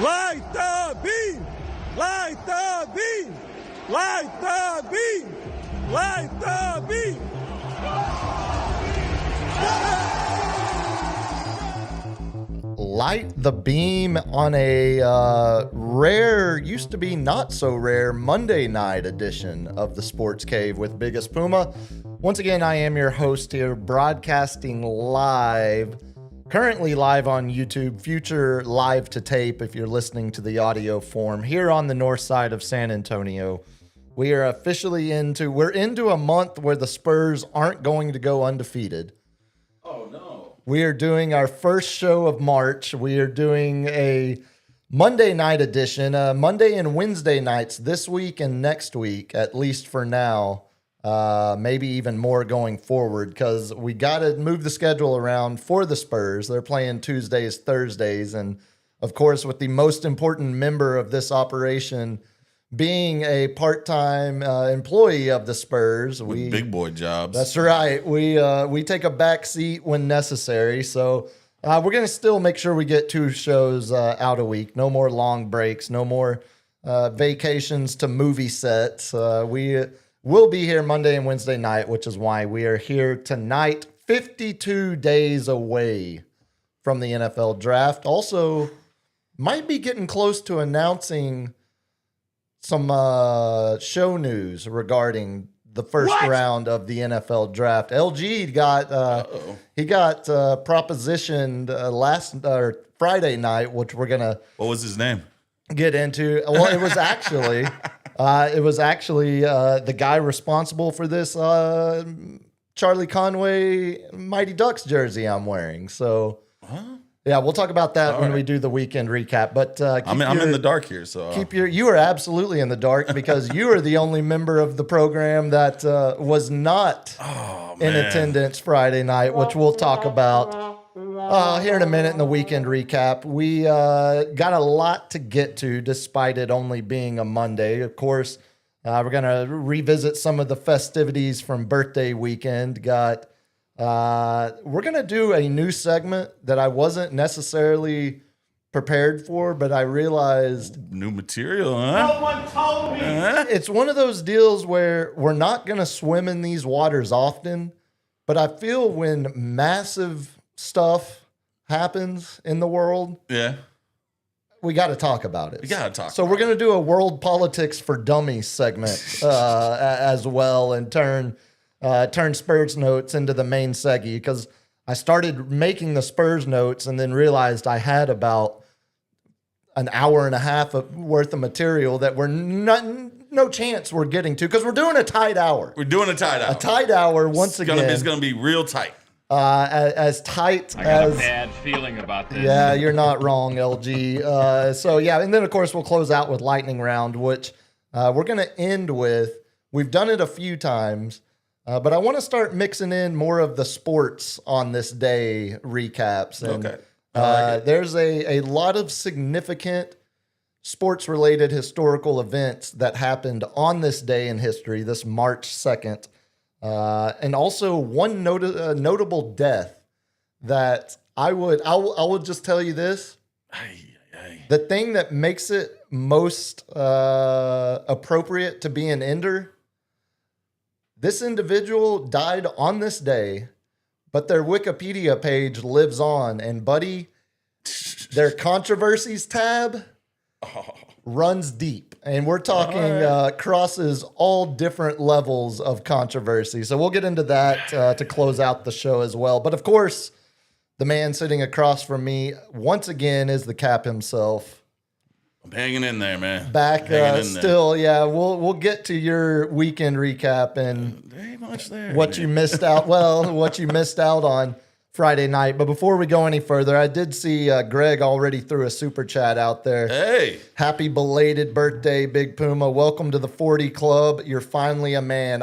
Light the beam! Light the beam! Light the beam! Light the beam! Light the beam on a rare, used to be not so rare, Monday night edition of the Sports Cave with Biggest Puma. Once again, I am your host here, broadcasting live, currently live on YouTube, future live to tape if you're listening to the audio form, here on the north side of San Antonio. We are officially we're into a month where the Spurs aren't going to go undefeated. Oh, no. We are doing our first show of March. We are doing a Monday night edition, Monday and Wednesday nights this week and next week, at least for now. Maybe even more going forward, because we got to move the schedule around for the Spurs. They're playing Tuesdays, Thursdays, and of course, with the most important member of this operation being a part-time employee of the Spurs, With big boy jobs. That's right. We take a back seat when necessary. So we're going to still make sure we get 2 shows out a week. No more long breaks. No more vacations to movie sets. We will be here Monday and Wednesday night, which is why we are here tonight, 52 days away from the NFL draft. Also, might be getting close to announcing some show news regarding the first round of the NFL draft. LG got propositioned last Friday night, which we're gonna What was his name? get into. Well, it was actually the guy responsible for this Charlie Conway Mighty Ducks jersey I'm wearing. So. Yeah, we'll talk about that when we do the weekend recap. But I'm in the dark here, so you are absolutely in the dark because you are the only member of the program that was not in attendance Friday night, which we'll talk about here in a minute in the weekend recap. We got a lot to get to, despite it only being a Monday. Of course, we're gonna revisit some of the festivities from birthday weekend. We're going to do a new segment that I wasn't necessarily prepared for, but I realized... New material, huh? No one told me. It's one of those deals where we're not going to swim in these waters often, but I feel when massive stuff happens in the world, Yeah. we got to talk about it. We got to talk So we're going to do a World Politics for Dummies segment as well and turn Spurs notes into the main seggy, because I started making the Spurs notes and then realized I had about an hour and a half worth of material that we're no chance we're getting to, because we're doing a tight hour. We're doing a tight hour. A tight hour once again. It's going to be real tight. As tight I got as... a bad feeling about this. Yeah, you're not wrong, LG. So yeah, and then of course we'll close out with lightning round, which we're going to end with. We've done it a few times. But I want to start mixing in more of the sports on this day recaps. And, Okay. I like it. There's a lot of significant sports-related historical events that happened on this day in history, this March 2nd. And also one notable death that I will just tell you this. The thing that makes it most appropriate to be an ender, this individual died on this day, but their Wikipedia page lives on. And, buddy, their controversies tab runs deep. And we're talking crosses all different levels of controversy. So we'll get into that to close out the show as well. But, of course, the man sitting across from me once again is the Cap himself. I'm hanging in there, man. Back still, yeah. We'll get to your weekend recap and There ain't much there. what you missed out. Well, what you missed out on Friday night. But before we go any further, I did see Greg already threw a super chat out there. Hey. Happy belated birthday, Big Puma. Welcome to the 40 Club. You're finally a man.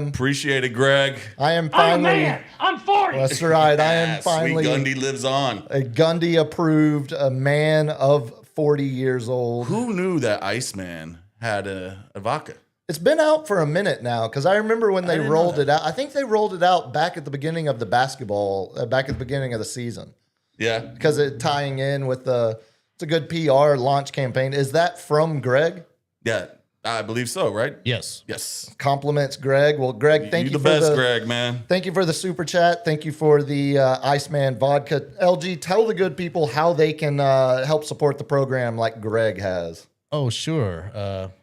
Appreciate it, Greg. I am I'm a finally. man. I'm 40. That's right. I am finally Sweet Gundy lives on. a Gundy approved, a man of 40 years old. Who knew that Iceman had a vodka? It's been out for a minute now, because I remember when they didn't know rolled that. it out. I think they rolled it out back at the beginning of the basketball, back at the beginning of the season, Yeah. because it tying in with the It's a good PR launch campaign. Is that from Greg? Yeah, I believe so, right? Yes. Yes. Compliments, Greg. Well, Greg, thank you the for best, Greg, man. Thank you for the super chat. Thank you for the Iceman vodka. LG, tell the good people how they can help support the program like Greg has. Oh, sure.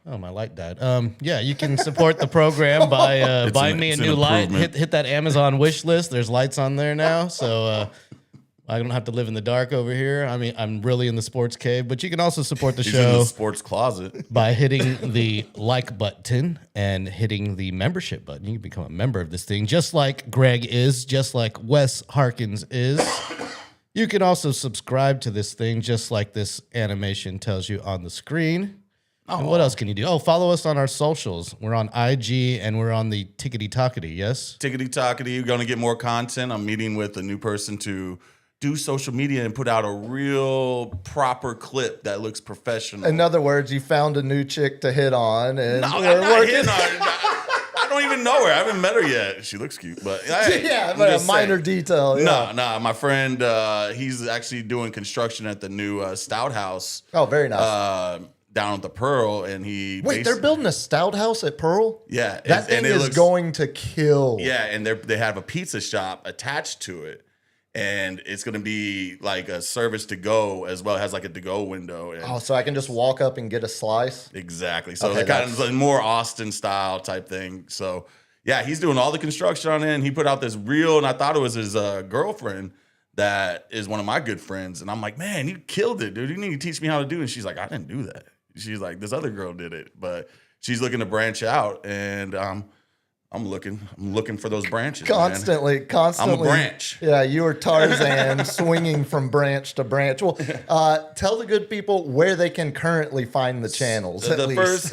My light died. Yeah, you can support the program by buying me a new light. Hit that Amazon wish list. There's lights on there now, so I don't have to live in the dark over here. I mean, I'm really in the sports cave, but you can also support the He's in show the sports closet. by hitting the like button and hitting the membership button. You can become a member of this thing, just like Greg is, just like Wes Harkins is. You can also subscribe to this thing, just like this animation tells you on the screen. And what else can you do? Oh, follow us on our socials. We're on IG and we're on the Tickety Talkety, yes? Tickety Talkety, you're going to get more content. I'm meeting with a new person to do social media and put out a real proper clip that looks professional. In other words, you found a new chick to hit on, and No, we're I'm not working. hitting on her. I don't even know her. I haven't met her yet. She looks cute, but hey, Yeah, I'm but a just minor saying. detail. Yeah. No, my friend, he's actually doing construction at the new Stout House Oh, very nice. down at the Pearl, and he Wait, they're building a stout house at Pearl? yeah, That thing and it is looks, going to kill. yeah, and they have a pizza shop attached to it. And it's going to be like a service to go as well. It has like a to go window. And Oh, so I can just walk up and get a slice? exactly. So Okay, they're kind of like more Austin style type thing. So yeah, he's doing all the construction on it. And he put out this reel, and I thought it was his girlfriend that is one of my good friends. And I'm like, man, you killed it, dude. You need to teach me how to do it. And she's like, I didn't do that. She's like, this other girl did it. But she's looking to branch out. And I'm looking for those branches. Constantly. I'm a branch. Yeah, you are Tarzan swinging from branch to branch. Well, tell the good people where they can currently find the channels. At The least. first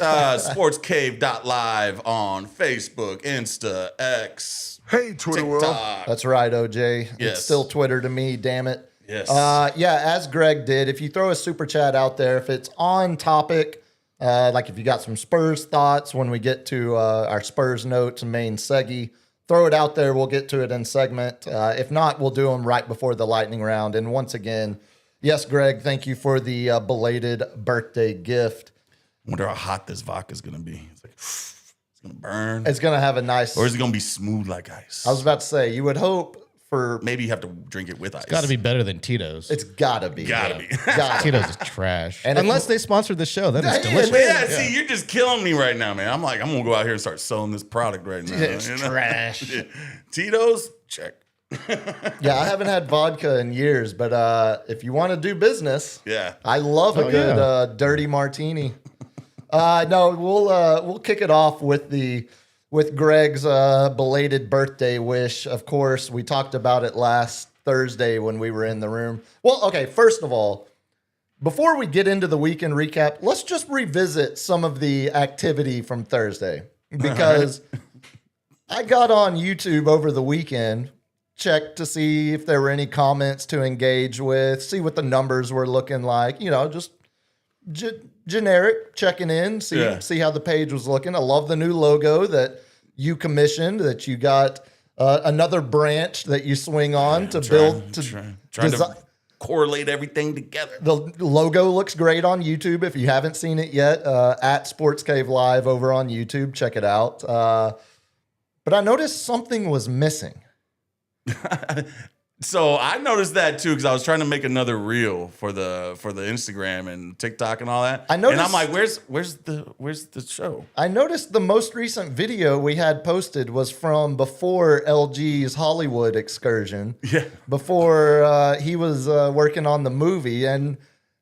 sportscave.live on Facebook, Insta, X, Hey, Twitter world. TikTok. That's right, OJ. It's Yes. still Twitter to me, damn it. Yes. Yeah, as Greg did, if you throw a super chat out there, if it's on topic, like if you got some Spurs thoughts when we get to our Spurs notes and main seggy, throw it out there. We'll get to it in segment. If not, we'll do them right before the lightning round. And once again, yes, Greg, thank you for the belated birthday gift. I wonder how hot this vodka is going to be. It's like, it's going to burn. It's going to have a nice... Or is it going to be smooth like ice? I was about to say, you would hope for... Maybe you have to drink it with ice. Got to be better than Tito's. It's got to be. Gotta be. Gotta be. Tito's is trash. And if- Unless they sponsored the show, then it's Yeah, delicious. man. Yeah, see, you're just killing me right now, man. I'm like, I'm going to go out here and start selling this product right now. It's you know? trash. Tito's? Check. Yeah, I haven't had vodka in years, but if you want to do business... Yeah. I love a good yeah. dirty martini. No, we'll kick it off with Greg's belated birthday wish. Of course, we talked about it last Thursday when we were in the room. Well, okay, first of all, before we get into the weekend recap, let's just revisit some of the activity from Thursday because I got on YouTube over the weekend, checked to see if there were any comments to engage with, see what the numbers were looking like, just generic checking in, see how the page was looking. I love the new logo that you commissioned, that you got another branch that you swing on to build. Trying to correlate everything together. The logo looks great on YouTube. If you haven't seen it yet, at Sports Cave Live over on YouTube, check it out. But I noticed something was missing. So I noticed that too because I was trying to make another reel for the Instagram and TikTok and all that. I noticed- and I'm like, where's the show? I noticed the most recent video we had posted was from before LG's Hollywood excursion. Yeah. Before he was working on the movie, and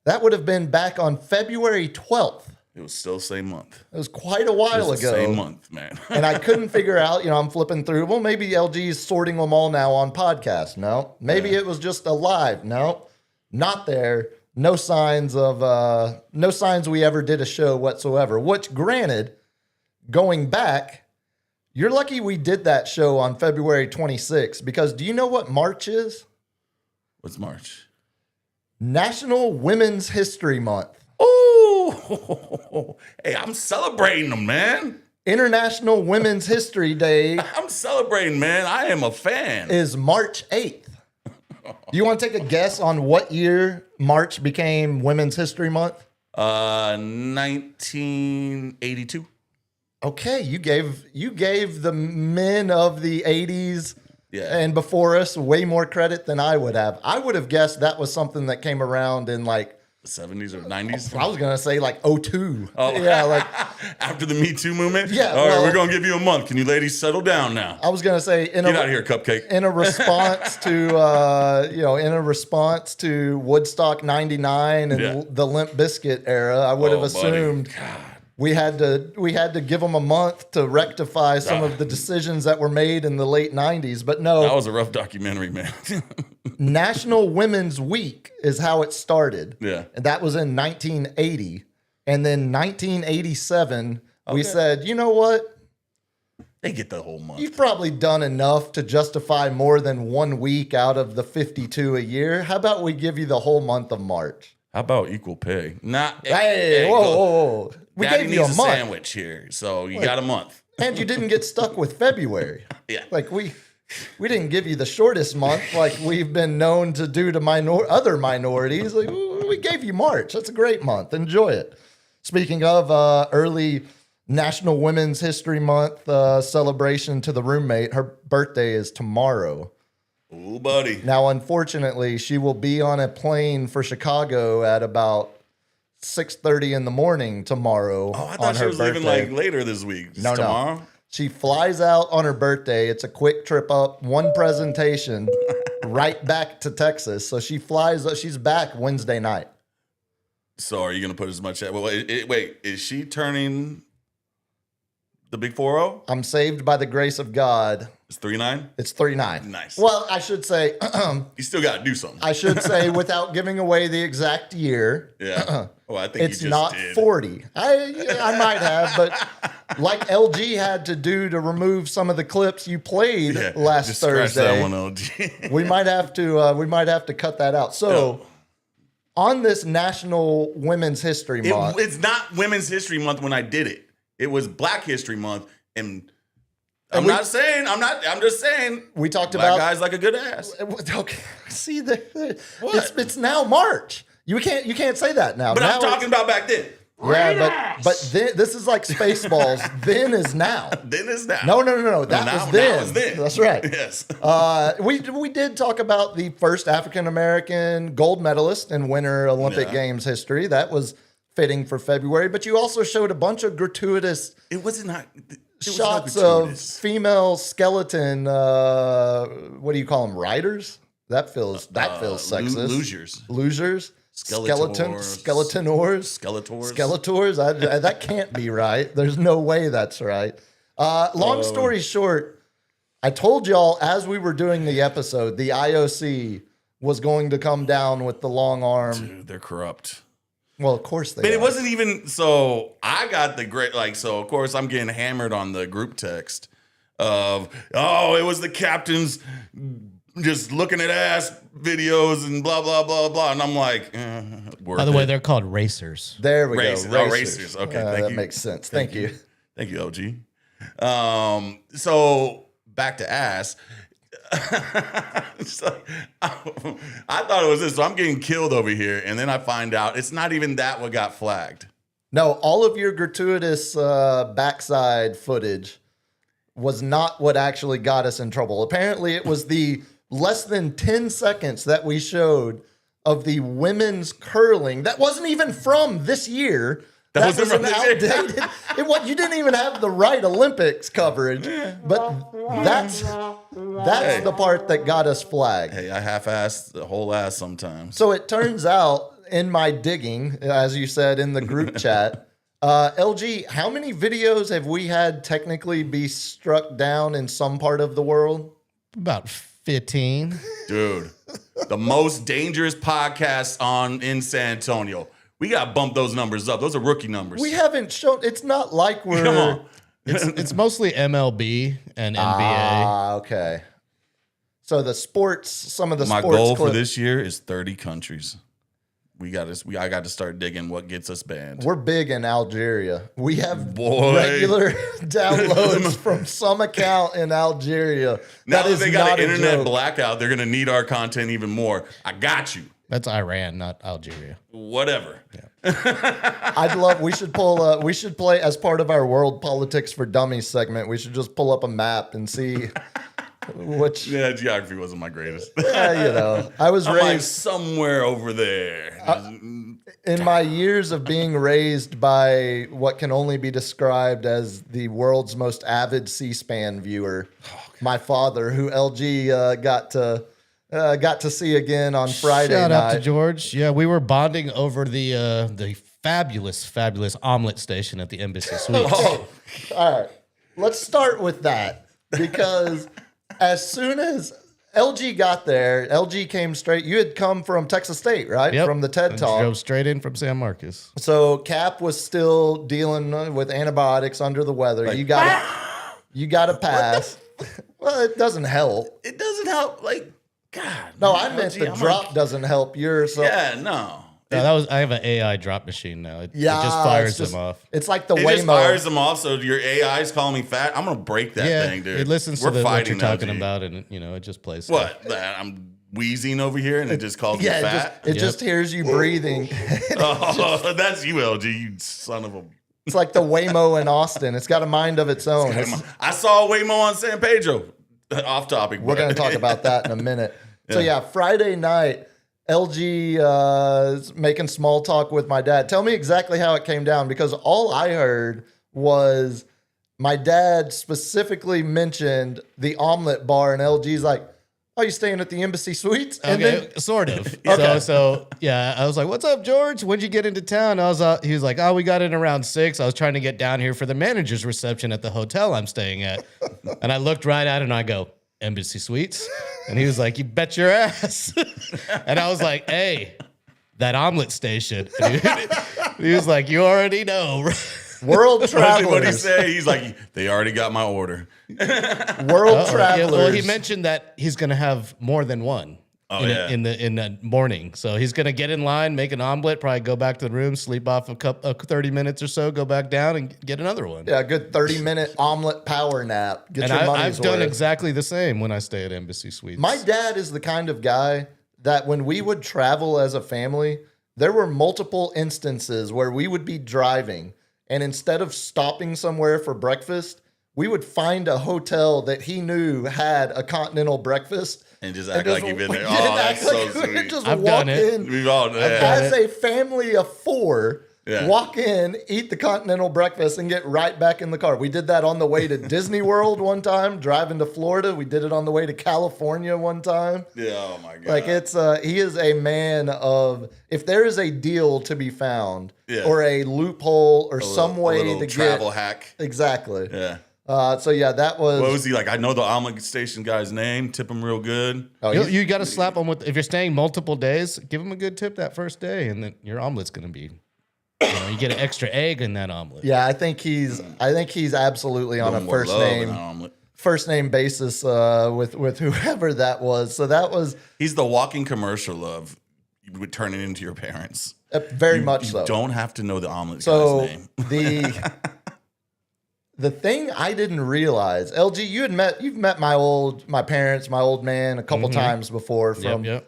that would have been back on February 12th. It was still the same month. It was quite a It while was the ago. same month, man. And I couldn't figure out, I'm flipping through. Well, maybe LG's sorting them all now on podcast. No. Maybe it was just a live. No. Not there. No signs we ever did a show whatsoever. Which, granted, going back, you're lucky we did that show on February 26th, because do you know what March is? What's March? National Women's History Month. Oh, hey, I'm celebrating them, man. International Women's History Day I'm celebrating, man. I am a fan. is March 8th. Do you want to take a guess on what year March became Women's History Month? 1982. Okay, you gave the men of the 80s and before us way more credit than I would have. I would have guessed that was something that came around in like The 70s or 90s? I was gonna say like 02. Oh. Yeah, like After the Me Too movement? Yeah, All right, well- we're going to give you a month. Can you ladies settle down now? I was gonna say Get out of here, Cupcake. in a response to Woodstock '99 and Yeah. the Limp Bizkit era, I would have Oh, buddy. assumed we had to give them a month to rectify some of the decisions that were made in the late '90s. But no, That was a rough documentary, man. National Women's Week is how it started. Yeah. And that was in 1980. And then 1987, we said, you know what? They get the whole month. You've probably done enough to justify more than 1 week out of the 52 a year. How about we give you the whole month of March? How about equal pay? Hey, whoa. We Daddy gave you a needs month. sandwich here, so you got a month. And you didn't get stuck with February. Yeah. Like we didn't give you the shortest month like we've been known to do to other minorities. Like, we gave you March. That's a great month. Enjoy it. Speaking of early National Women's History Month celebration to the roommate, her birthday is tomorrow. Ooh, buddy. Now, unfortunately, she will be on a plane for Chicago at about 6:30 in the morning tomorrow. Oh, I on thought she her was birthday. leaving like later this week. No. Tomorrow? She flies out on her birthday. It's a quick trip up, one presentation, right back to Texas. So she flies. She's back Wednesday night. So are you going to put as much... Wait, is she turning the big 4-0? I'm saved by the grace of God. It's 3-9? It's 3-9. Nice. Well, I should say, You still got to do something. without giving away the exact year, Yeah. Oh, I think it's you just not did. 40. I might have, but like LG had to do to remove some of the clips you played Yeah, last just scratch Thursday. that one, LG. we might have to cut that out. So, on this National Women's History Month, It's not Women's History Month when I did it. It was Black History Month, and I'm we- not saying I'm just saying we talked black about. guys like a good ass. Okay, see What? it's now March. You can't say that now. But now I'm talking about back then. but then, this is like Spaceballs. Then is now. Then is now. No. That now- was now then. is then. That's right. Yes. We did talk about the first African American gold medalist in Winter Olympic Yeah. Games history. That was fitting for February, but you also showed a bunch of gratuitous It wasn't not. shots of female skeleton. What do you call them? Riders? That feels sexist. Losers. Skeletors. Skeletors. That can't be right. There's no way that's right. Long story short, I told y'all as we were doing the episode, the IOC was going to come down with the long arm. Dude, they're corrupt. Well, of course they But are. it wasn't even so. I got the great so. Of course, I'm getting hammered on the group text of it was the captains just looking at ass videos and blah blah blah blah, and I'm like, By the way, they're called racers. There we Racers. go. Oh, racers. Okay, thank that you. makes sense. Thank you. Thank you, LG. So back to ass. So, I thought it was this. So I'm getting killed over here, and then I find out it's not even that what got flagged. No, all of your gratuitous backside footage was not what actually got us in trouble. Apparently, it was the less than 10 seconds that we showed of the women's curling that wasn't even from this year. That wasn't from an this year. outdated. You didn't even have the right Olympics coverage, but that's the part that got us flagged. Hey, I half-assed the whole ass sometimes. So it turns out, in my digging, as you said in the group chat, LG, how many videos have we had technically be struck down in some part of the world? About 15. Dude, the most dangerous podcast in San Antonio. We got to bump those numbers up. Those are rookie numbers. We haven't shown. It's not like we're. Come on. It's mostly MLB and NBA. Ah, okay. So the sports, some of the My sports goal for clips. this year is 30 countries. I got to start digging what gets us banned. We're big in Algeria. We have Boy. regular downloads from some account in Algeria. Now that is they got not an a internet joke. blackout, they're gonna need our content even more. I got you. That's Iran, not Algeria. Whatever. I'd love. We should pull. We should play as part of our World Politics for Dummies segment. We should just pull up a map and see which. Yeah, geography wasn't my greatest. Yeah, I was I'm like raised somewhere over there. in my years of being raised by what can only be described as the world's most avid C-SPAN viewer. My father, who LG got to see again on Friday Shout out to night. George. Yeah, we were bonding over the fabulous omelet station at the Embassy Suites. All right, let's start with that because as soon as LG got there, LG came straight. You had come from Texas State, right? Yep. From the TED And Talk. drove straight in from San Marcos. So Cap was still dealing with antibiotics under the weather. You got to pass. Well, it doesn't help. It doesn't help. Like, God. No, man, I meant LG, the I'm drop like, doesn't help yours. So yeah, no. No, I have an AI drop machine now. It yeah, just fires them off. It's like the It just Waymo. fires them off. So your AI is calling me fat. I'm gonna break that Yeah, thing, dude. it listens We're to what fighting you're talking LG. about, and it just plays. stuff. What? That I'm wheezing over here, and it just calls me Yeah, fat. it just hears you breathing. Oh, that's you, LG. You son of a. It's like the Waymo in Austin. It's got a mind of its own. I saw Waymo on San Pedro. Off topic. We're going to talk about that in a minute. So yeah, Friday night, LG is making small talk with my dad. Tell me exactly how it came down because all I heard was my dad specifically mentioned the omelet bar, and LG's like, "Oh, you staying at the Embassy Suites?" And Okay, sort of. Okay. So yeah, I was like, "What's up, George? When'd you get into town?" He was like, "Oh, we got in around 6. I was trying to get down here for the manager's reception at the hotel I'm staying at." And I looked right at it and I go, "Embassy Suites?" And he was like, "You bet your ass." And I was like, "Hey, that omelet station." And he was like, "You already know." World What did he travelers, say? He's like, they already got my order. world Yeah, travelers. well, he mentioned that he's going to have more than one in the morning. So he's going to get in line, make an omelet, probably go back to the room, sleep off 30 minutes or so, go back down and get another one. Yeah, a good 30-minute omelet power nap. Get And your money's I've done worth. exactly the same when I stay at Embassy Suites. My dad is the kind of guy that when we would travel as a family, there were multiple instances where we would be driving and instead of stopping somewhere for breakfast, we would find a hotel that he knew had a continental breakfast. And just act like you've been there. Oh, that's so sweet. Just I've walk done it. in We've all done as it. a family of 4. Yeah. Walk in, eat the continental breakfast, and get right back in the car. We did that on the way to Disney World one time, driving to Florida. We did it on the way to California one time. Yeah, oh my God. Like he is a man of, if there is a deal to be found or a loophole or some way to travel get hack. exactly. Yeah. So yeah, that was. What was he like? I know the omelet station guy's name. Tip him real good. Oh, You got to slap them with, if you're staying multiple days, give them a good tip that first day, and then your omelet's going to be, you get an extra egg in that omelet. yeah, I think he's absolutely on a Little more first love in name an omelet. basis with whoever that was. So that was He's the walking commercial of you would turn it into your parents. very much You so. don't have to know the omelet So guy's name. the thing I didn't realize, LG, you've met my parents, my old man a couple times before from Yep.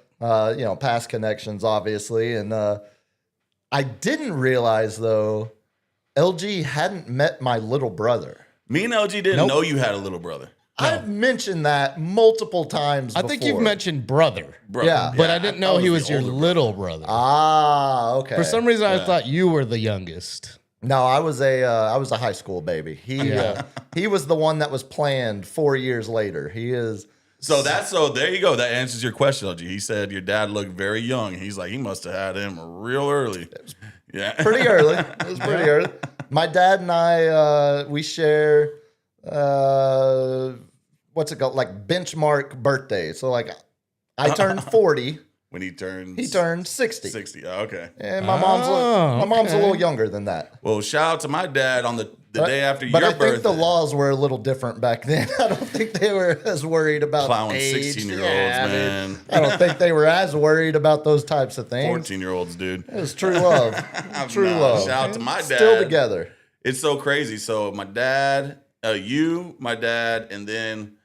Past connections, obviously, and I didn't realize though, LG hadn't met my little brother. Me and LG didn't know you had a little brother. I've mentioned that multiple times. I think before. you've mentioned brother, Bro. Yeah. but I didn't know he was the your older little brother. Ah, okay. For some reason, I thought you were the youngest. No, I was a high school baby. He was the one that was planned 4 years later. He is. So there you go. That answers your question, LG. He said your dad looked very young. He's like, he must have had him real early. Yeah. Pretty early. It was pretty early. My dad and I, we share, what's it called? Like benchmark birthdays. So like, I turned 40. When he turned 60. 60. Oh, okay. And my mom's a little okay. younger than that. Well, shout out to my dad on the the day after but your I birthday. think the laws were a little different back then. I don't think they were as worried about Plowing age. 16-year-olds, Yeah, man. I don't think they were as worried about those types of things. 14-year-olds, dude. It was true love. True Nah, love. Shout out to my dad. Still together. It's so crazy. So my dad, my dad, and then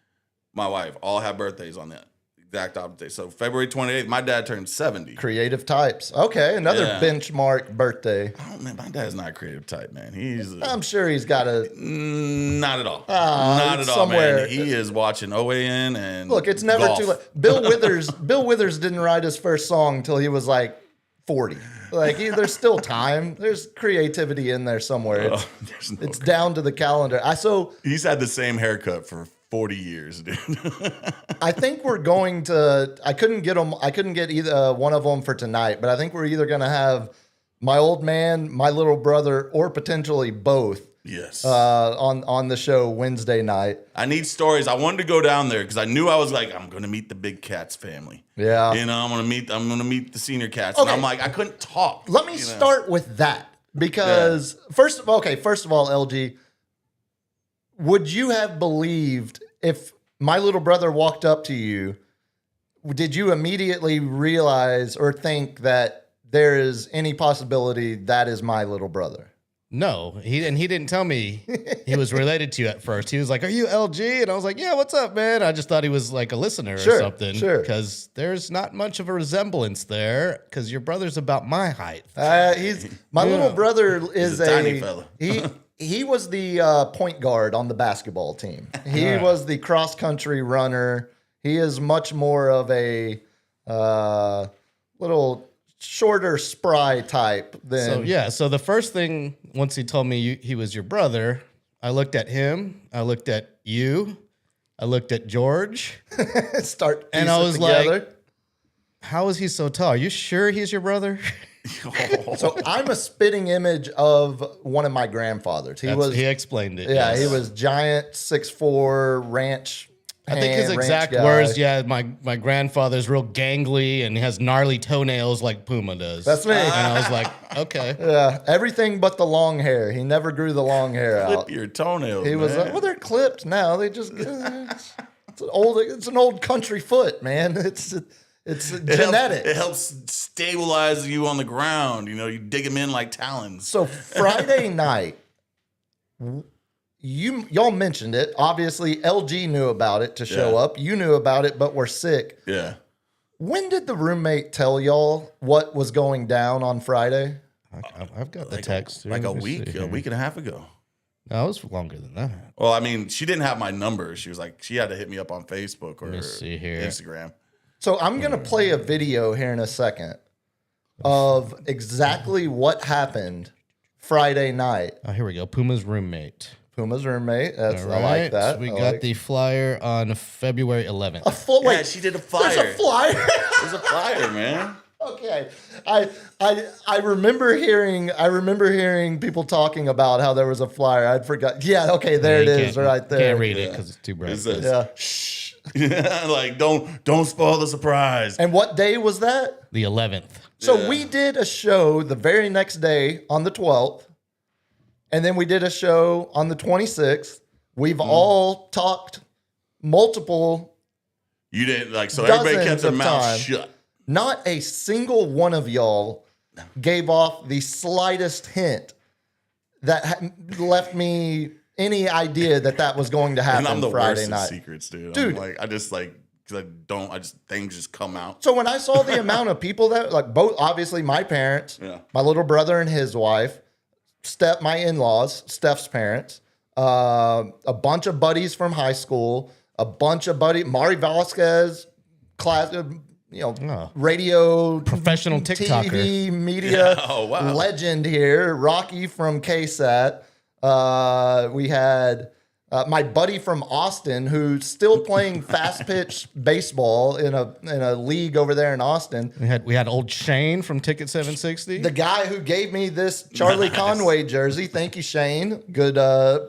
my wife all have birthdays on that exact opposite day. So February 28th, my dad turned 70. Creative types. Okay, another Yeah. benchmark birthday. Oh man, my dad's not a creative type, man. He's I'm sure he's got a not at all. Not at all, somewhere- man. He is watching OAN and look. It's never golf. too late. Bill Withers didn't write his first song until he was like 40. Like there's still time. There's creativity in there somewhere. It's, There's no it's down to the calendar. He's had the same haircut for 40 years, dude. I think we're going to. I couldn't get them. I couldn't get either one of them for tonight. But I think we're either going to have my old man, my little brother, or potentially both Yes. on the show Wednesday night. I need stories. I wanted to go down there because I knew I was like, I'm gonna meet the Big Cats family. Yeah. You know, I'm gonna meet the senior cats. Okay. And I'm like, I couldn't talk. Let me start with that because first of all, LG, would you have believed if my little brother walked up to you? Did you immediately realize or think that there is any possibility that is my little brother? No, he didn't tell me he was related to you at first. He was like, "Are you LG?" And I was like, "Yeah, what's up, man?" I just thought he was like a listener Sure, or something. sure. Because there's not much of a resemblance there. Because your brother's about my height. He's my little brother is a tiny fella. He was the point guard on the basketball team. He was the cross country runner. He is much more of a little shorter, spry type than. So the first thing once he told me he was your brother, I looked at him. I looked at you. I looked at George. Start And I piecing was together. like, how is he so tall? Are you sure he's your brother? So I'm a spitting image of one of my grandfathers. He explained it. Yeah, yes. he was giant, 6'4", ranch. I think his ranch exact guy. words, my grandfather's real gangly and he has gnarly toenails like Puma does. That's me. And I was like, okay. Yeah, everything but the long hair. He never grew the long hair out. Clip your toenails. He was man. like, well, they're clipped now. They just it's an old country foot, man. It's genetic. It helps stabilize you on the ground. You know, you dig them in like talons. So Friday night, y'all mentioned it. Obviously, LG knew about it to show Yeah. up. You knew about it, but were sick. Yeah. When did the roommate tell y'all what was going down on Friday? I've got the text. Like a Let me week, see a here. week and a half ago. No, it was longer than that. Well, I mean, she didn't have my number. She was like, she had to hit me up on Facebook or me see here. Instagram. So I'm going to play a video here in a second of exactly what happened Friday night. Oh, here we go. Puma's roommate. Puma's roommate. That's All I like right. that. We I got like- the flyer on February 11th. Wait, Yeah, she did a there's flyer. a flyer. There's a flyer, man. Okay, I remember hearing people talking about how there was a flyer. I'd forgot. Yeah, okay, there it You is, can't- right there. Can't read it because it's too bright. It says, Yeah. shh. Like, don't spoil the surprise. And what day was that? The 11th. So Yeah. we did a show the very next day on the 12th, and then we did a show on the 26th. We've all talked multiple. You didn't like, so everybody kept Dozens their of mouth time. shut. Not a single one of y'all gave off the slightest hint that left me any idea that was going to And I'm happen the Friday worst night. at secrets, dude. Dude. I'm like, because things just come out. So when I saw the amount of people that, like, both, obviously my parents, Yeah. my little brother and his wife, my in-laws, Steph's parents, a bunch of buddies from high school, a bunch of Mari Vasquez, class, radio, Professional TikToker. TV, media Oh, wow. legend here, Rocky from KSAT. We had my buddy from Austin who's still playing fast pitch baseball in a league over there in Austin. We had old Shane from Ticket 760. The guy who gave me this Charlie Conway jersey. Thank you, Shane. Good,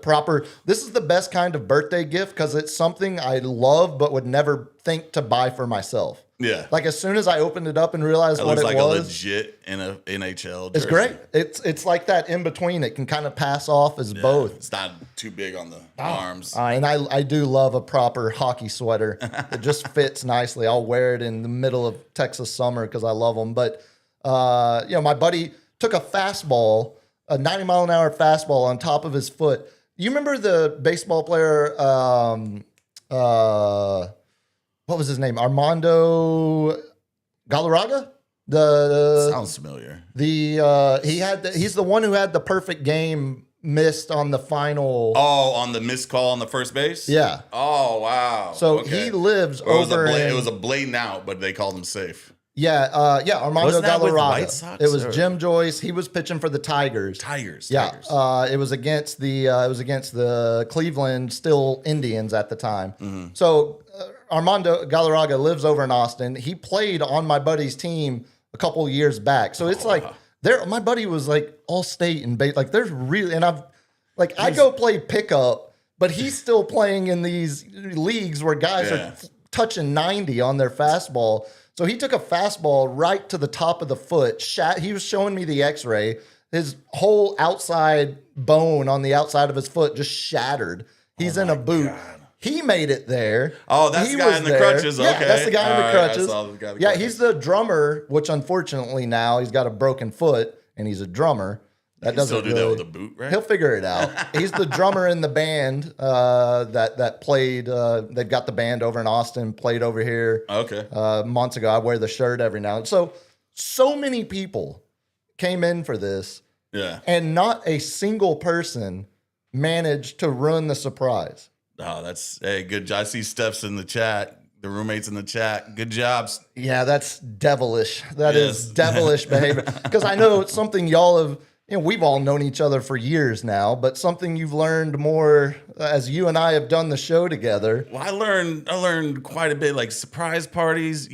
proper. This is the best kind of birthday gift because it's something I love but would never think to buy for myself. Yeah. Like as soon as I opened it up and realized It what looks it like was, a legit NHL. it's jersey. great. It's like that in between. It can kind of pass off as Yeah, both. It's not too big on the arms. And I do love a proper hockey sweater. It just fits nicely. I'll wear it in the middle of Texas summer because I love them. But my buddy took a fastball, a 90-mile-an-hour fastball on top of his foot. You remember the baseball player? What was his name? Armando Galarraga? Sounds familiar. He's the one who had the perfect game missed on the final. Oh, on the missed call on the first base? Yeah. Oh, wow. So Okay. he lives Or over it in. was a blatant out, but they called him safe. Armando Wasn't that with Galarraga. White Sox, It was or- Jim Joyce. He was pitching for the Tigers. Tigers. Yeah, it was against the Cleveland still Indians at the time. Mm-hmm. So Armando Galarraga lives over in Austin. He played on my buddy's team a couple of years back. So it's like my buddy was like all state and like there's really, and I go play pickup, but he's still playing in these leagues where guys are touching 90 on their fastball. So he took a fastball right to the top of the foot. He was showing me the X-ray. His whole outside bone on the outside of his foot just shattered. He's in a boot. God. He made it there. Oh, that's He the guy was in the there. crutches. Yeah, Okay. that's the guy in the All right, crutches. I saw the guy in the Yeah, crutches. he's the drummer, which unfortunately now he's got a broken foot and he's a drummer. That You doesn't still do really, that with a boot, right? He'll figure it out. He's the drummer in the band that played. They've got the band over in Austin, played over here Okay. months ago. I wear the shirt every now and so many people came in for this, Yeah. and not a single person managed to ruin the surprise. Oh, that's good job. I see Steph's in the chat. The roommates in the chat. Good jobs. Yeah, that's devilish. That is Yes. devilish behavior. Because I know it's something y'all have, we've all known each other for years now, but something you've learned more as you and I have done the show together. Well, I learned quite a bit. Like surprise parties.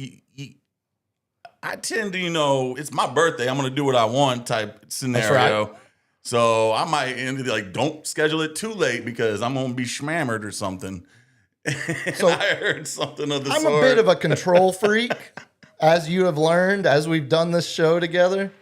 I tend to, it's my birthday. I'm gonna do what I want type scenario. right. So I might end like, don't schedule it too late because I'm gonna be schmammered or something. So I heard something of the I'm sort. a bit of a control freak, as you have learned as we've done this show together.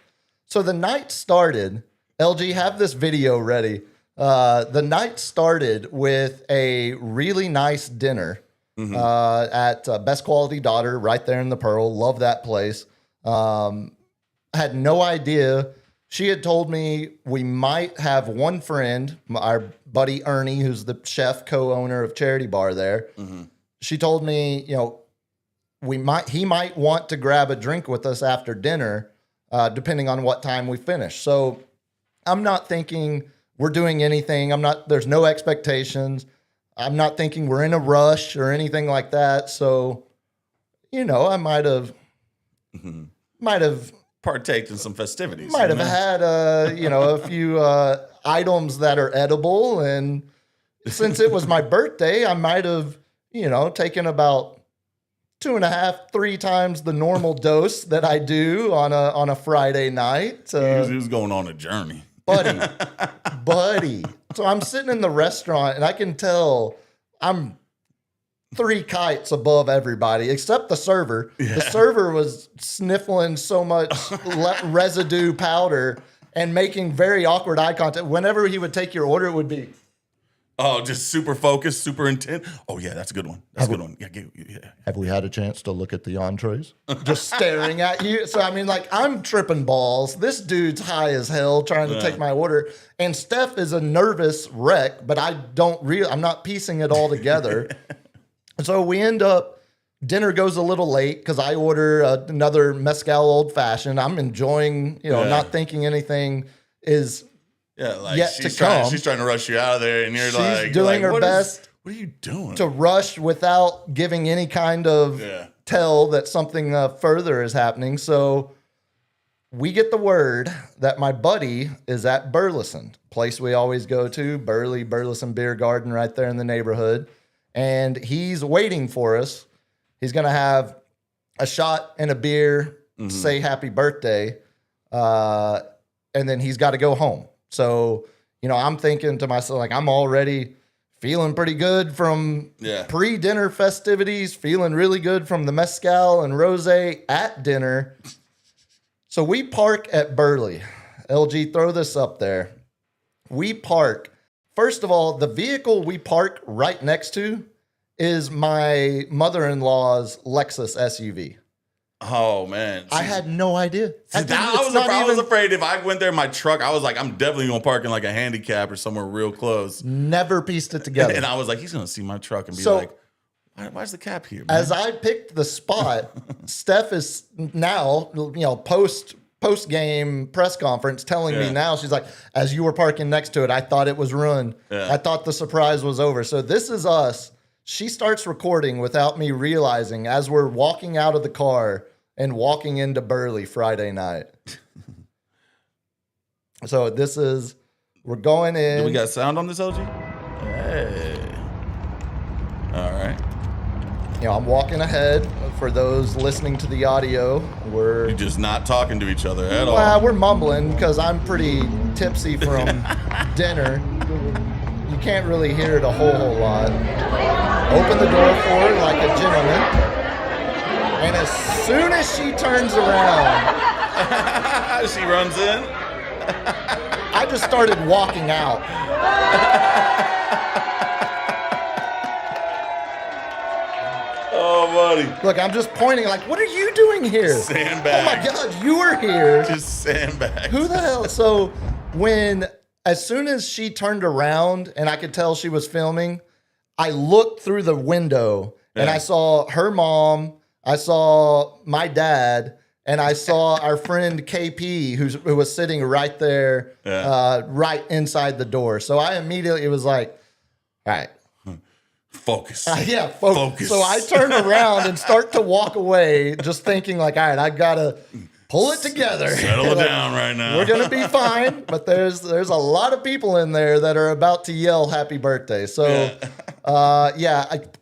So the night started. LG, have this video ready. The night started with a really nice dinner at Best Quality Daughter right there in the Pearl. Love that place. Had no idea. She had told me we might have one friend, our buddy Ernie, who's the chef co-owner of Charity Bar there. She told me, he might want to grab a drink with us after dinner, depending on what time we finish. So I'm not thinking we're doing anything. There's no expectations. I'm not thinking we're in a rush or anything like that. So, I might have Partaked in some festivities. might have had a few items that are edible, and since it was my birthday, I might have taken about 2.5, 3 times the normal dose that I do on a Friday night. He was going on a journey. buddy. So I'm sitting in the restaurant, and I can tell I'm 3 kites above everybody except the server. Yeah. The server was sniffling so much residue powder and making very awkward eye contact. Whenever he would take your order, it would be, oh, just super focused, super intent. Oh yeah, that's a good one. That's a good one. Yeah. have we had a chance to look at the entrees? Just staring at you. So, I'm tripping balls. This dude's high as hell trying to take my order. And Steph is a nervous wreck, but I'm not piecing it all together. So we end up, dinner goes a little late because I order another mezcal old fashioned. I'm enjoying, not thinking anything is yet to come. She's trying to rush you out of there, and She's doing her best. What are you doing? To rush without giving any kind of tell that something further is happening. So we get the word that my buddy is at Burleson, place we always go to, Burleson Beer Garden right there in the neighborhood. And he's waiting for us. He's going to have a shot and a beer, say happy birthday, and then he's got to go home. So, I'm thinking to myself, I'm already feeling pretty good from Yeah. pre-dinner festivities, feeling really good from the mezcal and rosé at dinner. So we park at Burley. LG, throw this up there. We park. First of all, the vehicle we park right next to is my mother-in-law's Lexus SUV. Oh man, I had no idea. I was afraid if I went there in my truck, I was like, I'm definitely gonna park in like a handicap or somewhere real close. Never pieced it together. And I was like, he's gonna see my truck and be So- like, why's the cap here, man? As I picked the spot, Steph is now, post game press conference telling me Yeah. now, she's like, as you were parking next to it, I thought it was ruined. Yeah. I thought the surprise was over. So this is us. She starts recording without me realizing as we're walking out of the car and walking into Burley Friday night. So we're going in. Do we got sound on this, LG? Hey. All right. I'm walking ahead. For those listening to the audio, You're just not talking to each other at all. Well, we're mumbling because I'm pretty tipsy from dinner. You can't really hear it a whole lot. Open the door for her like a gentleman. And as soon as she turns around, She runs in. I just started walking out. Oh, buddy. Look, I'm just pointing like, what are you doing here? Sandbag. Oh my God, you were here. Just sandbags. Who the hell? So as soon as she turned around and I could tell she was filming, I looked through the window and Yeah. I saw her mom, I saw my dad, and I saw our friend KP who was sitting right there, right inside the door. So I immediately was like, all right. Focus. Yeah, focus. So I turn around and start to walk away, just thinking like, all right, I gotta pull it together. Settle it Like, down right now. we're gonna be fine, but there's a lot of people in there that are about to yell happy birthday. So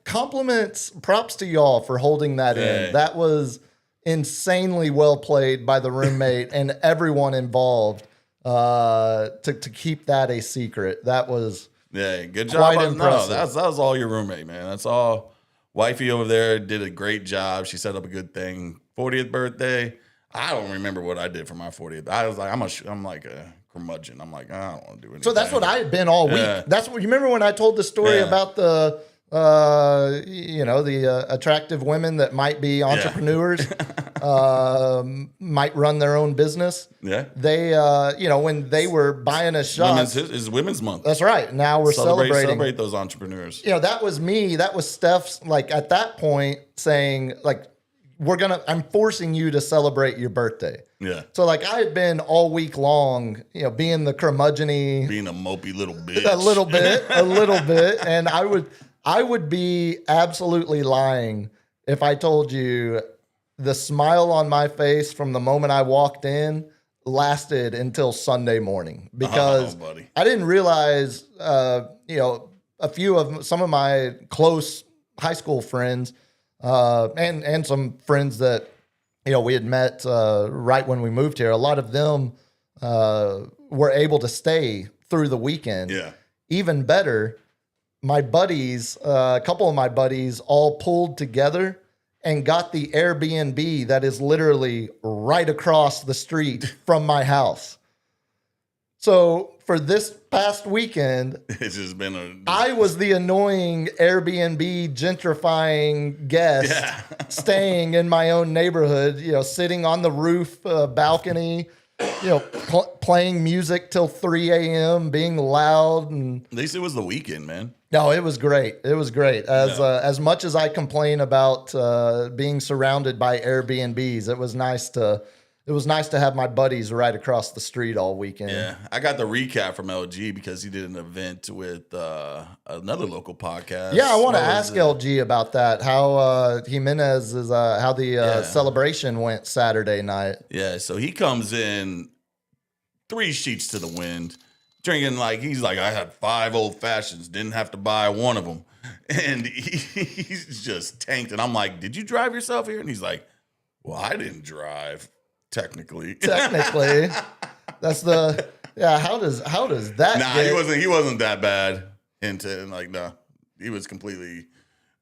compliments, props to y'all for holding that Yeah. in. That was insanely well played by the roommate and everyone involved to keep that a secret. That was Yeah, good Quite job. impressive. That was all your roommate, man. That's all. Wifey over there did a great job. She set up a good thing. 40th birthday. I don't remember what I did for my 40th. I was like, I'm like a curmudgeon. I'm like, I don't want to do anything. So that's what I had been all week. Yeah. That's what you remember when I told the story Yeah. about the attractive women that might be entrepreneurs, might run their own business. Yeah. They, when they were buying us shots. It's Women's Month. That's right. Now we're celebrating. Celebrate those entrepreneurs. That was me. That was Steph's. Like at that point, saying like, I'm forcing you to celebrate your birthday. Yeah. So like I had been all week long, being the curmudgeon-y, Being a mopey little bitch. a little bit, and I would be absolutely lying if I told you the smile on my face from the moment I walked in lasted until Sunday morning because buddy. I didn't realize, some of my close high school friends, and some friends that, we had met right when we moved here. A lot of them were able to stay through the weekend. Yeah. Even better, my buddies, a couple of my buddies all pulled together and got the Airbnb that is literally right across the street from my house. So for this past weekend, It's just been I was the annoying Airbnb gentrifying guest staying in my own neighborhood, sitting on the roof balcony, playing music till 3 a.m., being loud. And At least it was the weekend, man. no, it was great. It was great. As much as I complain about being surrounded by Airbnbs, it was nice to have my buddies right across the street all weekend. Yeah. I got the recap from LG because he did an event with another local podcast. Yeah, I want to What was ask it? LG about that. How Jimenez is, how the celebration went Saturday night. Yeah, so he comes in 3 sheets to the wind, drinking he's like, I had 5 old fashions, didn't have to buy one of them. And he's just tanked. And I'm like, did you drive yourself here? And he's like, well, I didn't drive, technically. Technically, that's how does that Nah, get? he wasn't that bad. hinted, and like, no, he was completely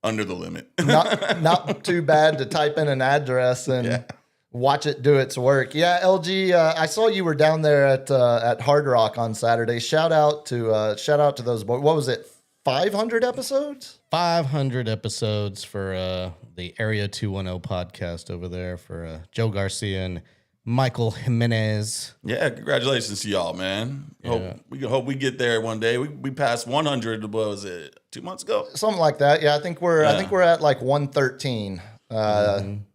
under the limit. Not too bad to type in an address and watch it do its work. Yeah, LG, I saw you were down there at Hard Rock on Saturday. Shout out to those boys. What was it? 500 episodes? 500 episodes for the Area 210 podcast over there for Joe Garcia and Michael Jimenez. Yeah, congratulations to y'all, man. Hope we get there one day. We passed 100. What was it? 2 months ago? Something like that. Yeah, I think we're at like 113.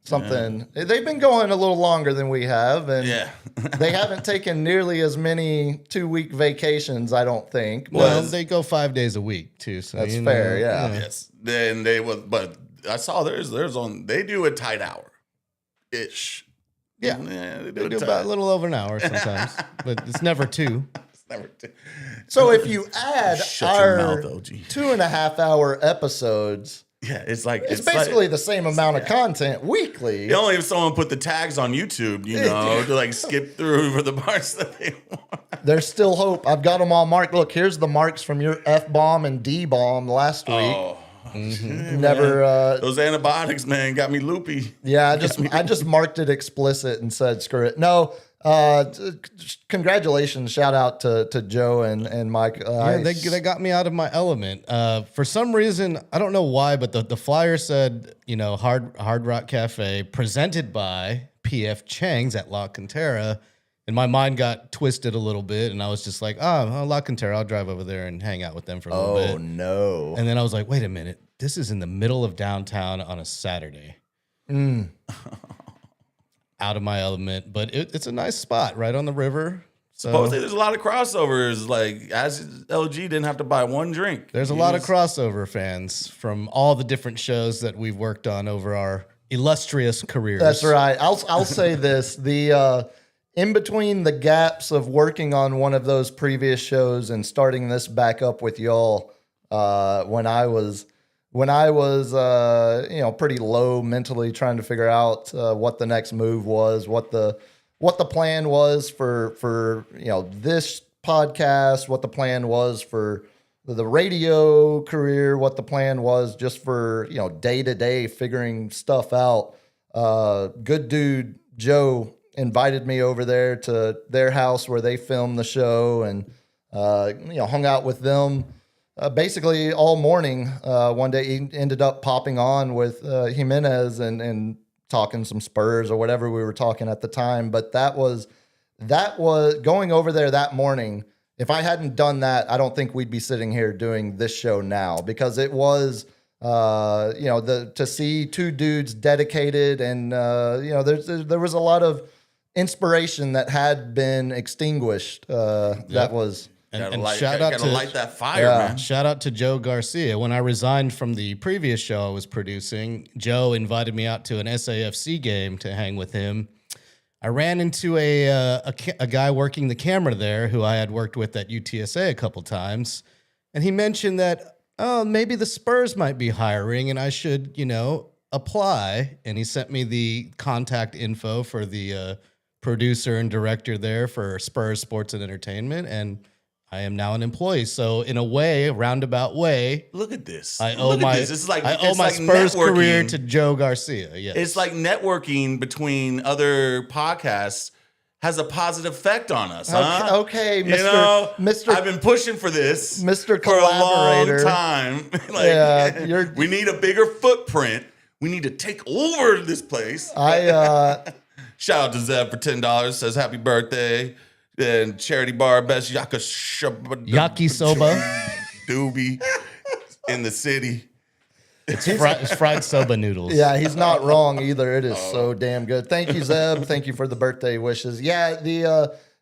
Something. They've been going a little longer than we have, and they haven't taken nearly as many 2-week vacations, I don't think. Well, they go 5 days a week too, so that's fair. Yeah. Yes. Then they was, but I saw there's on. They do a tight hour, ish. Yeah, they do about a little over an hour sometimes, but it's never 2. It's never 2. So if you add Shut your our mouth, OG. 2.5 hour episodes, it's like it's basically the same amount of content weekly. Only if someone put the tags on YouTube, to like skip through for the parts that they want. There's still hope. I've got them all marked. Look, here's the marks from your F-bomb and D-bomb last week. Oh. Never. Those antibiotics, man, got me loopy. Yeah, I just marked it explicit and said screw it. No, congratulations! Shout out to Joe and Mike. They got me out of my element. For some reason, I don't know why, but the flyer said Hard Rock Cafe presented by PF Chang's at La Cantera. And my mind got twisted a little bit, and I was just like, La Cantera, I'll drive over there and hang out with them for a little bit. Oh, no. And then I was like, wait a minute. This is in the middle of downtown on a Saturday. Out of my element. But it's a nice spot right on the river. So Supposedly there's a lot of crossovers. Like, as LG didn't have to buy one drink. There's a lot of crossover fans from all the different shows that we've worked on over our illustrious careers. That's right. I'll say this. In between the gaps of working on one of those previous shows and starting this back up with y'all, when I was pretty low mentally, trying to figure out what the next move was, what the plan was for this podcast, what the plan was for the radio career, what the plan was just for day to day figuring stuff out. Good dude Joe invited me over there to their house where they filmed the show, and hung out with them basically all morning. One day he ended up popping on with Jimenez and talking some Spurs or whatever we were talking at the time. But that was going over there that morning. If I hadn't done that, I don't think we'd be sitting here doing this show now, because it was to see two dudes dedicated, and there was a lot of inspiration that had been extinguished. That was and shout out to light that fire, man. Shout out to Joe Garcia. When I resigned from the previous show I was producing, Joe invited me out to an SAFC game to hang with him. I ran into a guy working the camera there who I had worked with at UTSA a couple times, and he mentioned that maybe the Spurs might be hiring and I should apply. And he sent me the contact info for the producer and director there for Spurs Sports and Entertainment, and I am now an employee. So in a way, a roundabout way, look at this. I owe my Spurs career to Joe Garcia. Yes. It's like networking between other podcasts has a positive effect on us, huh? Okay, Mr. I've been pushing for this, Mr. for a Collaborator. long time. We need a bigger footprint. We need to take over this place. Shout out to Zeb for $10. Says happy birthday. And charity bar best yakisoba doobie in the city. It's fried soba noodles. Yeah, he's not wrong either. It is so damn good. Thank you, Zeb. Thank you for the birthday wishes. Yeah,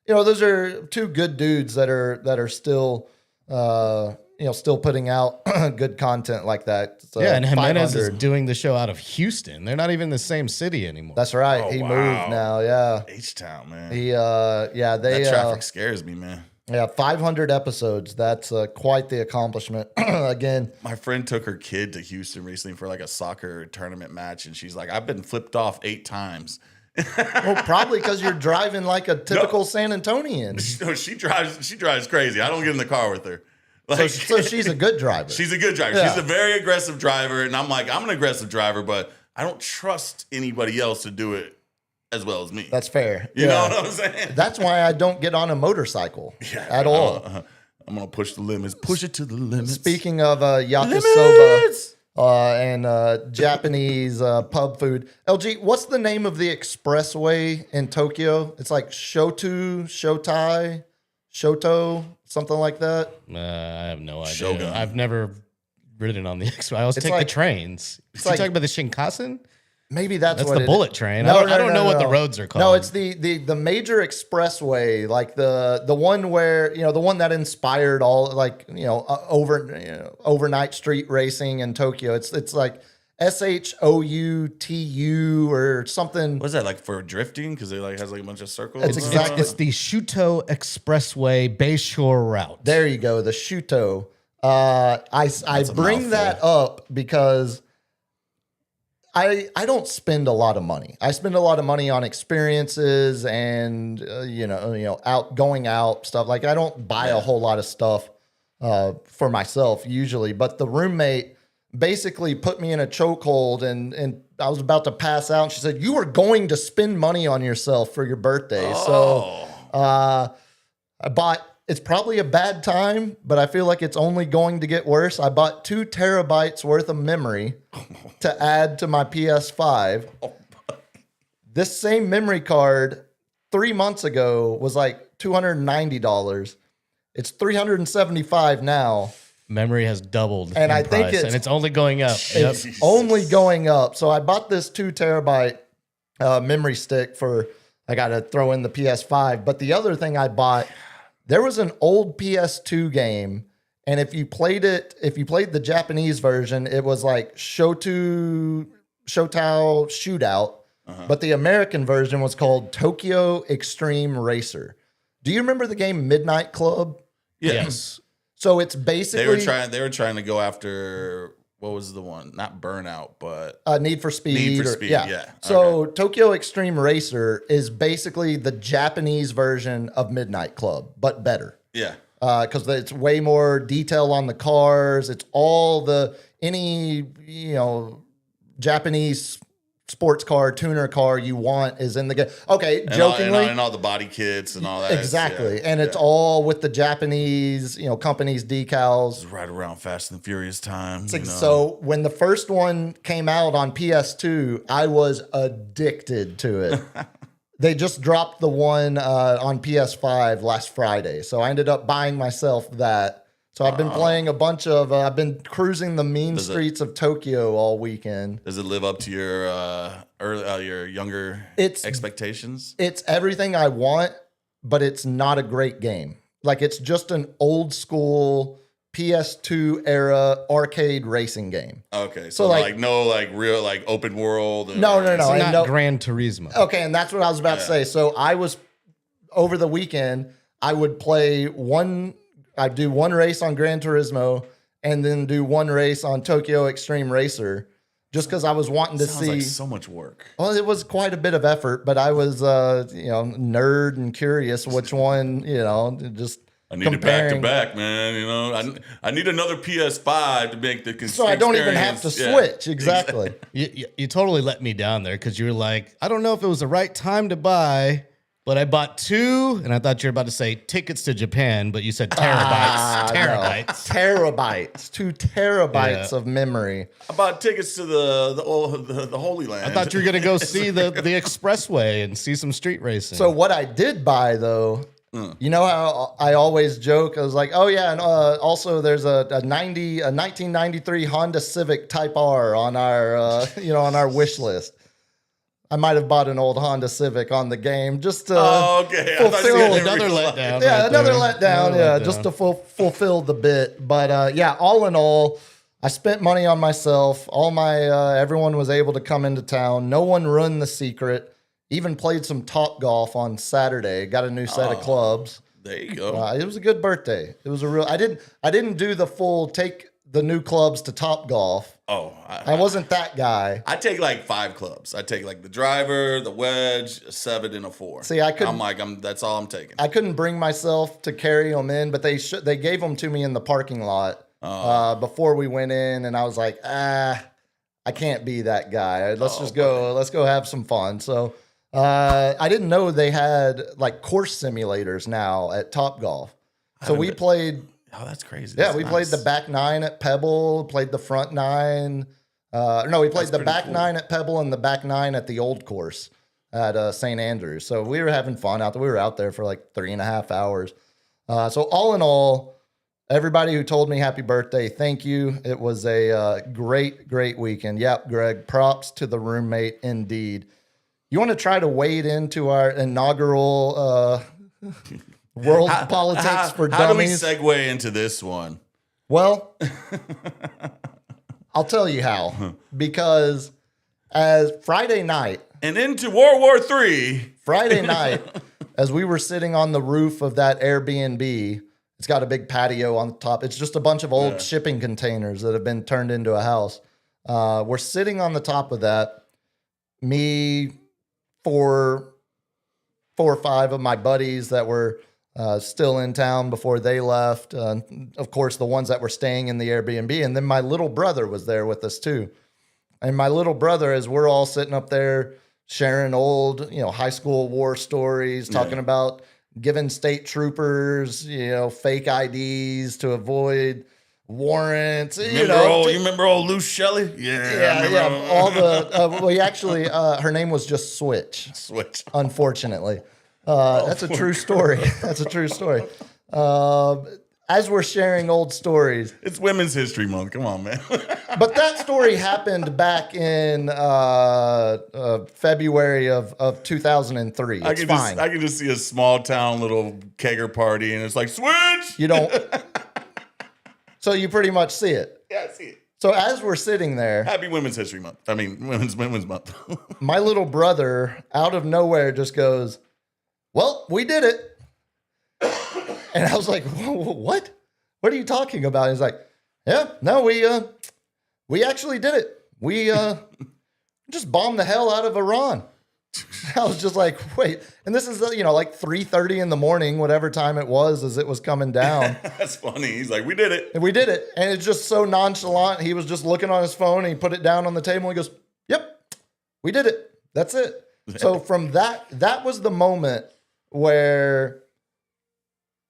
those are two good dudes that are still still putting out good content like that. So and Jimenez is doing the show out of Houston. They're not even in the same city anymore. That's right. He moved now. Yeah, H-Town, man. That traffic scares me, man. Yeah, 500 episodes. That's quite the accomplishment. Again, my friend took her kid to Houston recently for like a soccer tournament match, and she's like, "I've been flipped off 8 times." Well, probably because you're driving like a typical San Antonian. No, she drives crazy. I don't get in the car with her. Like, So she's a good driver. she's a good driver. Yeah. She's a very aggressive driver, and I'm like, I'm an aggressive driver, but I don't trust anybody else to do it as well as me. That's fair. you know what I'm saying? That's why I don't get on a motorcycle at all. I'm gonna push the limits. Push it to the limits. Speaking of yakisoba and Japanese pub food, LG, what's the name of the expressway in Tokyo? It's like Shoto, something like that. I have no idea. Shogun. I've never ridden on the express. I always It's take like- the trains. You like- talking about the Shinkansen? Maybe that's what the it bullet is. train. No, I don't no, know what no. the roads are called. No, it's the major expressway, like the one where the one that inspired all overnight street racing in Tokyo. It's like SHOUTU or something. What's that like for drifting? Because it like has like a bunch of circles. It's exactly- It's the Shuto Expressway Bayshore route. There you go, the Shuto. I bring that up because I don't spend a lot of money. I spend a lot of money on experiences and going out stuff. Like I don't buy a whole lot of stuff for myself usually, but the roommate basically put me in a chokehold and I was about to pass out. And she said, "You were going to spend money on yourself for your birthday." So I bought. It's probably a bad time, but I feel like it's only going to get worse. I bought 2 terabytes worth of memory to add to my PS5. This same memory card 3 months ago was like $290. It's $375 now. Memory has doubled And in I think price, and it's only going up. Yep. It's only going up. So I bought this 2 terabyte memory stick for, I got to throw in the PS5. But the other thing I bought, there was an old PS2 game. And if you played the Japanese version, it was like Shotao Shootout. But the American version was called Tokyo Extreme Racer. Do you remember the game Midnight Club? Yes. So it's basically They were trying to go after what was the one? Not Burnout, but Need for Speed. Need for Speed, yeah. So Tokyo Extreme Racer is basically the Japanese version of Midnight Club, but better. yeah. Because it's way more detail on the cars. It's all any Japanese sports car, tuner car you want is in the game. Okay, jokingly. And all the body kits and all that. Exactly. Yeah, and it's all with the Japanese, company's decals. right around Fast and Furious time. So when the first one came out on PS2, I was addicted to it. They just dropped the one on PS5 last Friday. So I ended up buying myself that. So I've been playing a bunch of, I've been cruising the mean streets of Tokyo all weekend. Does it live up to your younger expectations? It's everything I want, but it's not a great game. Like it's just an old school PS2 era arcade racing game. Okay, so like no real open world. No. It's and not Gran Turismo. Okay, and that's what I was about to say. So I was over the weekend. I would play I'd do one race on Gran Turismo and then do one race on Tokyo Extreme Racer, just because I was wanting to Sounds see. like so much work. Well, it was quite a bit of effort, but I was, nerd and curious which one, just. I need it back to back, man. I need another PS5 to make the So I don't even have to switch. Exactly. You totally let me down there because you were like, I don't know if it was the right time to buy, but I bought 2, and I thought you were about to say tickets to Japan, but you said terabytes. Terabytes. No. Terabytes. 2 terabytes of memory. I bought tickets to the Holy Land. I thought you were going to go see the expressway and see some street racing. So what I did buy, though, you know how I always joke? I was like, oh, yeah, and also there's a 1993 Honda Civic Type R on our, on our wish list. I might have bought an old Honda Civic on the game just to fulfill another letdown. Yeah, right another there. letdown. Yeah, just to fulfill the bit. But all in all, I spent money on myself. All my everyone was able to come into town. No one ruined the secret. Even played some Top Golf on Saturday. Got a new set of clubs. There you go. It was a good birthday. It was a real. I didn't do the full take the new clubs to Top Golf. Oh, I wasn't that guy. I take like 5 clubs. I take like the driver, the wedge, a 7, and a 4. See, I couldn't. That's all I'm taking. I couldn't bring myself to carry them in, but they gave them to me in the parking lot before we went in, and I was like, I can't be that guy. Let's just go. Let's go have some fun. So I didn't know they had like course simulators now at Top Golf. So we played. Oh, that's crazy. Yeah, That's we nice. played the back 9 at Pebble, played the front 9. No, we played the back 9 at Pebble and the back 9 at the old course at St. Andrews. So we were having fun out there. We were out there for like 3.5 hours. So all in all, everybody who told me happy birthday, thank you. It was a great, great weekend. Yep, Greg, props to the roommate indeed. You want to try to wade into our inaugural world politics for dummies? How do we segue into this one? Well, I'll tell you how. Because as Friday night, And into World War III. Friday night, as we were sitting on the roof of that Airbnb, it's got a big patio on the top. It's just a bunch of old shipping containers that have been turned into a house. We're sitting on the top of that. Me, four or five of my buddies that were still in town before they left. Of course, the ones that were staying in the Airbnb. And then my little brother was there with us too. And my little brother, as we're all sitting up there sharing old, high school war stories, talking about giving state troopers, fake IDs to avoid warrants. You remember old Luce Shelley? Yeah. All the her name was just Switch. Unfortunately. That's a true story. That's a true story. As we're sharing old stories. It's Women's History Month. Come on, man. But that story happened back in February of 2003. It's fine. I can just see a small town little kegger party, and it's like, Switch! You don't. So you pretty much see it. Yeah, I see it. So as we're sitting there. Happy Women's History Month. I mean, Women's Month. My little brother, out of nowhere, just goes, well, we did it. And I was like, what? What are you talking about? He's like, yeah, no, we actually did it. We just bombed the hell out of Iran. I was just like, wait. And this is, like 3:30 in the morning, whatever time it was as it was coming down. That's funny. He's like, we did it. And we did it. And it's just so nonchalant. He was just looking on his phone and he put it down on the table and he goes, yep, we did it. That's it. So from that was the moment where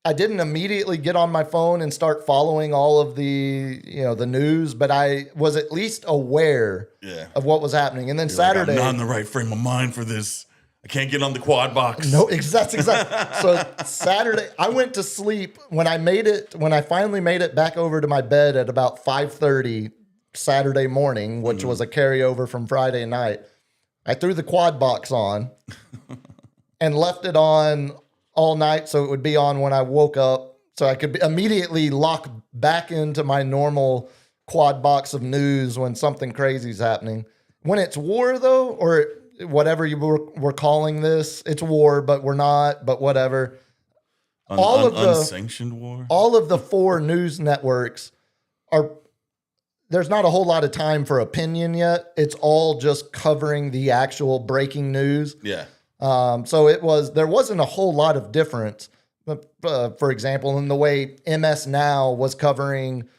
I didn't immediately get on my phone and start following all of the, the news, but I was at least aware of what was happening. And then Saturday, I'm not in the right frame of mind for this. I can't get on the quad box. No, that's exactly. So Saturday, I went to sleep when I finally made it back over to my bed at about 5:30 Saturday morning, which was a carryover from Friday night. I threw the quad box on and left it on all night, so it would be on when I woke up, so I could immediately lock back into my normal quad box of news when something crazy is happening. When it's war, though, or whatever you were calling this, it's war, but we're not, but whatever. Unsanctioned war? All of the 4 news networks there's not a whole lot of time for opinion yet. It's all just covering the actual breaking news. Yeah. So there wasn't a whole lot of difference, for example, in the way MS Now was covering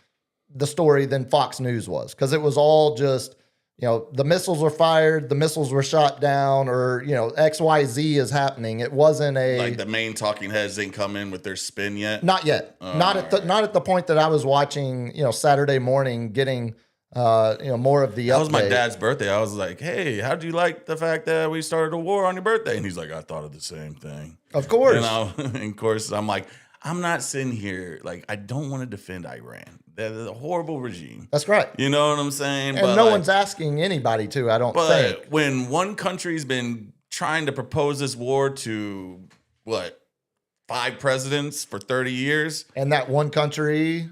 the story than Fox News was, because it was all just, the missiles were fired, the missiles were shot down, or, XYZ is happening. It wasn't like the main talking heads didn't come in with their spin yet. Not yet. Not at the point that I was watching, Saturday morning, getting more of the update. That was my dad's birthday. I was like, hey, how do you like the fact that we started a war on your birthday? And he's like, I thought of the same thing. Of course. And of course, I'm like, I'm not sitting here. Like, I don't want to defend Iran. They're a horrible regime. That's right. You know what I'm saying? And no one's asking anybody to, I don't think. But when one country's been trying to propose this war to, 5 presidents for 30 years? And that one country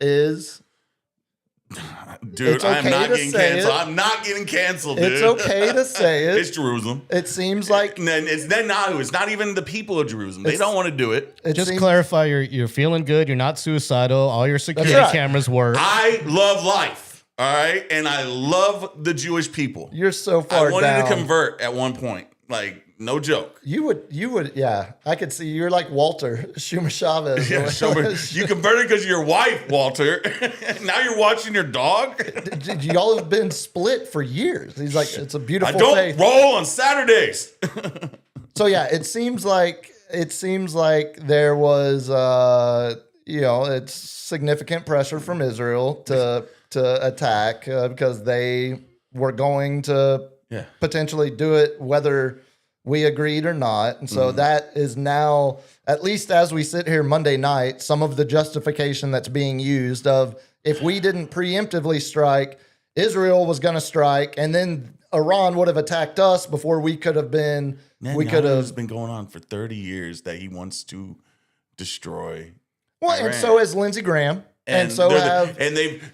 is Dude, It's I am okay not to getting say canceled. it. I'm not getting canceled, dude. It's okay to say it. It's Jerusalem. It seems like And then it's not even the people of Jerusalem. They It's- don't want to do it. it Just seems, clarify, you're feeling good. You're not suicidal. All your security right. cameras work. I love life. All right. And I love the Jewish people. You're so far I wanted down. to convert at one point. Like, no joke. You would, yeah. I could see you're like Walter Schumer Chavez. Yeah, you converted because of your wife, Walter. Now you're watching your dog. Y'all have been split for years. He's like, it's a I beautiful don't faith. roll on Saturdays. So yeah, it seems like there was, it's significant pressure from Israel to attack because they were going to Yeah. potentially do it whether we agreed or not. And so that is now, at least as we sit here Monday night, some of the justification that's being used of if we didn't preemptively strike, Israel was going to strike, and then Iran would have attacked us before we could have been. We could Netanyahu's have. been going on for 30 years that he wants to destroy. Well, Iran. and so has Lindsey Graham, and so have.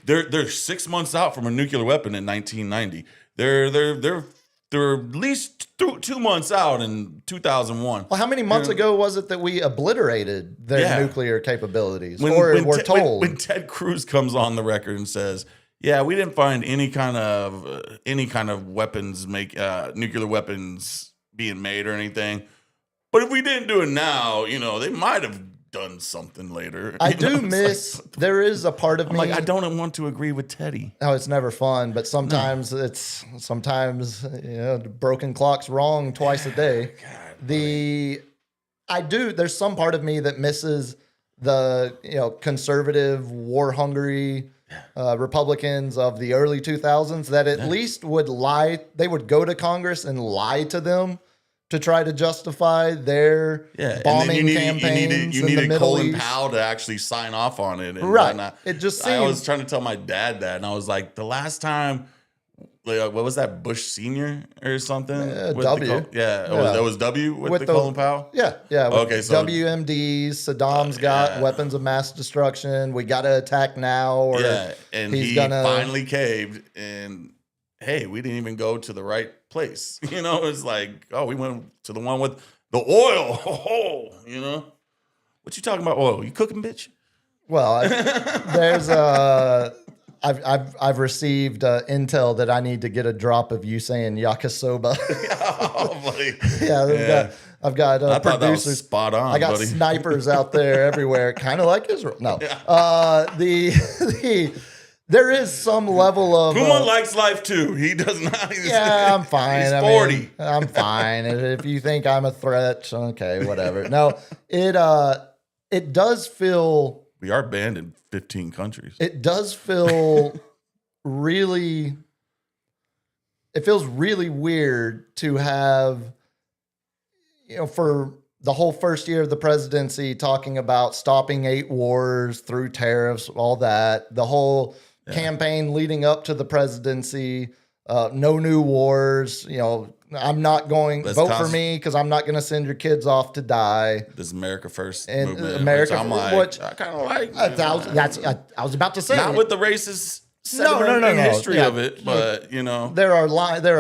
They're 6 months out from a nuclear weapon in 1990. They're at least 2 months out in 2001. Well, how many months ago was it that we obliterated their Yeah. nuclear capabilities, or were told? When Ted Cruz comes on the record and says, "Yeah, we didn't find any kind of weapons nuclear weapons being made or anything, but if we didn't do it now, they might have done something later." I You know do what I'm miss. saying? There is a part of I'm me. like, I don't want to agree with Teddy. Oh, it's never fun, but sometimes broken clock's wrong twice a day. There's some part of me that misses the conservative, war hungry Republicans of the early 2000s that at least would lie. They would go to Congress and lie to them to try to justify their bombing campaigns You in the needed Middle Colin East. Powell to actually sign off on it. And Right. whatnot. It just I was seemed- trying to tell my dad that, and I was like, the last time, what was that, Bush Senior or something? With W. It was W with the Colin Powell? Yeah. With Okay, so- WMDs, Saddam's got weapons of mass destruction. We got to attack now, or and he's he gonna finally caved, and hey, we didn't even go to the right place. It's like, oh, we went to the one with the oil. What you talking about? Oil? You cooking, bitch? Well, I've received intel that I need to get a drop of you saying yakisoba. Oh, buddy. Yeah, I've got I thought that was producers. spot on, I got buddy. snipers out there everywhere, kind of like Israel. No, there is some level of Puma likes life too. He does not. yeah, I'm fine. He's I 40. mean, I'm fine. If you think I'm a threat, okay, whatever. No, it does feel. We are banned in 15 countries. It does feel really. It feels really weird to have, for the whole first year of the presidency, talking about stopping 8 wars through tariffs, all that. The whole campaign leading up to the presidency, no new wars. I'm not going vote for me because I'm not going to send your kids off to die. This America First And movement, America, which I'm like, which I kind of like. I was about to say Not with the racist sentiment and history Yeah. of it, but there are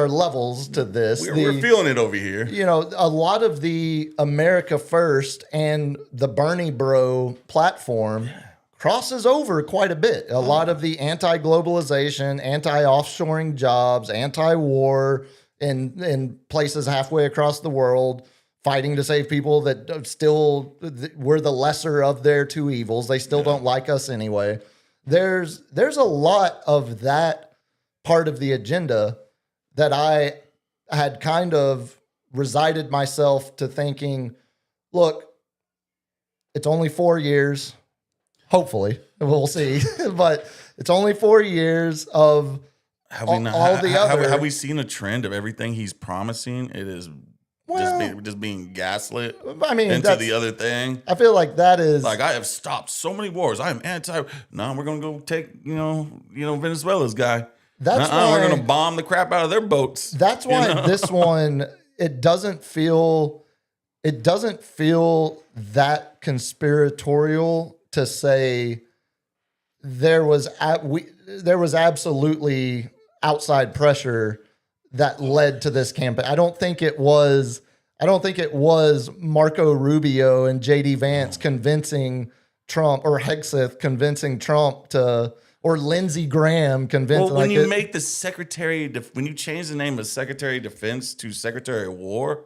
levels to this. we're feeling it over here. A lot of the America First and the Bernie Bro platform crosses over quite a bit. A lot of the anti-globalization, anti-offshoring jobs, anti-war in places halfway across the world, fighting to save people that still we're the lesser of their two evils. They still don't like us anyway. There's a lot of that part of the agenda that I had kind of resided myself to thinking, look, it's only 4 years. Hopefully, we'll see. But it's only 4 years of Have we seen a trend of everything he's promising? It is just being gaslit I mean, into the other thing. I feel like that is Like, I have stopped so many wars. I am anti. No, we're gonna go take Venezuela's guy. That's we're why- gonna bomb the crap out of their boats. That's why this one it doesn't feel that conspiratorial to say there was absolutely outside pressure that led to this campaign. I don't think it was Marco Rubio and JD Vance convincing Trump, or Hegseth convincing Trump to, or Lindsey Graham convincing. Well, when you make the when you change the name of Secretary of Defense to Secretary of War,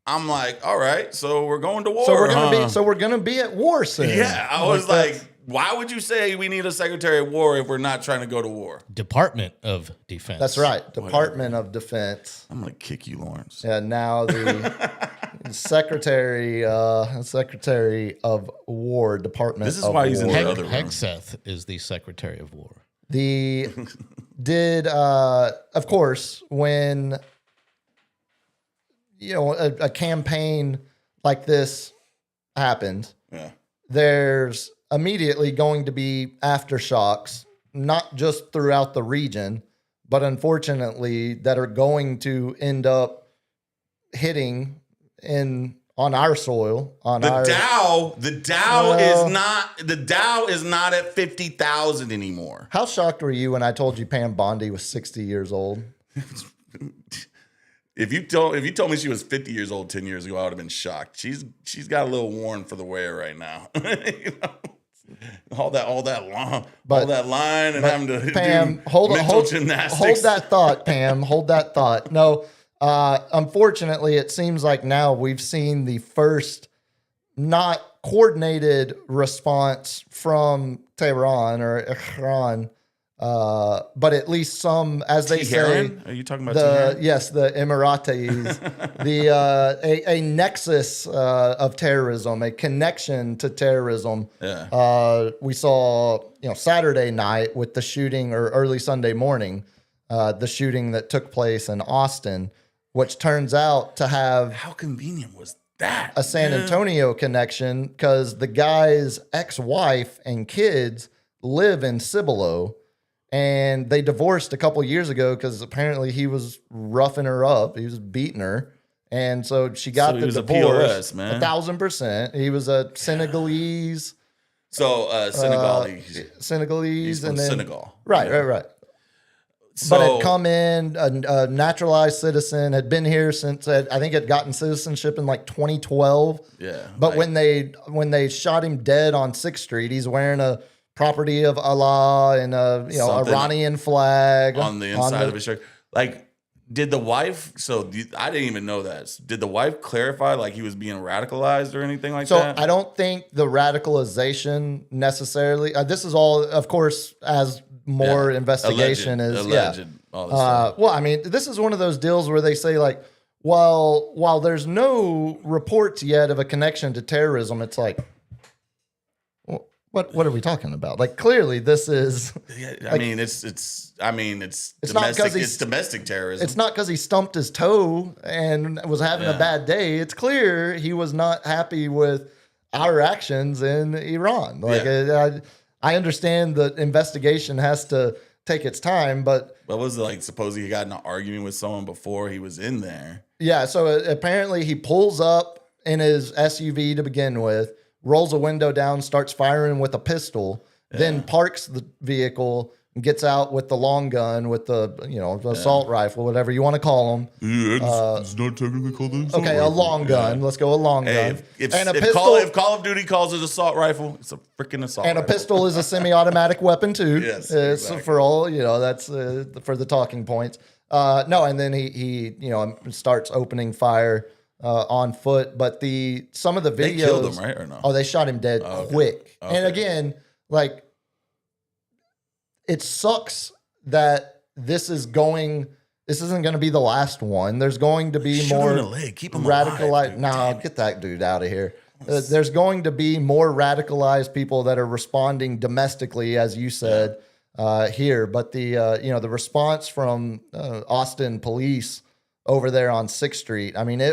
I'm like, all right, so we're going to war. So we're gonna be at war soon. Yeah, I was like, why would you say we need a Secretary of War if we're not trying to go to war? Department of Defense. That's right, Department of Defense. I'm gonna kick you, Lawrence. Yeah, now the Secretary of War, Department. This is of why he's in War. the other room. Hegseth is the Secretary of War. Of course, when a campaign like this happened, Yeah. there's immediately going to be aftershocks, not just throughout the region, but unfortunately that are going to end up hitting on our soil. The Dow is not at 50,000 anymore. How shocked were you when I told you Pam Bondi was 60 years old? If you told me she was 50 years old 10 years ago, I would have been shocked. She's got a little worn for the wear right now. All that line and having to Pam, do mental gymnastics. Hold that thought, Pam. Hold that thought. No, unfortunately, it seems like now we've seen the first not coordinated response from Tehran or Iran. But at least some, as they say, are you talking about Tehran? Yes, the Emiratis, a nexus of terrorism, a connection to terrorism. Yeah. We saw, Saturday night with the shooting, or early Sunday morning, the shooting that took place in Austin, which turns out to have How convenient was that? a San Antonio connection, because the guy's ex-wife and kids live in Cibolo. And they divorced a couple years ago because apparently he was roughing her up. He was beating her. And so she got the divorce. POS, man. 1,000%. He was a Senegalese. Senegalese. Senegalese. He's from and then, Senegal. Right. So, But had come in, a naturalized citizen, had been here since, I think had gotten citizenship in like 2012. Yeah. But when they shot him dead on 6th Street, he's wearing a property of Allah and a Something Iranian flag on the inside of his shirt. Like, did the wife? I didn't even know that. Did the wife clarify like he was being radicalized or anything like that? So I don't think the radicalization necessarily. This is all, of course, as more investigation is. Alleged. All this stuff. Well, I mean, this is one of those deals where they say like, while there's no reports yet of a connection to terrorism, it's like, What are we talking about? Like, clearly this is. I mean, it's domestic. It's domestic terrorism. It's not because he stumped his toe and was having a bad day. It's clear he was not happy with our actions in Iran. Like, I understand the investigation has to take its time, but what was it like? Supposedly he got in an argument with someone before he was in there. Yeah. So apparently he pulls up in his SUV to begin with, rolls a window down, starts firing with a pistol, then parks the vehicle and gets out with the long gun, with the assault rifle, whatever you want to call them. Yeah, it's not technically called an assault Okay, rifle. a long gun. Let's go a long gun. If And a pistol. If Call of Duty calls it assault rifle, it's a freaking assault And a rifle. pistol is a semi-automatic weapon too. Yes, It's exactly. for all that's for the talking points. No, and then he starts opening fire on foot. But some of the videos, They killed him, right, or no? Oh, they shot him dead quick. Okay. And again, like, it sucks that this isn't going to be the last one. There's going to be Shoot him more in the leg. Keep him radicalized. alive, dude. No, Damn it. get that dude out of here. There's going to be more radicalized people that are responding domestically, as you said here. But the response from Austin police over there on 6th Street, I mean, they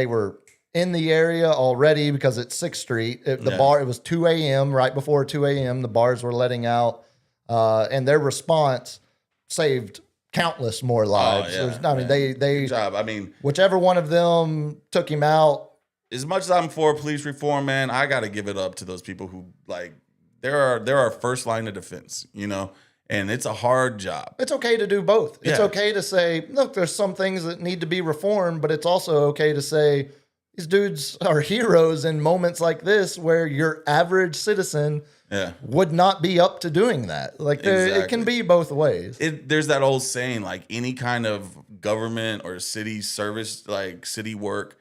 were in the area already because it's 6th Street. Bar, it was 2 a.m., right before 2 a.m. The bars were letting out, and their response saved countless more lives. Oh, yeah, I mean, they Good job. I mean, whichever one of them took him out as much as I'm for police reform, man, I got to give it up to those people who like they're our first line of defense, you know, and it's a hard job. It's okay to do both. It's Yeah. okay to say, look, there's some things that need to be reformed, but it's also okay to say these dudes are heroes in moments like this where your average citizen Yeah. would not be up to doing that. Like it can be both ways. There's that old saying, like any kind of government or city service, like city work,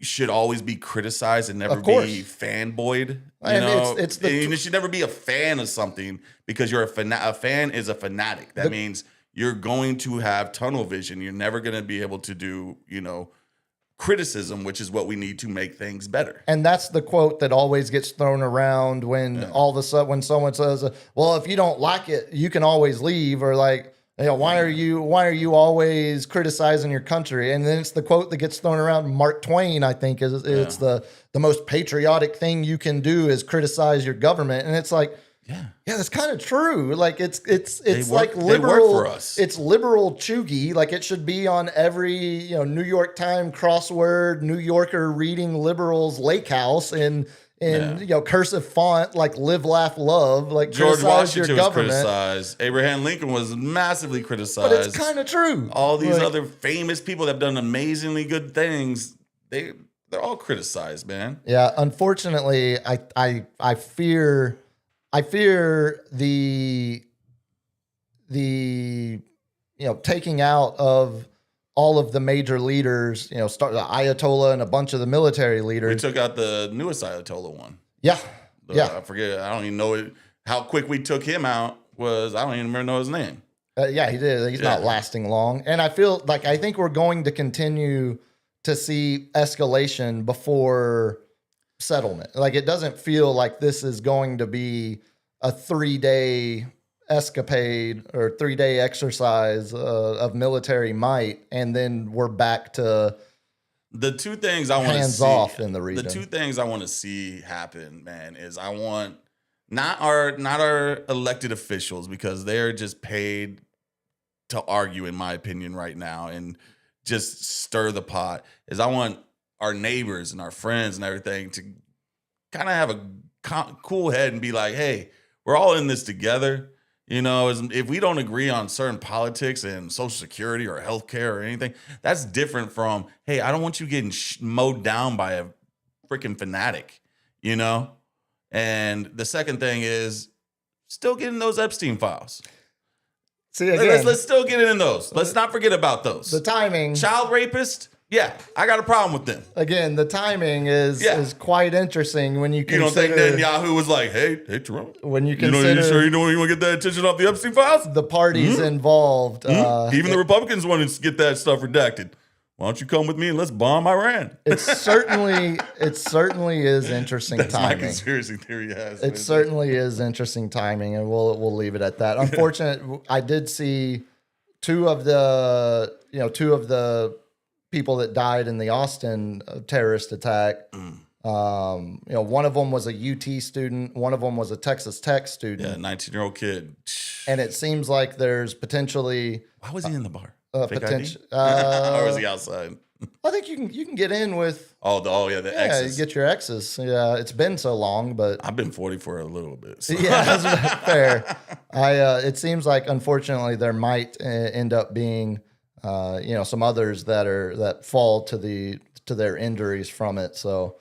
should always be criticized and never Of course. be fanboyed. You And know, it's the- and you should never be a fan of something because you're a fan is a fanatic. That means you're going to have tunnel vision. You're never going to be able to do, you know, criticism, which is what we need to make things better. And that's the quote that always gets thrown around when all of a sudden when someone says, "Well, if you don't like it, you can always leave," or like, you know, why are you always criticizing your country? And then it's the quote that gets thrown around. Mark Twain, I think, is it's the most patriotic thing you can do is criticize your government. And it's like, yeah, that's kind of true. Like it's like liberal for us. It's liberal chuggy. Like it should be on every, you know, New York Times crossword, New Yorker reading liberals lake house in you know, cursive font, like live, laugh, love, like George criticize your Washington was government. criticized. Abraham Lincoln was massively criticized. But it's kind of true. All these Like, other famous people that have done amazingly good things, they're all criticized, man. Yeah, unfortunately, I fear the you know, taking out of all of the major leaders, you know, start the Ayatollah and a bunch of the military We leaders. took out the newest Ayatollah one. Yeah. I forget. I don't even know it. How quick we took him out was. I don't even remember know his name. Yeah, he did. He's not lasting long. And I feel like I think we're going to continue to see escalation before settlement. Like it doesn't feel like this is going to be a 3-day escapade or 3-day exercise of military might, and then we're back to The two things I want to hands see off in the region. The two things I want to see happen, man, is I want not our elected officials because they're just paid to argue, in my opinion, right now, and just stir the pot. Is I want our neighbors and our friends and everything to kind of have a cool head and be like, hey, we're all in this together. You know, if we don't agree on certain politics and Social Security or healthcare or anything, that's different from, hey, I don't want you getting mowed down by a freaking fanatic, you know? And the second thing is still getting those Epstein files. See, again, Let's still get in those. Let's not forget about those. the timing. Child rapist, yeah, I got a problem with them. Again, the timing is quite interesting when you You consider. don't think Netanyahu was like, hey, Jerome, when you you know, consider you sure you don't want to get that attention off the Epstein files? the parties involved. Even the Republicans wanted to get that stuff redacted. Why don't you come with me and let's bomb Iran? it certainly is interesting That's my timing. conspiracy theory. It certainly is interesting timing, and we'll leave it at that. Unfortunate, I did see two of the people that died in the Austin terrorist attack. You know, one of them was a UT student, one of them was a Texas Tech student. Yeah, 19-year-old kid. And it seems like there's potentially Why was he in the bar? Fake potential. ID? Or was he outside? I think you can get in with The exes. you get your exes. Yeah, it's been so long, but I've been 40 for a little bit. So. yeah, that's fair. It seems like unfortunately there might end up being you know, some others that fall to their injuries from it. So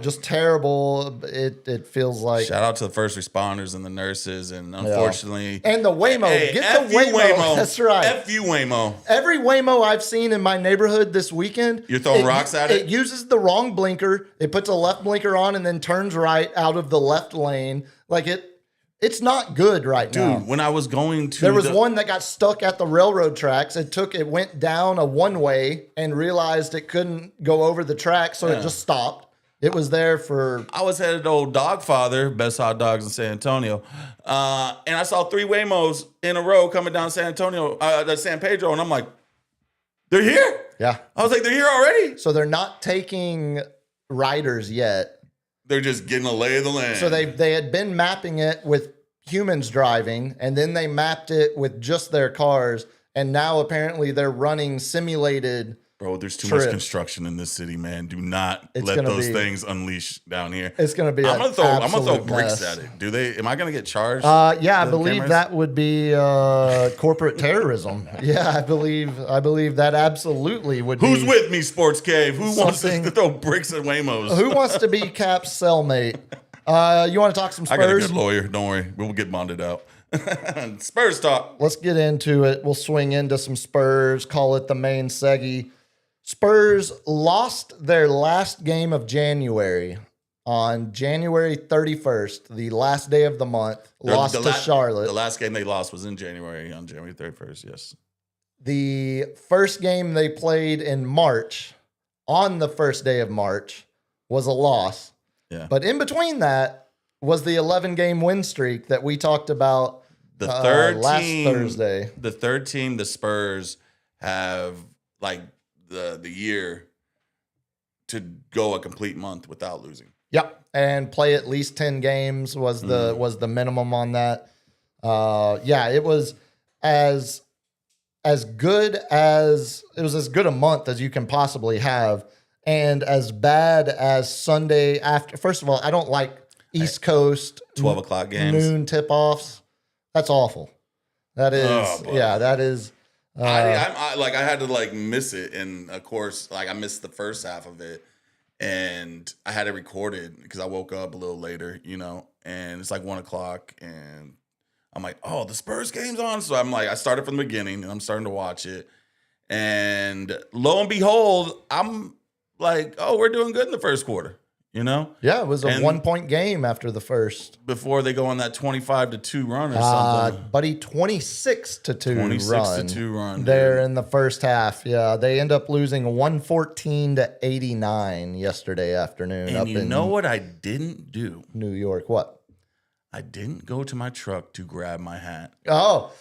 just terrible. It feels like. Shout out to the first responders and the nurses, and unfortunately, And the Waymo. Hey, Get F the you, Waymo. That's right. F you, Waymo. Every Waymo I've seen in my neighborhood this weekend, You're throwing rocks at it? It uses the wrong blinker. It puts a left blinker on and then turns right out of the left lane. Like it's not good right now. Dude, when I was going to There was one that got stuck at the railroad tracks. It went down a one-way and realized it couldn't go over the track, so it just stopped. It was there for. I was headed to Old Dogfather, best hot dogs in San Antonio, and I saw 3 Waymos in a row coming down San Pedro, and I'm like, they're here. Yeah. I was like, they're here already. So they're not taking riders yet. They're just getting a lay of the land. So they had been mapping it with humans driving, and then they mapped it with just their cars, and now apparently they're running simulated Bro, there's too much trip. construction in this city, man. Do not It's let gonna those be- things unleash down here. It's going to be. I'm gonna throw absolute bricks mess. at it. Am I gonna get charged? Yeah, I the believe cameras? that would be corporate terrorism. Yeah, I believe that absolutely would Who's be. with me, Sports Cave? Who wants something- to throw bricks at Waymo's? Who wants to be Cap's cellmate? You want to talk some I got a Spurs? good lawyer. Don't worry. We'll get bonded out. Spurs talk. Let's get into it. We'll swing into some Spurs, call it the main seggy. Spurs lost their last game of January on January 31st, the last day of the month. Lost to Charlotte. The last game they lost was in January, on January 31st, yes. The first game they played in March, on the first day of March, was a loss. Yeah. But in between that was the 11-game win streak that we talked about The third last team, Thursday. The third team, the Spurs, have like the year to go a complete month without losing. Yep, and play at least 10 games was the minimum on that. Yeah, it was as good as a month as you can possibly have, and as bad as Sunday after. First of all, I don't like East Coast 12 o'clock games. noon tip-offs. That's awful. That is, Oh, boy. yeah, that is. I had to miss it, and of course, I missed the first half of it, and I had it recorded because I woke up a little later, and it's 1 o'clock, and I'm like, oh, the Spurs game's on, so I started from the beginning, and I'm starting to watch it, and lo and behold, I'm like, oh, we're doing good in the first quarter, Yeah, it was a And- 1-point game after the first. before they go on that 25-2 run or something. Buddy, 26-2 26-2 run, there dude. in the first half. Yeah, they end up losing 114-89 yesterday afternoon And up you in know what I didn't do? New York. What? I didn't go to my truck to grab my hat. Oh,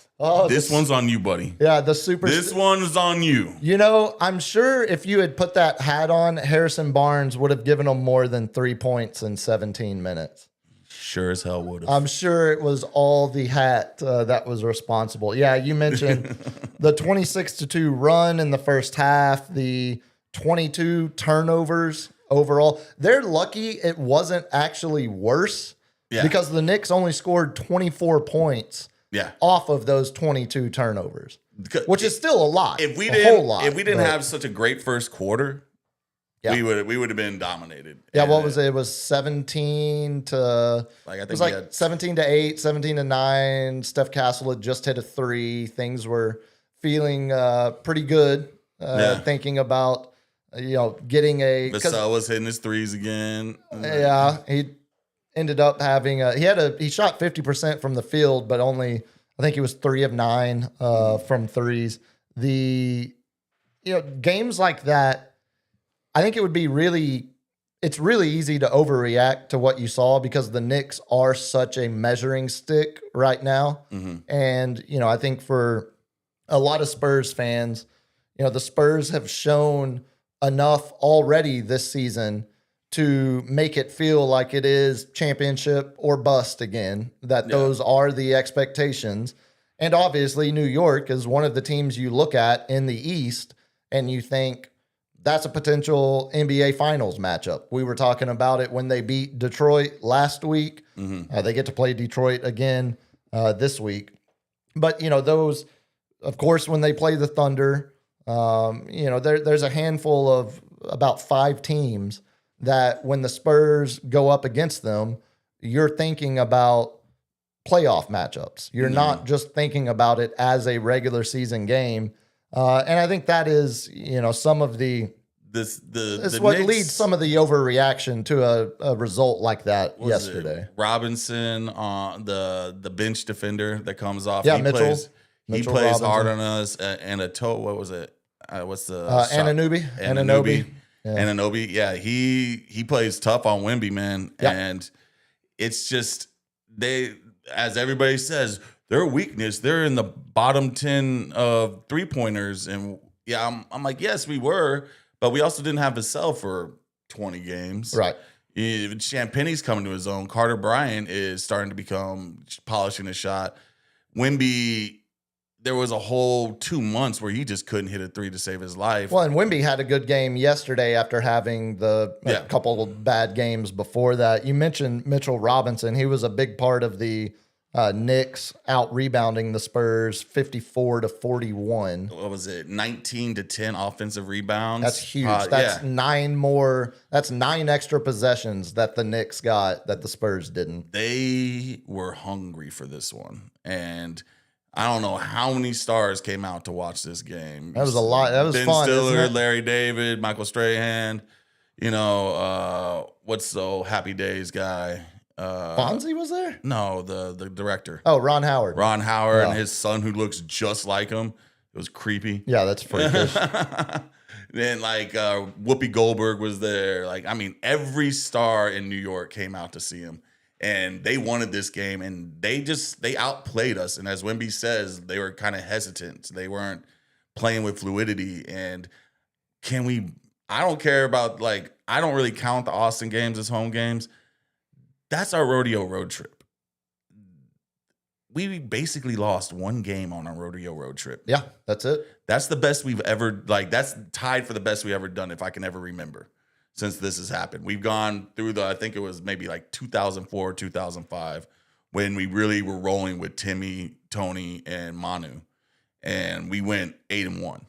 This one's on you, buddy. yeah, the super. This one's on you. I'm sure if you had put that hat on, Harrison Barnes would have given them more than 3 points in 17 minutes. Sure as hell would have. I'm sure it was all the hat that was responsible. Yeah, you mentioned the 26-2 run in the first half, the 22 turnovers overall. They're lucky it wasn't actually worse because the Knicks only scored 24 points Yeah. off of those 22 turnovers, which is still a lot. If we a didn't, whole lot, if we didn't but- have such a great first quarter, Yeah. we would have been dominated. Yeah, And what was it? It was 17 to I think it was we like had 17-8, 17-9. Steph Castle had just hit a 3. Things were feeling pretty good. Thinking about getting a Vassell was hitting his threes again. yeah, he ended up having he shot 50% from the field, but only I think he was 3 of 9 from threes. The games like that, I think it would be it's really easy to overreact to what you saw because the Knicks are such a measuring stick right now. And, I think for a lot of Spurs fans, the Spurs have shown enough already this season to make it feel like it is championship or bust again, that those are the expectations. And obviously New York is one of the teams you look at in the East and you think, that's a potential NBA Finals matchup. We were talking about it when they beat Detroit last week. They get to play Detroit again this week. But, those, of course, when they play the Thunder, there's a handful of about 5 teams that when the Spurs go up against them, you're thinking about playoff matchups. You're not just thinking about it as a regular season game. And I think that is, some of the what Knicks- leads some of the overreaction to a result like that what is yesterday. it? Robinson, the bench defender that comes off. Yeah, he Mitchell. plays, Mitchell he plays Robinson. hard on us. And a toe. What was it? What's the Anunoby. Anunoby. Yeah. Anunoby. Yeah, he plays tough on Wemby, man. Yeah. And it's just as everybody says, their weakness. They're in the bottom 10 of 3-pointers, and I'm like, yes, we were. But we also didn't have Vassell for 20 games. Right. Champagne's coming to his own. Carter Bryant is starting to polishing his shot. Wemby, there was a whole 2 months where he just couldn't hit a three to save his life. Well, and Wemby had a good game yesterday after having a couple of bad games before that. You mentioned Mitchell Robinson. He was a big part of the Knicks out rebounding the Spurs 54-41. What was it? 19-10 offensive rebounds. That's huge. That's 9 more. That's 9 extra possessions that the Knicks got that the Spurs didn't. They were hungry for this one. And I don't know how many stars came out to watch this game. That was a lot. That was Ben fun. Stiller, Larry David, Michael Strahan. What's the Happy Days guy? Fonzie was there? No, the director. Oh, Ron Howard. Ron Howard and his son who looks just like him. It was creepy. Yeah, that's freakish. Then Whoopi Goldberg was there. Every star in New York came out to see him. And they wanted this game, and they outplayed us. And as Wemby says, they were kind of hesitant. They weren't playing with fluidity. And I don't care about, I don't really count the Austin games as home games. That's our rodeo road trip. We basically lost 1 game on our rodeo road trip. Yeah, that's it. That's the best we've ever, that's tied for the best we've ever done, if I can ever remember, since this has happened. We've gone through I think it was maybe 2004, 2005, when we really were rolling with Timmy, Tony, and Manu. And we went 8-1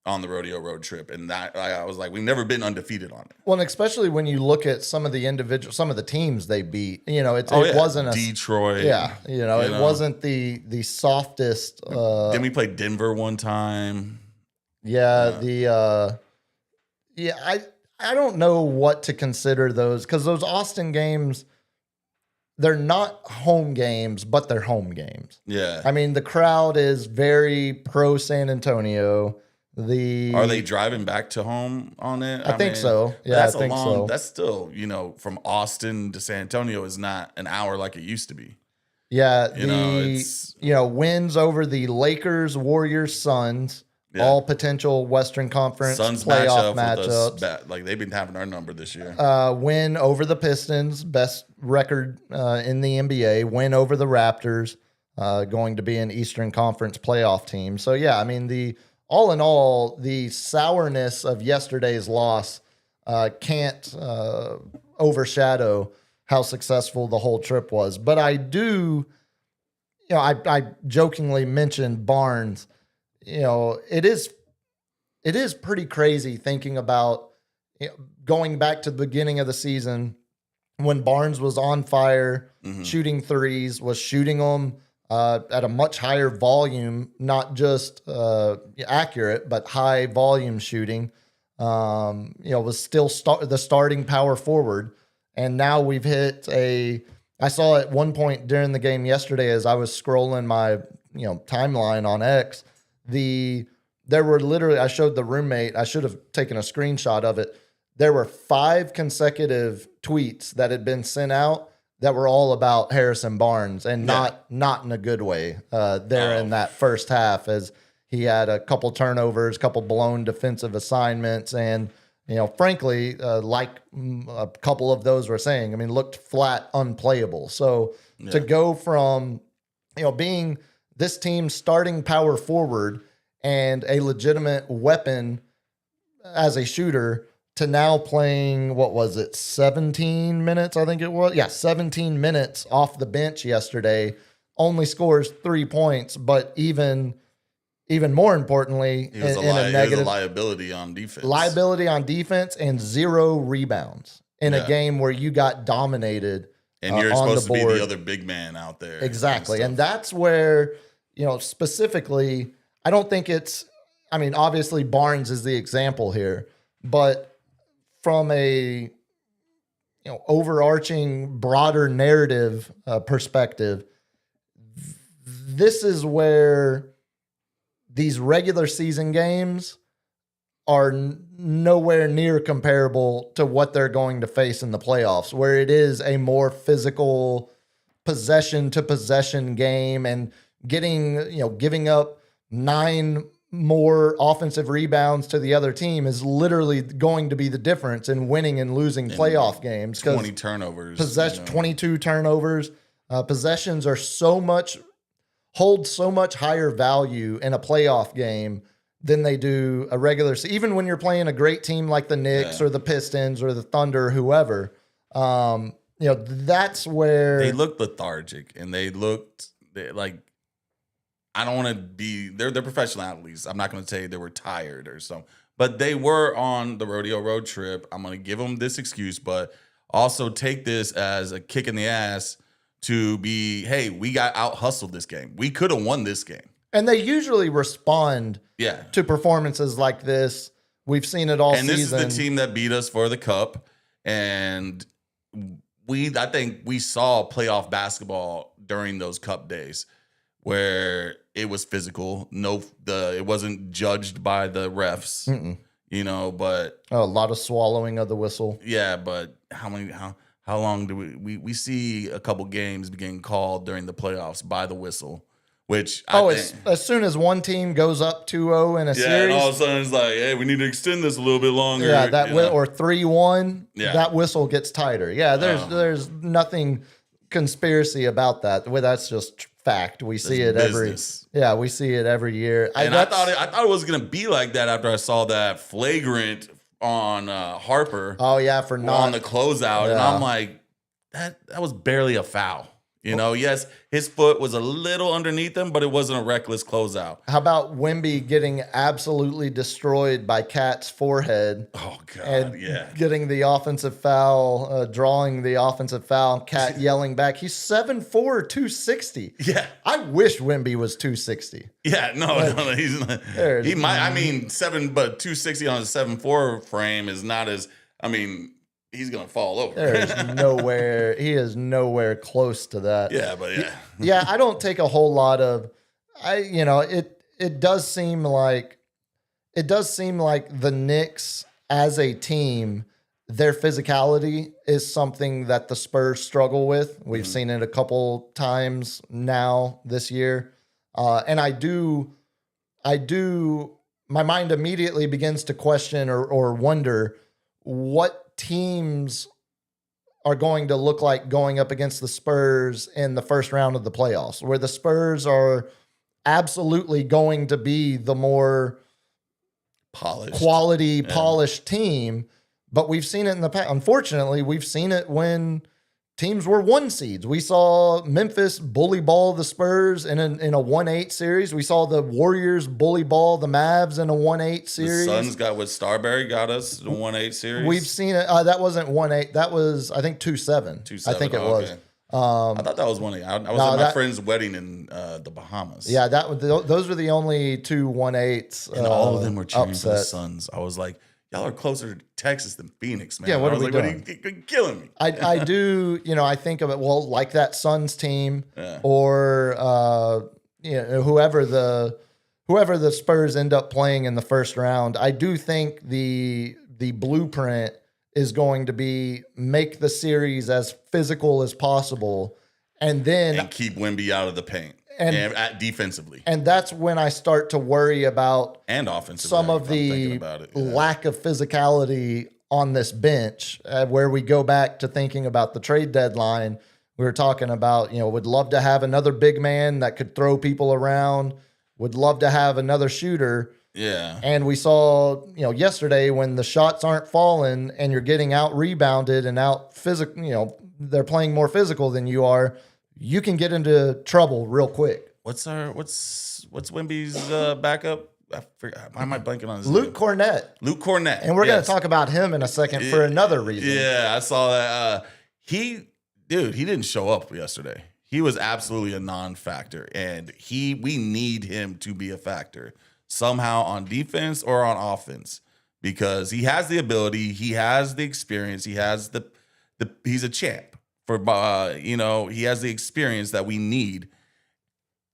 on the rodeo road trip. And that I was like, we've never been undefeated on it. Well, and especially when you look at some of the teams they beat, it wasn't Detroit. It wasn't the softest. Then we played Denver one time. I don't know what to consider those, because those Austin games, they're not home games, but they're home games. Yeah. I mean, the crowd is very pro San Antonio. Are they driving back to home on it? I think so. Yeah, I think so. That's still, from Austin to San Antonio is not an hour like it used to be. Yeah, wins over the Lakers, Warriors, Suns, all potential Western Conference Suns playoff matchups. They've been having our number this year. Win over the Pistons, best record in the NBA. Win over the Raptors, going to be an Eastern Conference playoff team. So yeah, I mean all in all, the sourness of yesterday's loss can't overshadow how successful the whole trip was. But I do, I jokingly mentioned Barnes. It is pretty crazy thinking about going back to the beginning of the season when Barnes was on fire, shooting threes, was shooting them at a much higher volume, not just accurate, but high volume shooting. Was still the starting power forward. And now we've hit I saw at one point during the game yesterday, as I was scrolling my, timeline on X, there were literally, I showed the roommate, I should have taken a screenshot of it. There were 5 consecutive tweets that had been sent out that were all about Harrison Barnes, and not in a good way in that first half, as he had a couple turnovers, couple blown defensive assignments, and frankly, like a couple of those were saying, looked flat unplayable. So to go from being this team's starting power forward and a legitimate weapon as a shooter to now playing, 17 minutes, I think it was? Yeah, 17 minutes off the bench yesterday, only scores 3 points, but even more importantly, he was a liability on defense. Liability on defense and 0 rebounds in a game where you got dominated. And you're supposed to be the other big man out there. Exactly. And that's where, specifically, I don't think it's, obviously Barnes is the example here, but from a overarching, broader narrative perspective, this is where these regular season games are nowhere near comparable to what they're going to face in the playoffs, where it is a more physical possession to possession game, and giving up 9 more offensive rebounds to the other team is literally going to be the difference in winning and losing playoff games. 20 turnovers. 22 turnovers. Possessions are so much hold so much higher value in a playoff game than they do a regular season. Even when you're playing a great team like the Knicks or the Pistons or the Thunder, whoever, that's where they looked lethargic and they like, I don't want to be, they're professional athletes. I'm not going to say they were tired or something, but they were on the rodeo road trip. I'm going to give them this excuse, but also take this as a kick in the ass to be, hey, we got out hustled this game. We could have won this game. And they usually respond to performances like this. We've seen it all season. And this is the team that beat us for the cup. And I think we saw playoff basketball during those cup days where it was physical. It wasn't judged by the refs, but a lot of swallowing of the whistle. Yeah, but how long do we see a couple games being called during the playoffs by the whistle? Which as soon as one team goes up 2-0 in a series, and all of a sudden it's like, hey, we need to extend this a little bit longer. Yeah, or 3-1, that whistle gets tighter. Yeah, there's nothing conspiracy about that. Well, that's just fact. We see it we see it every year. I thought it was gonna be like that after I saw that flagrant on Harper. Oh yeah, for not on the closeout, and I'm like, that was barely a foul. Yes, his foot was a little underneath him, but it wasn't a reckless closeout. How about Wemby getting absolutely destroyed by Cat's forehead? Oh, God, and getting the offensive foul, drawing the offensive foul, Cat yelling back. He's 7'4", 260. Yeah. I wish Wemby was 260. Yeah, no, he's not. He might, 260 on a 7'4" frame is not as, he's gonna fall over. He is nowhere close to that. Yeah, but yeah, I don't take a whole lot of. It does seem like the Knicks as a team, their physicality is something that the Spurs struggle with. We've seen it a couple times now this year, and I do. My mind immediately begins to question or wonder what teams are going to look like going up against the Spurs in the first round of the playoffs, where the Spurs are absolutely going to be the more polished team. But we've seen it in the past. Unfortunately, we've seen it when teams were 1 seeds. We saw Memphis bully ball the Spurs in a 1-8 series. We saw the Warriors bully ball the Mavs in a 1-8 series. The Suns got what Starberry got us in a 1-8 series. We've seen it. That wasn't 1-8. That was, I think, 2-7. 2-7. I think it was. Okay. I thought that was 1-8. I was at my friend's wedding in the Bahamas. Yeah, those were the only 2 1-8s. And all of them were cheering for the Suns. I was like, y'all are closer to Texas than Phoenix, man. Yeah, what are we doing? You're killing me. I do, I think of it, like that Suns team or, whoever the Spurs end up playing in the first round. I do think the blueprint is going to be make the series as physical as possible and keep Wemby out of the paint. And defensively. And that's when I start to worry about and offensively, some of the lack of physicality on this bench, where we go back to thinking about the trade deadline. We were talking about, would love to have another big man that could throw people around, would love to have another shooter. Yeah. And we saw, yesterday when the shots aren't falling and you're getting out rebounded and out physical, they're playing more physical than you are. You can get into trouble real quick. What's Wemby's backup? Why am I blanking on his name? Luke Cornett. And we're going to talk about him in a second for another reason. Yeah, I saw that. He didn't show up yesterday. He was absolutely a non-factor, and we need him to be a factor somehow on defense or on offense because he has the ability, he has the experience, he has he's a champ. He has the experience that we need,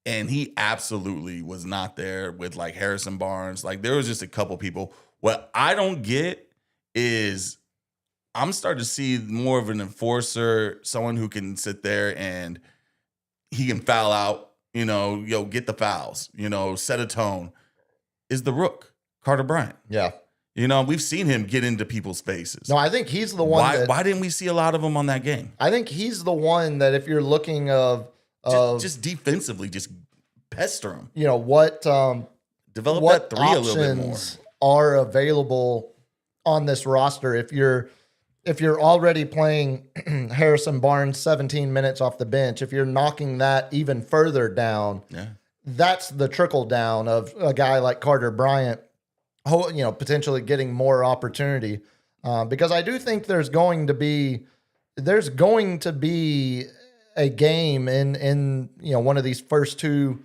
and he absolutely was not there with like Harrison Barnes. Like there was just a couple people. What I don't get is I'm starting to see more of an enforcer, someone who can sit there and he can foul out, get the fouls, set a tone. Is the Rook, Carter Bryant. Yeah. We've seen him get into people's faces. No, I think he's the one. Why didn't we see a lot of him on that game? I think he's the one that if you're looking of just defensively, just pester him. What Develop what that three a little bit more. options are available on this roster if you're already playing Harrison Barnes 17 minutes off the bench, if you're knocking that even further down, that's the trickle down of a guy like Carter Bryant, potentially getting more opportunity. Because I do think there's going to be a game in one of these first two,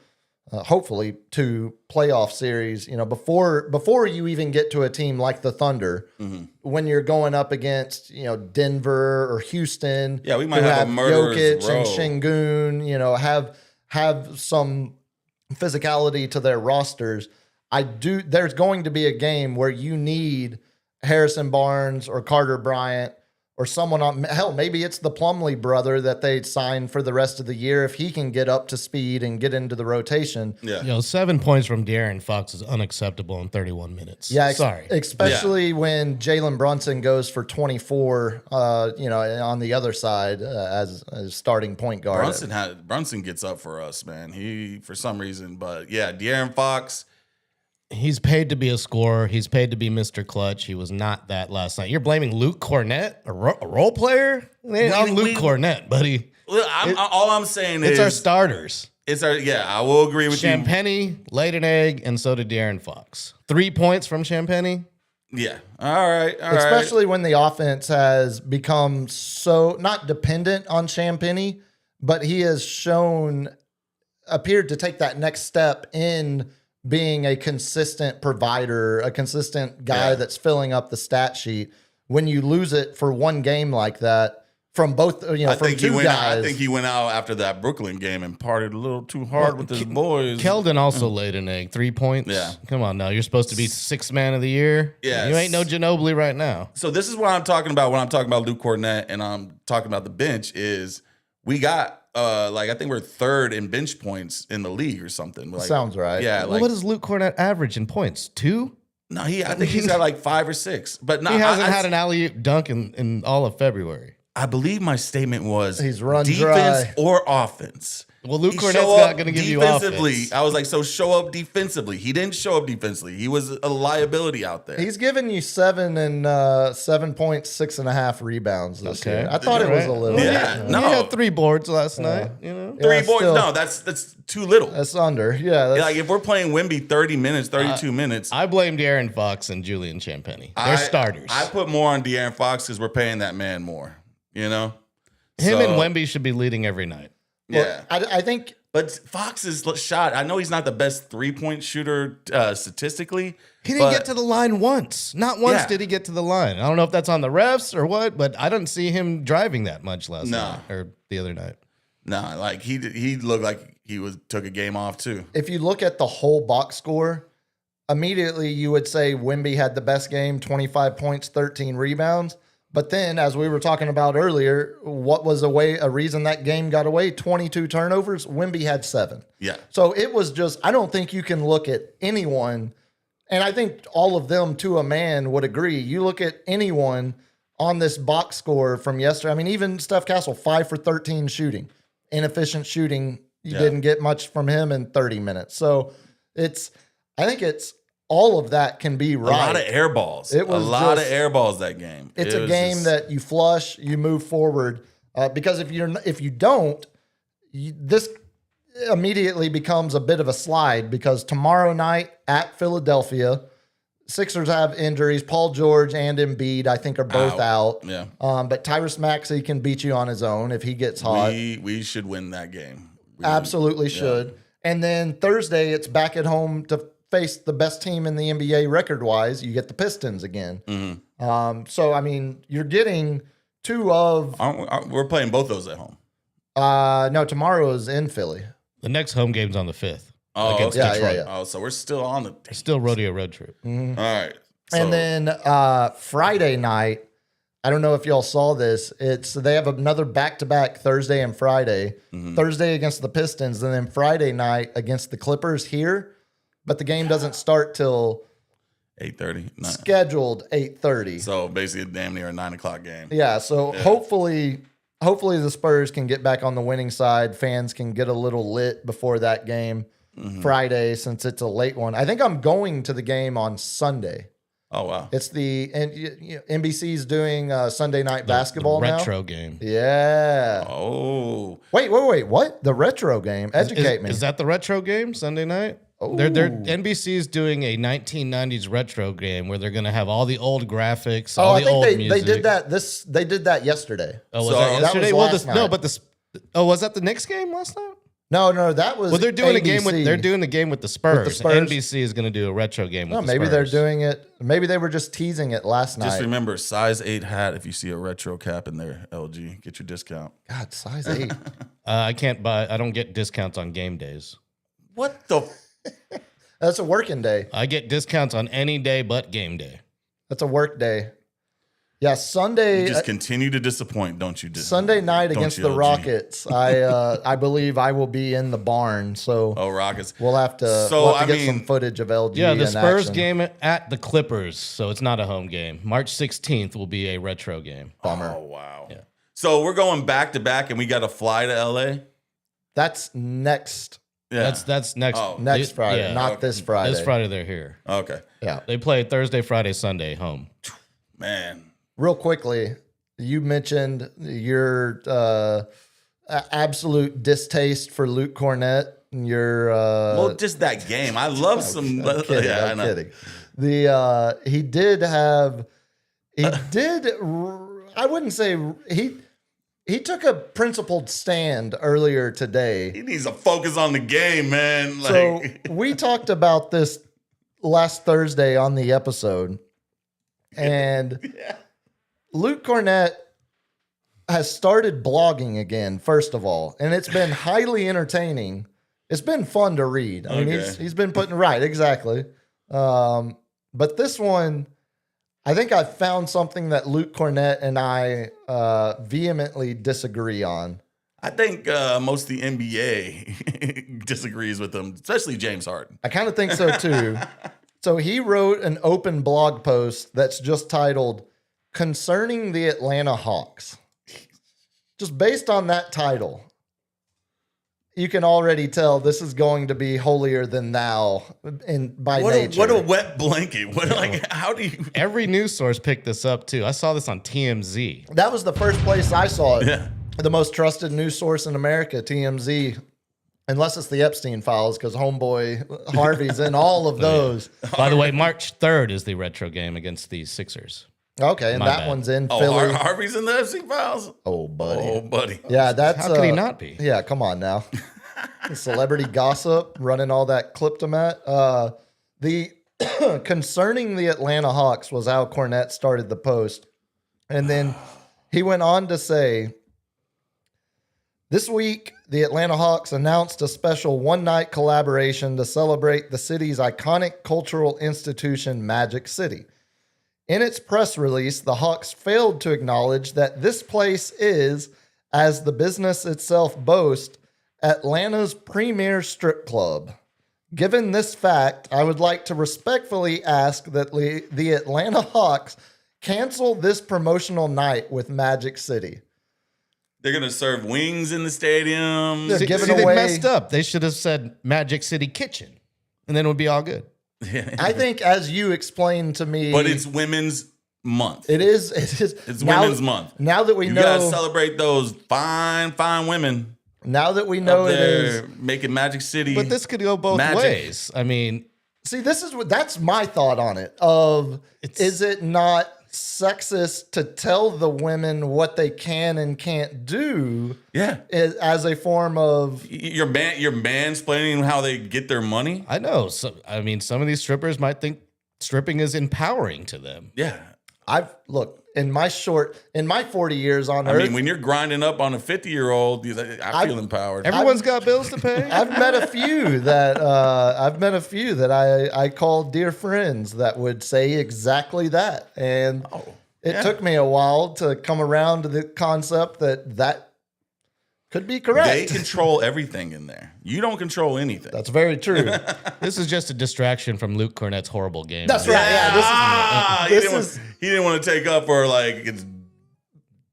hopefully two playoff series, before you even get to a team like the Thunder, when you're going up against, Denver or Houston. Yeah, we might who have a murderer's Jokic row. and Şengün, have some physicality to their rosters. There's going to be a game where you need Harrison Barnes or Carter Bryant or someone on, hell, maybe it's the Plumlee brother that they signed for the rest of the year. If he can get up to speed and get into the rotation. Yeah. 7 points from De'Aaron Fox is unacceptable in 31 minutes. Yeah. Sorry. Especially when Jalen Brunson goes for 24, on the other side as starting point guard. Brunson gets up for us, man. He, for some reason, but yeah, De'Aaron Fox. He's paid to be a scorer. He's paid to be Mr. Clutch. He was not that last night. You're blaming Luke Cornett, a role player? I'm Luke Cornett, buddy. All I'm saying is it's our starters. I will agree with you. Champagny laid an egg, and so did De'Aaron Fox. 3 points from Champagny. Yeah. All right. Especially when the offense has become so not dependent on Champagny, but he has appeared to take that next step in being a consistent provider, a consistent guy that's filling up the stat sheet. When you lose it for one game like that from both, from two guys. I think he went out after that Brooklyn game and partied a little too hard with his boys. Keldon also laid an egg. 3 points. Yeah. Come on now. You're supposed to be sixth man of the year. Yes. You ain't no Ginobili right now. So this is what I'm talking about when I'm talking about Luke Cornett and I'm talking about the bench is we got I think we're third in bench points in the league or something. Sounds right. Yeah. Well, what does Luke Cornett average in points? 2? No, I think he's got like 5 or 6. But He hasn't had an alley-oop dunk in all of February. I believe my statement was he's run defense dry. or offense. Well, Luke He Cornett's show not up going to give you defensively. offense. I was like, so show up defensively. He didn't show up defensively. He was a liability out there. He's given you 7 and 7 points, 6.5 rebounds this year. I thought it was a little. Yeah. No. He had 3 boards last night. Yeah, 3 boards. still, No, that's too little. that's under. Yeah, that's, Like if we're playing Wemby 30 minutes, 32 minutes. I blame De'Aaron Fox and Julian Champagny. They're starters. I put more on De'Aaron Fox because we're paying that man more. Him So, and Wemby should be leading every night. Yeah. I think. But Fox's shot, I know he's not the best 3-point shooter statistically. He didn't but get to the line once. Not once Yeah. did he get to the line. I don't know if that's on the refs or what, but I didn't see him driving that much last night or the other night. Nah, like he looked like he took a game off too. If you look at the whole box score, immediately you would say Wemby had the best game, 25 points, 13 rebounds. But then, as we were talking about earlier, what was a reason that game got away? 22 turnovers. Wemby had 7. Yeah. So it was just, I don't think you can look at anyone, and I think all of them to a man would agree. You look at anyone on this box score from yesterday. I mean, even Steph Castle, 5 for 13 shooting. Inefficient shooting. You didn't get much from him in 30 minutes. So I think all of that can be right. A lot of air balls. It was a lot just- of air balls that game. It's It a was game just- that you flush, you move forward. Because if you don't, this immediately becomes a bit of a slide. Because tomorrow night at Philadelphia, Sixers have injuries. Paul George and Embiid, I think, are both out. Yeah. But Tyrese Maxey can beat you on his own if he gets hot. We should win that game. Absolutely should. And then Thursday, it's back at home to face the best team in the NBA record-wise. You get the Pistons again. So, I mean, you're getting 2 of... We're playing both those at home. no, tomorrow is in Philly. The next home game's on the 5th. Oh, against okay. Detroit. Yeah. Oh, so we're still on the Still rodeo road trip. All right. So, And then Friday night, I don't know if y'all saw this. They have another back-to-back Thursday and Friday. Thursday against the Pistons, and then Friday night against the Clippers here. But the game doesn't start till 8:30. scheduled 8:30. So basically, a damn near a 9 o'clock game. Yeah, so hopefully the Spurs can get back on the winning side. Fans can get a little lit before that game. Friday since it's a late one. I think I'm going to the game on Sunday. Oh wow. It's NBC's doing Sunday night basketball now. retro game. Yeah. Oh. Wait. What? The retro game? Educate me. Is that the retro game Sunday night? They're NBC's doing a 1990s retro game where they're going to have all the old graphics, all I the old think music. they did that. They did that yesterday. Oh, was So- that that yesterday? was Well, last night. no, but was that the Knicks game last night? No, that was. Well, they're doing ABC. a game with the game with the Spurs. Spurs. NBC is going to do a retro game with No, the maybe Spurs. they're doing it. Maybe they were just teasing it last night. Just remember, size 8 hat if you see a retro cap in there, LG. Get your discount. God, size 8. I can't buy. I don't get discounts on game days. What the? That's a working day. I get discounts on any day but game day. That's a work day. Yeah, Sunday. You just continue to disappoint, don't you? Sunday night Don't against you, the LG? Rockets. I believe I will be in the barn. So Oh, Rockets. we'll have to, So, get I some mean- footage of LG. Yeah, the in Spurs action. game at the Clippers, so it's not a home game. March 16th will be a retro game. Bummer. Oh wow. Yeah. So we're going back to back, and we got to fly to LA. That's next Yeah. That's next Oh. Friday, yeah. not this Friday. This Friday they're here. Okay. Yeah. They play Thursday, Friday, Sunday home. Man. Real quickly, you mentioned your absolute distaste for Luke Cornett. Your Well, just that game. I love some. I'm kidding. yeah, I I'm know. kidding. He did. I wouldn't say he took a principled stand earlier today. He needs to focus on the game, man. So Like, we talked about this last Thursday on the episode, and Luke Cornett has started blogging again, first of all, and it's been highly entertaining. It's been fun to read. I mean, Okay. he's been putting right, exactly. But this one, I think I found something that Luke Cornett and I vehemently disagree on. I think most of the NBA disagrees with him, especially James Harden. I kind of think so too. So he wrote an open blog post that's just titled "Concerning the Atlanta Hawks." Just based on that title, you can already tell this is going to be holier than thou by nature. What a wet blanket. What like how do you Every news source picked this up too. I saw this on TMZ. That was the first place I saw it. Yeah. The most trusted news source in America, TMZ. Unless it's the Epstein files, because homeboy Harvey's in all of those. By the way, March 3rd is the retro game against the Sixers. Okay, and My that bad. one's in Oh, Philly. Harvey's in the FC files? Oh, buddy. Oh, buddy. Yeah, that's How could he not be? Yeah, come on now. Celebrity gossip, running all that Cliptomat. The concerning the Atlanta Hawks was how Cornett started the post, and then he went on to say, "This week, the Atlanta Hawks announced a special one-night collaboration to celebrate the city's iconic cultural institution, Magic City. In its press release, the Hawks failed to acknowledge that this place is, as the business itself boasts, Atlanta's premier strip club. Given this fact, I would like to respectfully ask that the Atlanta Hawks cancel this promotional night with Magic City." They're gonna serve wings in the stadium. They're See, giving they away- messed up. They should have said Magic City Kitchen, and then it would be all good. I think, as you explained to me, But it's Women's Month. it is. It's now- Women's Month. Now that we You gotta know, celebrate those fine women now that we know up it is. there making Magic City. But this could go both Magic. ways. I mean, See, that's my thought on it. Is it not sexist to tell the women what they can and can't do yeah, as a form of? you're mansplaining how they get their money. I know. So, I mean, some of these strippers might think stripping is empowering to them. Yeah, Look, in my 40 years on I Earth, mean, when you're grinding up on a 50-year-old, I feel empowered. Everyone's got bills to pay. I've met a few that I call dear friends that would say exactly that, and it took me a while to come around to the concept that could be correct. They control everything in there. You don't control anything. That's very true. This is just a distraction from Luke Cornett's horrible game. That's right. Yeah, Ah, this he didn't want to take up for like it's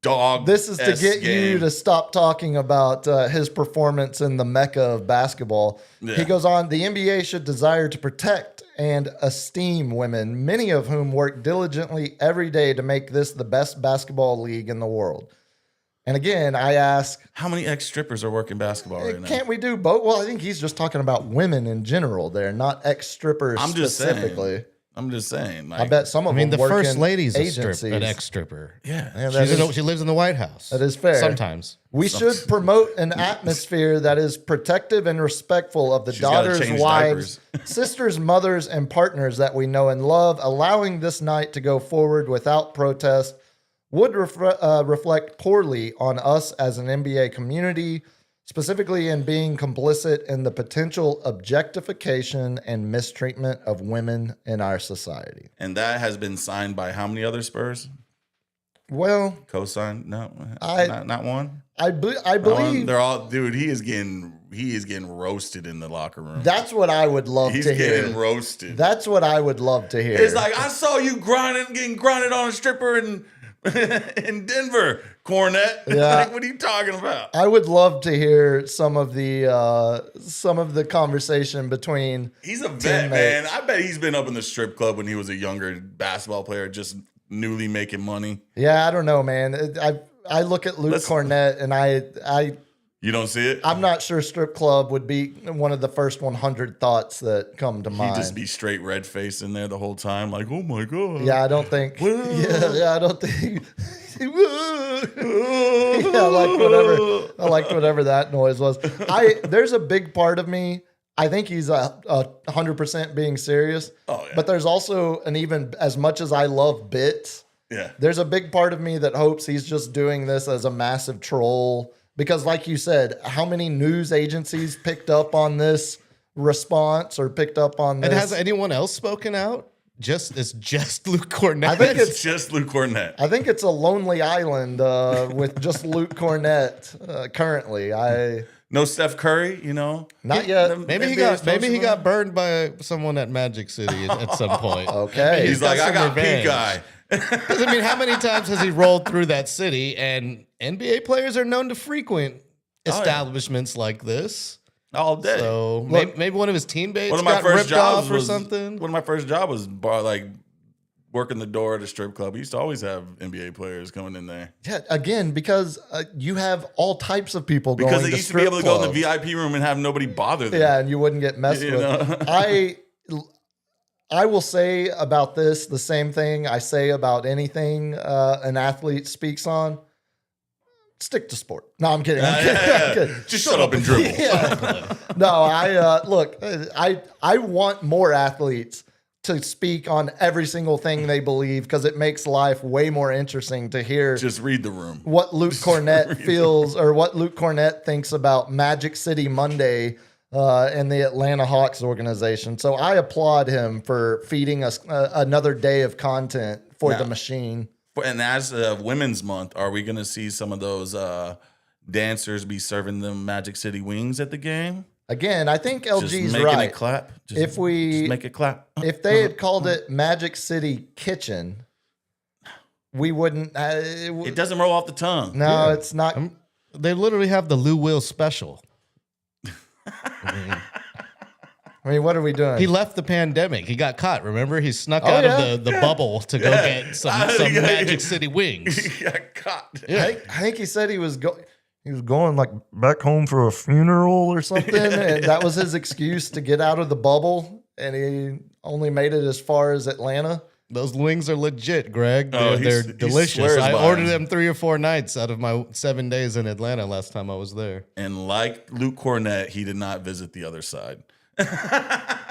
dog. This is to get you to stop talking about his performance in the mecca of basketball. Yeah. He goes on, the NBA should desire to protect and esteem women, many of whom work diligently every day to make this the best basketball league in the world. And again, I ask, How many ex-strippers are working basketball right now? can't we do both? Well, I think he's just talking about women in general there, not ex-strippers I'm just specifically. saying. I'm just saying. I Like, bet some of I mean, them the work first in lady's agencies. an ex-stripper. yeah. Yeah, that is- She lives in the White House. That is fair. Sometimes. We should promote an atmosphere that is protective and respectful of the She's gotta daughters, change wives, sisters, mothers, and partners that we know and love. Allowing this night to go forward without protest would reflect poorly on us as an NBA community, specifically in being complicit in the potential objectification and mistreatment of women in our society. And that has been signed by how many other Spurs? Well, Co-signed? No, I- not one. I Not one. believe They're all, dude. He is getting roasted in the locker room. that's what I would love He's to getting hear. roasted. That's what I would love to hear. It's like, I saw you getting grinded on a stripper in in Denver, Cornette. Yeah. Like, what are you talking about? I would love to hear some of the conversation between. He's a vet, teammates. man. I bet he's been up in the strip club when he was a younger basketball player, just newly making money. Yeah, I don't know, man. I look at Luke Cornette and You don't see it? I'm not sure strip club would be one of the first 100 thoughts that come to He'd mind. just be straight red faced in there the whole time, like, oh my god. Yeah, I don't think. Yeah, I don't think. Yeah, I liked whatever that noise was. There's a big part of me. I think he's 100% being serious. Oh, yeah. But there's also an even as much as I love bits. Yeah. There's a big part of me that hopes he's just doing this as a massive troll. Because, like you said, how many news agencies picked up on this response or picked up on this? And has anyone else spoken out? It's just Luke Cornette. I think It's just Luke Cornette. I think it's a lonely island with just Luke Cornette currently. No Steph Curry, you know? Not yet. Maybe he got burned by someone at Magic City at some point. Okay. He's like, I got pink revenge. eye. Because I mean, how many times has he rolled through that city? And NBA players are known to frequent establishments like this. All day. So Look, maybe one of his teammates One of my got first ripped jobs off or was something. One of my first jobs was working the door at a strip club. We used to always have NBA players coming in there Yeah, again, because you have all types of people because going they to used to be able to strip go in the clubs. VIP room and have nobody bother them. Yeah, and you wouldn't get messed You with. know? I will say about this the same thing I say about anything an athlete speaks on. Stick to sport. No, I'm kidding. I'm kidding. I'm kidding. Just shut up and dribble. Yeah. No, I look. I want more athletes to speak on every single thing they believe because it makes life way more interesting to hear Just read the room. what Luke Cornette feels or what Luke Cornette thinks about Magic City Monday and the Atlanta Hawks organization. So I applaud him for feeding us another day of content for the machine. And as of Women's Month, are we going to see some of those dancers be serving them Magic City wings at the game? Again, I think Just LG's making right. it clap. Just, If we- just make it clap. If they had called it Magic City Kitchen, we wouldn't. It doesn't roll off the tongue. No, it's not. They literally have the Lou Will special. I mean, what are we doing? He left the pandemic. He got caught. Remember, he snuck Oh, out yeah. of the bubble to go get some Yeah. Magic City wings. He got caught. I think he said he was going like back home for a funeral or something, and that was his excuse to get out of the bubble. And he only made it as far as Atlanta. Those wings are legit, Greg. Oh, They're he delicious. swears I by ordered them. them 3 or 4 nights out of my 7 days in Atlanta last time I was there. And like Luke Cornette, he did not visit the other side.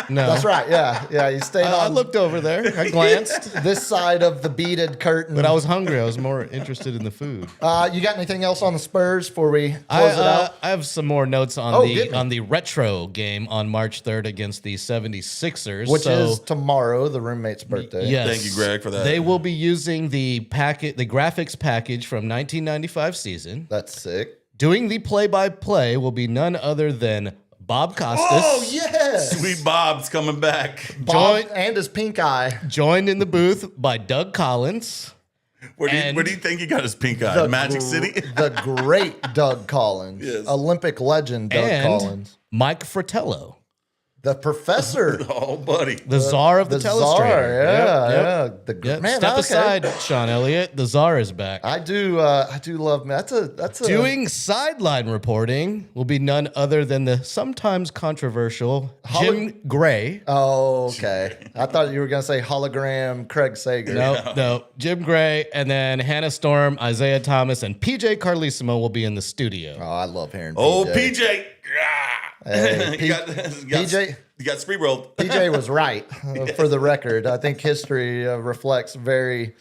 No, That's right. Yeah. He stayed I on looked over there. I glanced, this side of the beaded curtain. but I was hungry. I was more interested in the food. You got anything else on the Spurs before we close it out? I have some more notes on Oh, get me. on the retro game on March 3rd against the 76ers. Which So, is tomorrow, the roommate's birthday. yes. Thank you, Greg, for that. They will be using the graphics package from 1995 season. That's sick. Doing the play-by-play will be none other than Bob Costas. Oh, yes. Sweet Bob's coming back. Bob Join- and his pink eye. Joined in the booth by Doug Collins. Where do you think he got his pink eye? The Magic City? The great Doug Collins. Yes. Olympic legend Doug And Collins. Mike Fratello, The professor. Oh, buddy. the czar of the, telestrator. czar, yeah. The Yep. man, Step okay. aside, Sean Elliott. The czar is back. I do love that's a Doing sideline reporting will be none other than the sometimes controversial Jim Gray. Oh, okay. I thought you were gonna say hologram Craig Sager. No, Jim Gray, and then Hannah Storm, Isaiah Thomas, and PJ Carlissimo will be in the studio. Oh, I love hearing Oh, PJ. PJ. Hey, You got PJ You got spree rolled. PJ was right for the record. I think history reflects very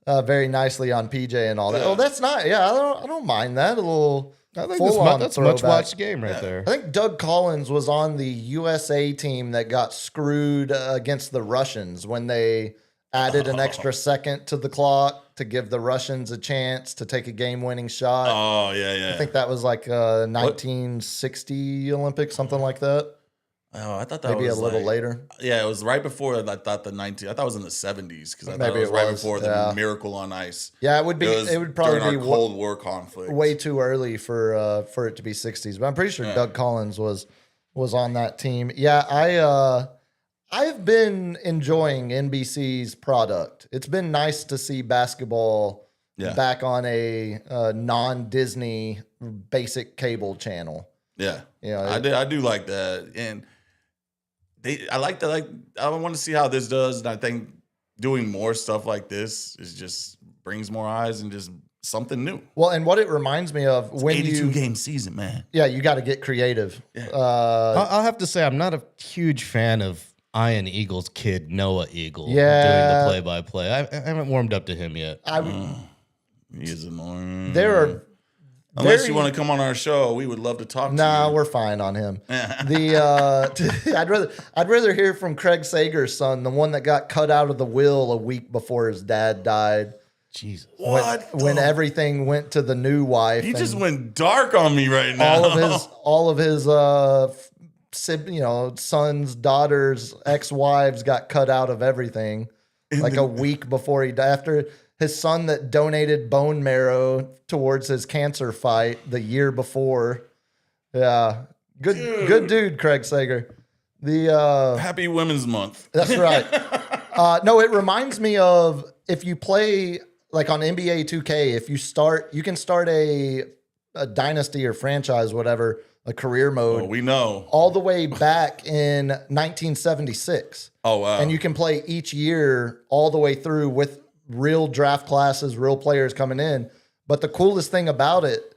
nicely on PJ and all that. Oh, that's not. Yeah, I don't mind that. A little. I think full-on that's a throwback. much watched game right there. I think Doug Collins was on the USA team that got screwed against the Russians when they added an extra second to the clock to give the Russians a chance to take a game-winning shot. Oh, yeah. I think that was like 1960 Olympics, something like that. Oh, I thought that Maybe was a little like- later. Yeah, it was right before. I thought the 19. I thought it was in the 70s because I thought Maybe it was it right was, before yeah. the Miracle on Ice. Yeah, it would be. was It would probably during be our Cold War conflict. way too early for it to be 60s. But I'm pretty sure Doug Collins was on that team. Yeah, I've been enjoying NBC's product. It's been nice to see basketball back on a non-Disney basic cable channel. Yeah, Yeah, I do like that, and I like that. Like, I want to see how this does, and I think doing more stuff like this is just brings more eyes and just something new. Well, and what it reminds me of when 82 you game season, man. you got to get creative. I'll have to say I'm not a huge fan of Ian Eagle's kid, Noah Eagle, Yeah. doing the play-by-play. I haven't warmed up to him yet. He is annoying. There are. Unless very- you want to come on our show, we would love to talk to Nah, you. we're fine on him. I'd rather hear from Craig Sager's son, the one that got cut out of the will a week before his dad died. Jesus. When everything went to the new wife. He just and went dark on me right now. all of his sons, daughters, ex-wives got cut out of everything like a week before he died. After his son that donated bone marrow towards his cancer fight the year before. Yeah. Good dude, Craig Sager. Happy Women's Month. That's right. No, it reminds me of if you play like on NBA 2K, you can start a dynasty or franchise, whatever, a career mode. Oh, we know. All the way back in 1976. Oh, wow. And you can play each year all the way through with real draft classes, real players coming in. But the coolest thing about it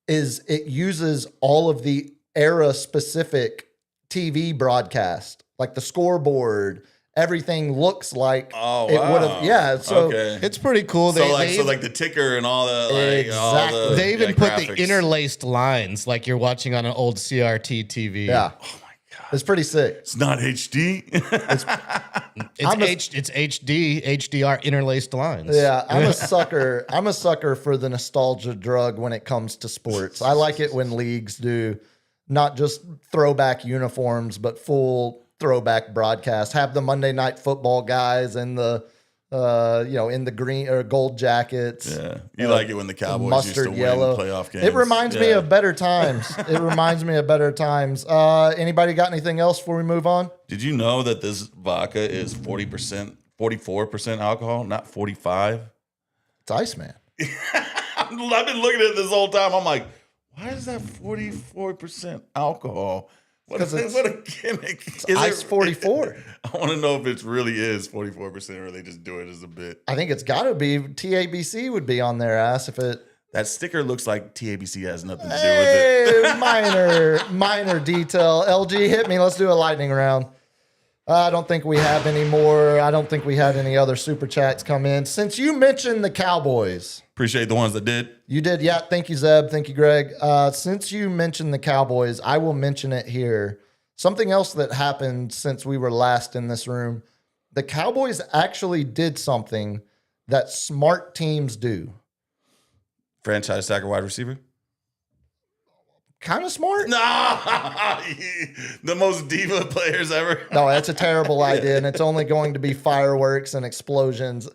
is it uses all of the era specific TV broadcast, like the scoreboard. Everything looks like Oh, it would have. wow. Yeah. So okay. It's pretty cool. So like the ticker and all the Exactly. They even put graphics. the interlaced lines like you're watching on an old CRT TV. yeah. Oh my god. It's pretty sick. It's not HD. It's HD, HDR interlaced lines. Yeah, I'm a sucker. I'm a sucker for the nostalgia drug when it comes to sports. I like it when leagues do not just throwback uniforms, but full throwback broadcast. Have the Monday Night Football guys and the in the green or gold jackets. Yeah, you like it when the Cowboys used to Mustard win yellow playoff games. It reminds me Yeah. of better times. It reminds me of better times. Anybody got anything else before we move on? Did you know that this vodka is 40%, 44% alcohol, not 45? It's Iceman. I've been looking at it this whole time. I'm like, why is that 44% alcohol? What Because it's- what a gimmick. It's Ice 44. I want to know if it really is 44% or they just do it as a bit. I think it's got to be. TABC would be on their ass if it. That sticker looks like TABC has nothing to do with it. Hey, minor detail. LG, hit me. Let's do a lightning round. I don't think we have any more. I don't think we had any other super chats come in. Since you mentioned the Cowboys, Appreciate the ones that did. you did. Yeah. Thank you, Zeb. Thank you, Greg. Since you mentioned the Cowboys, I will mention it here. Something else that happened since we were last in this room. The Cowboys actually did something that smart teams do. Franchise tag wide receiver. Kind of smart. Nah, the most diva players ever. No, that's a terrible idea, and it's only going to be fireworks and explosions.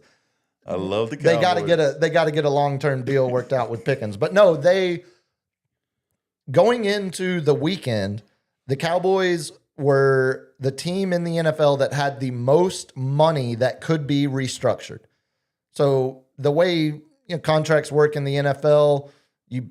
I love the Cowboys. They got to get a long-term deal worked out with Pickens. But no, going into the weekend, the Cowboys were the team in the NFL that had the most money that could be restructured. So the way contracts work in the NFL, you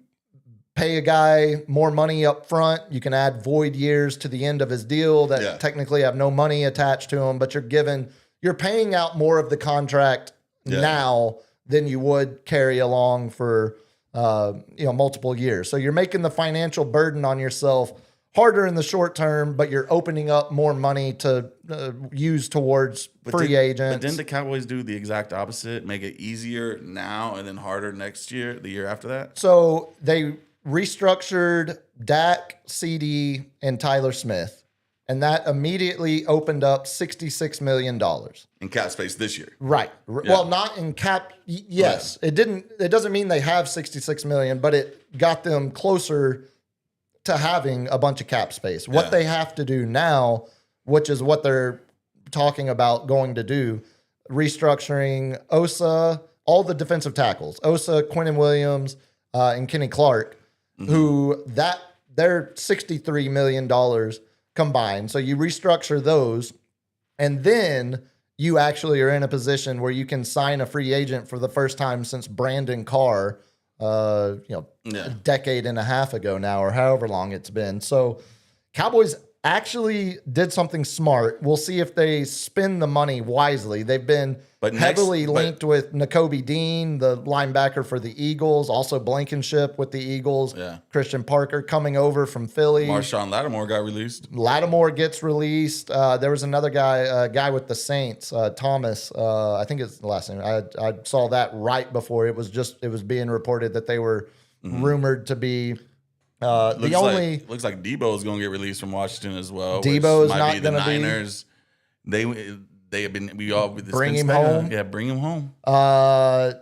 pay a guy more money up front. You can add void years to the end of his deal that technically have no money attached to them, but you're paying out more of the contract now than you would carry along for multiple years. So you're making the financial burden on yourself harder in the short term, but you're opening up more money to use towards free agents. But didn't the Cowboys do the exact opposite? Make it easier now and then harder next year, the year after that? So they restructured Dak, CD, and Tyler Smith. And that immediately opened up $66 million. In cap space this year. Right. Well, not in cap. Yes. It doesn't mean they have $66 million, but it got them closer to having a bunch of cap space. What they have to do now, which is what they're talking about going to do, restructuring Osa, all the defensive tackles, Osa, Quinnen Williams, and Kenny Clark, who they're $63 million combined. So you restructure those, and then you actually are in a position where you can sign a free agent for the first time since Brandon Carr, a decade and a half ago now, or however long it's been. So Cowboys actually did something smart. We'll see if they spend the money wisely. They've been heavily linked with Nakobe Dean, the linebacker for the Eagles, also Blankenship with the Eagles, Christian Parker coming over from Philly. Marshawn Lattimore got released. Lattimore gets released. There was another guy with the Saints, Thomas, I think it's the last name. I saw that right before it was being reported that they were rumored to be looks like Debo is going to get released from Washington as well. Debo is not going to be. The Niners. They have been. Bring him home. Yeah, bring him home.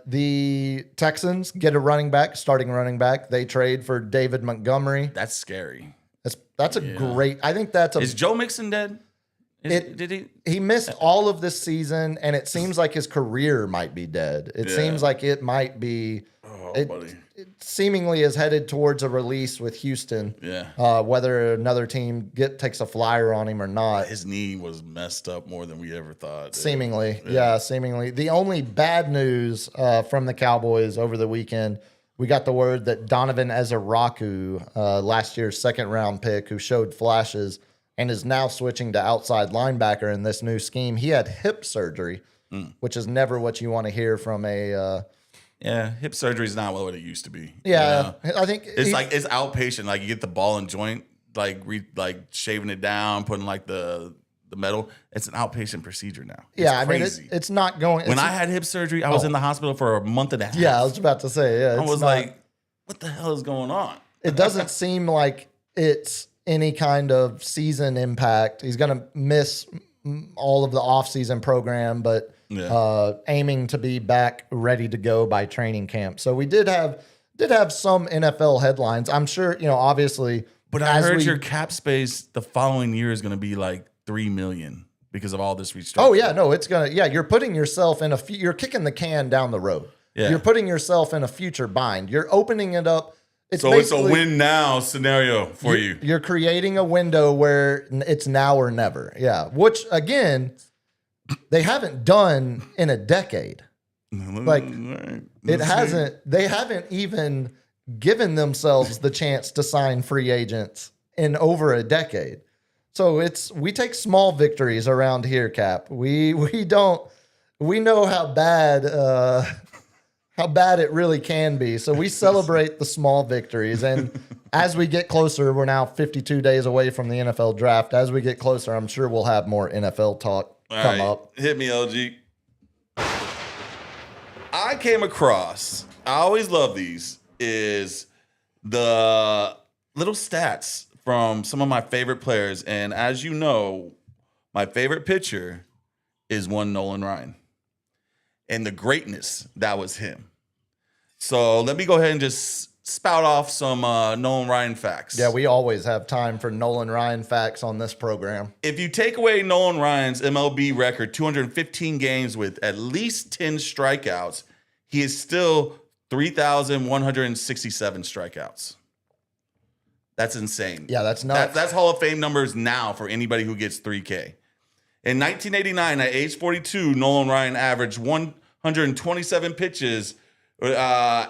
The Texans get a starting running back. They trade for David Montgomery. That's scary. That's a great. I think that's a. Is Joe Mixon dead? He missed all of this season, and it seems like his career might be dead. It seems like it might be. It seemingly is headed towards a release with Houston. Yeah. Whether another team takes a flyer on him or not. His knee was messed up more than we ever thought. Seemingly. Yeah, seemingly. The only bad news from the Cowboys over the weekend, we got the word that Donovan Ezeraku, last year's second-round pick, who showed flashes and is now switching to outside linebacker in this new scheme. He had hip surgery, which is never what you want to hear from a hip surgery is not what it used to be. Yeah, I think it's outpatient. Like you get the ball and joint, like shaving it down, putting like the metal. It's an outpatient procedure now. I mean, it's not going. When I had hip surgery, I was in the hospital for a month and a half. Yeah, I was about to say. Yeah, I was like, what the hell is going on? It doesn't seem like it's any kind of season impact. He's going to miss all of the offseason program, but aiming to be back ready to go by training camp. So we did have some NFL headlines. I'm sure, obviously. But I heard your cap space the following year is going to be like $3 million because of all this restructuring. Oh yeah, no, it's gonna. Yeah, you're putting yourself in you're kicking the can down the road. Yeah. You're putting yourself in a future bind. You're opening it up. It's a win now scenario for you. You're creating a window where it's now or never. Yeah. Which again, they haven't done in a decade. Like they haven't even given themselves the chance to sign free agents in over a decade. So we take small victories around here, Cap. We know how bad it really can be. So we celebrate the small victories. And as we get closer, we're now 52 days away from the NFL draft. As we get closer, I'm sure we'll have more NFL talk come up. Hit me, LG. I came across, I always love these, is the little stats from some of my favorite players. And as you know, my favorite pitcher is one Nolan Ryan. And the greatness that was him. So let me go ahead and just spout off some Nolan Ryan facts. Yeah, we always have time for Nolan Ryan facts on this program. If you take away Nolan Ryan's MLB record, 215 games with at least 10 strikeouts, he is still 3,167 strikeouts. That's insane. Yeah, that's nuts. That's Hall of Fame numbers now for anybody who gets 3K. In 1989, at age 42, Nolan Ryan averaged 127 pitches a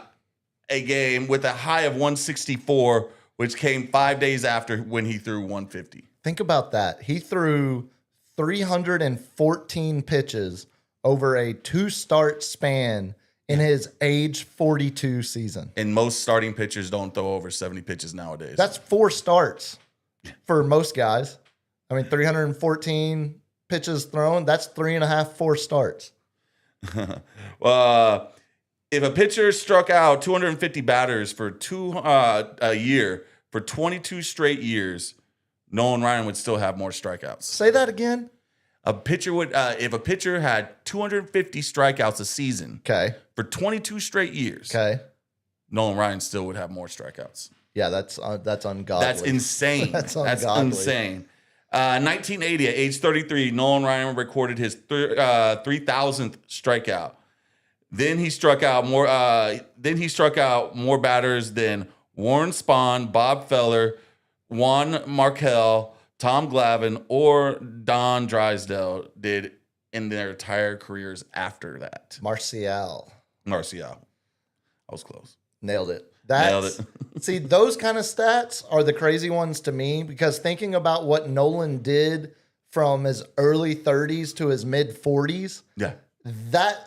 game with a high of 164, which came 5 days after when he threw 150. Think about that. He threw 314 pitches over a 2-start span in his age 42 season. And most starting pitchers don't throw over 70 pitches nowadays. That's 4 starts for most guys. I mean, 314 pitches thrown, that's 3.5, 4 starts. If a pitcher struck out 250 batters for a year for 22 straight years, Nolan Ryan would still have more strikeouts. Say that again. A pitcher would, if a pitcher had 250 strikeouts a season Okay. for 22 straight years, Okay. Nolan Ryan still would have more strikeouts. Yeah, that's ungodly. That's insane. That's That's ungodly. insane. 1980, at age 33, Nolan Ryan recorded his 3,000th strikeout. Then he struck out more. More batters than Warren Spahn, Bob Feller, Juan Markel, Tom Glavine, or Don Drysdale did in their entire careers after that. Marcial. Marcial. I was close. Nailed it. Nailed it. See, those kind of stats are the crazy ones to me because thinking about what Nolan did from his early 30s to his mid 40s, Yeah.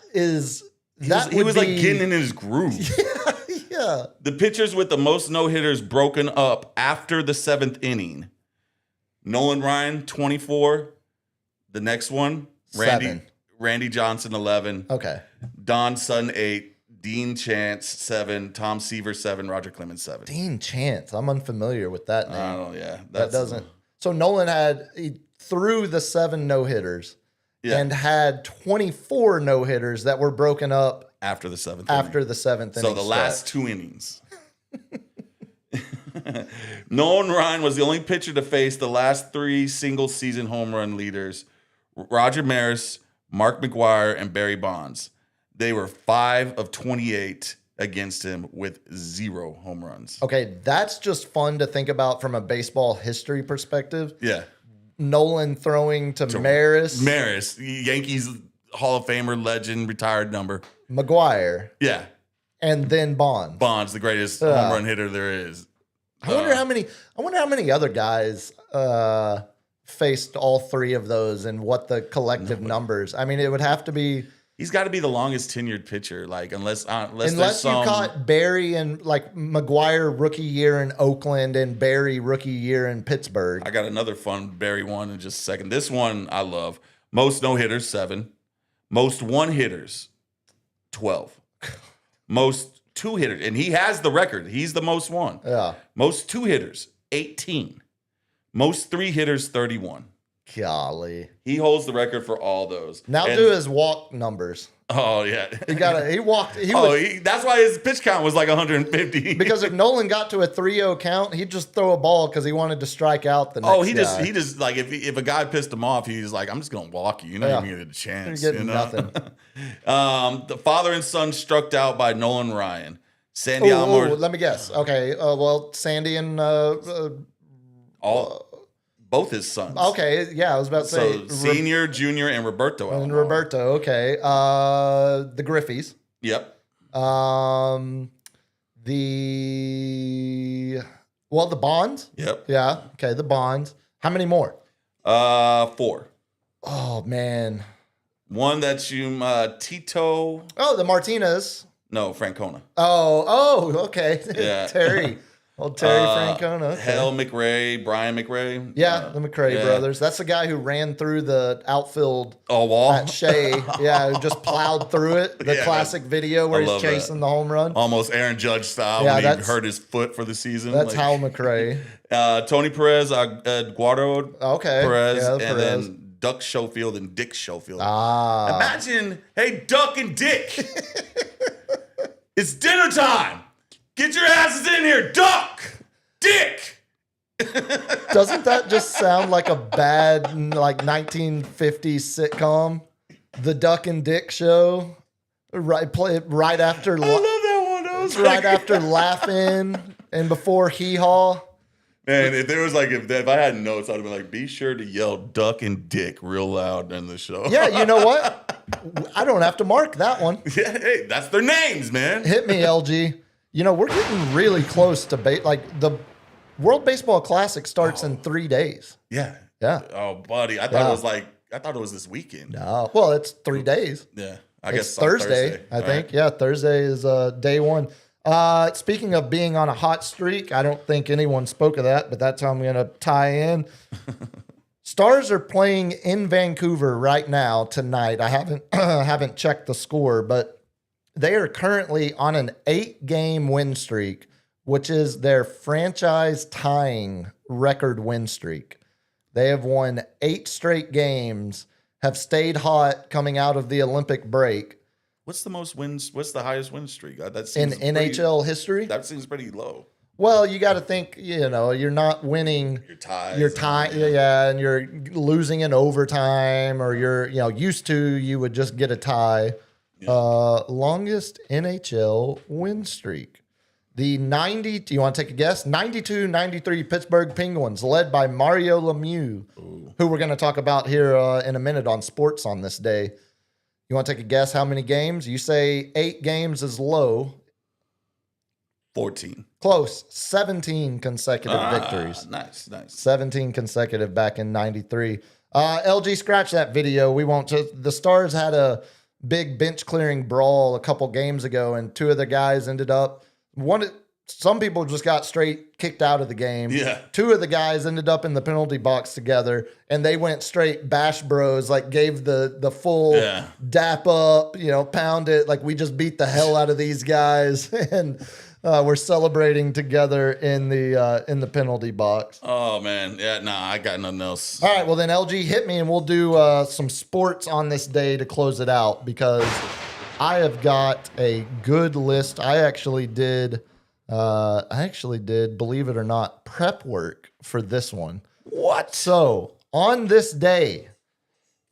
he was like getting in his groove. Yeah. The pitchers with the most no-hitters broken up after the 7th inning. Nolan Ryan, 24. The next one, Seven. Randy Johnson, 11. Okay. Don Sutton, 8. Dean Chance, 7. Tom Seaver, 7. Roger Clemens, 7. Dean Chance. I'm unfamiliar with that name. Oh, yeah. That doesn't. So Nolan he threw the 7 no-hitters Yeah. and had 24 no-hitters that were broken up After the 7th after inning. the 7th inning. So the last 2 innings. Nolan Ryan was the only pitcher to face the last 3 single-season home run leaders, Roger Maris, Mark McGwire, and Barry Bonds. They were 5 of 28 against him with 0 home runs. Okay, that's just fun to think about from a baseball history perspective. Yeah. Nolan throwing to Maris, Yankees Hall of Famer, legend, retired number. McGuire, Yeah. and then Bonds. Bonds, the greatest home run hitter there is. I wonder how many other guys faced all 3 of those and what the collective numbers. I mean, it would have to be He's got to be the longest tenured pitcher, like unless you caught Barry and like McGuire rookie year in Oakland and Barry rookie year in Pittsburgh. I got another fun Barry one in just a second. This one I love. Most no hitters, 7. Most 1-hitters, 12. Most 2-hitters, and he has the record. He's the most one. Yeah. Most 2-hitters, 18. Most 3-hitters, 31. Golly. He holds the record for all those. Now And- do his walk numbers. Oh yeah. He walked. He was, That's why his pitch count was like 150. because if Nolan got to a 3-0 count, he'd just throw a ball because he wanted to strike out the next guy. he just like if a guy pissed him off, he's like, I'm just gonna walk you. You're not even gonna get a chance. You're getting nothing. The father and son struck out by Nolan Ryan. Sandy Alomar, let me guess. Okay. Well, Sandy and both his sons. okay, yeah, I was about to say So senior, junior, and Roberto and Alomar. Roberto. Okay. The Griffies. Yep. The Bonds. Yep. Yeah. Okay. The Bonds. How many more? 4. Oh man. One that's Tito. Oh, the Martinez. No, Francona. Oh. Okay. Yeah. Terry. Old Terry Francona. Okay. Hell McRae, Brian McRae. Yeah, the McRae yeah. brothers. That's the guy who ran through the outfield wall. at Shea. Yeah, who just plowed through it. The Yeah, classic video where I he's love chasing that. the home run. Almost Aaron Judge style Yeah, when he that's- hurt his foot for the season. That's Hal McRae. Tony Perez, Eduardo Okay. Perez, Yeah, and Perez. then Duck Schofield and Dick Schofield. Ah. Imagine, hey, Duck and Dick, it's dinner time. Get your asses in here, duck, dick. Doesn't that just sound like a bad, like 1950s sitcom? The Duck and Dick Show. Right, play it right after. I love that one. That was right like- after Laughing and before Hee Haw. Man, if there was like if I had notes, I'd have been like, be sure to yell duck and dick real loud in the show. Yeah, you know what? I don't have to mark that one. Yeah, hey, that's their names, man. Hit me, LG. You know, we're getting really close to like the World Baseball Classic starts in 3 days. Yeah. Yeah. Oh, buddy. I thought it was this weekend. No, well, it's 3 days. Yeah. I It's guess on Thursday, I All think. right. Yeah, Thursday is day one. Speaking of being on a hot streak, I don't think anyone spoke of that, but that's how I'm going to tie in. Stars are playing in Vancouver right now tonight. I haven't checked the score, but they are currently on an 8-game win streak, which is their franchise tying record win streak. They have won 8 straight games, have stayed hot coming out of the Olympic break. What's the most wins? What's the highest win streak? That In seems NHL history? That seems pretty low. Well, you got to think, you're not winning. Your ties. You're yeah, and you're losing in overtime, or you're, used to, you would just get a tie. Longest NHL win streak. The 90, do you want to take a guess? 92-93 Pittsburgh Penguins, led by Mario Lemieux, who we're going to talk about here in a minute on Sports on this day. You want to take a guess how many games? You say 8 games is low. 14. Close. 17 consecutive victories. Nice. 17 consecutive back in 93. LG, scratch that video. We won't. The Stars had a big bench clearing brawl a couple games ago, and 2 of the guys ended up some people just got straight kicked out of the game. Yeah. 2 of the guys ended up in the penalty box together, and they went straight bash bros, like gave the full dap up, pound it, like we just beat the hell out of these guys, and we're celebrating together in the penalty box. Oh man, yeah, I got nothing else. All right, well then LG, hit me and we'll do some sports on this day to close it out, because I have got a good list. I actually did, believe it or not, prep work for this one. What? So on this day,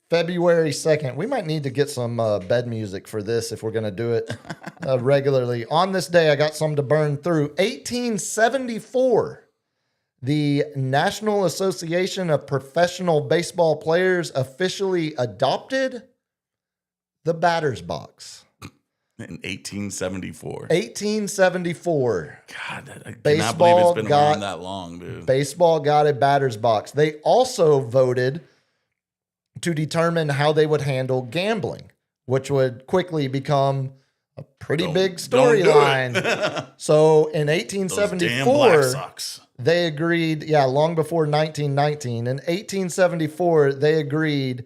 February 2nd, we might need to get some bed music for this if we're going to do it regularly. On this day, I got some to burn through. 1874, the National Association of Professional Baseball Players officially adopted the batter's box. In 1874. 1874. God, I cannot Baseball believe it's been got- around that long, dude. Baseball got a batter's box. They also voted to determine how they would handle gambling, which would quickly become a pretty big Don't do it. storyline. So in Those damn Black 1874, Sox. they agreed, long before 1919. In 1874, they agreed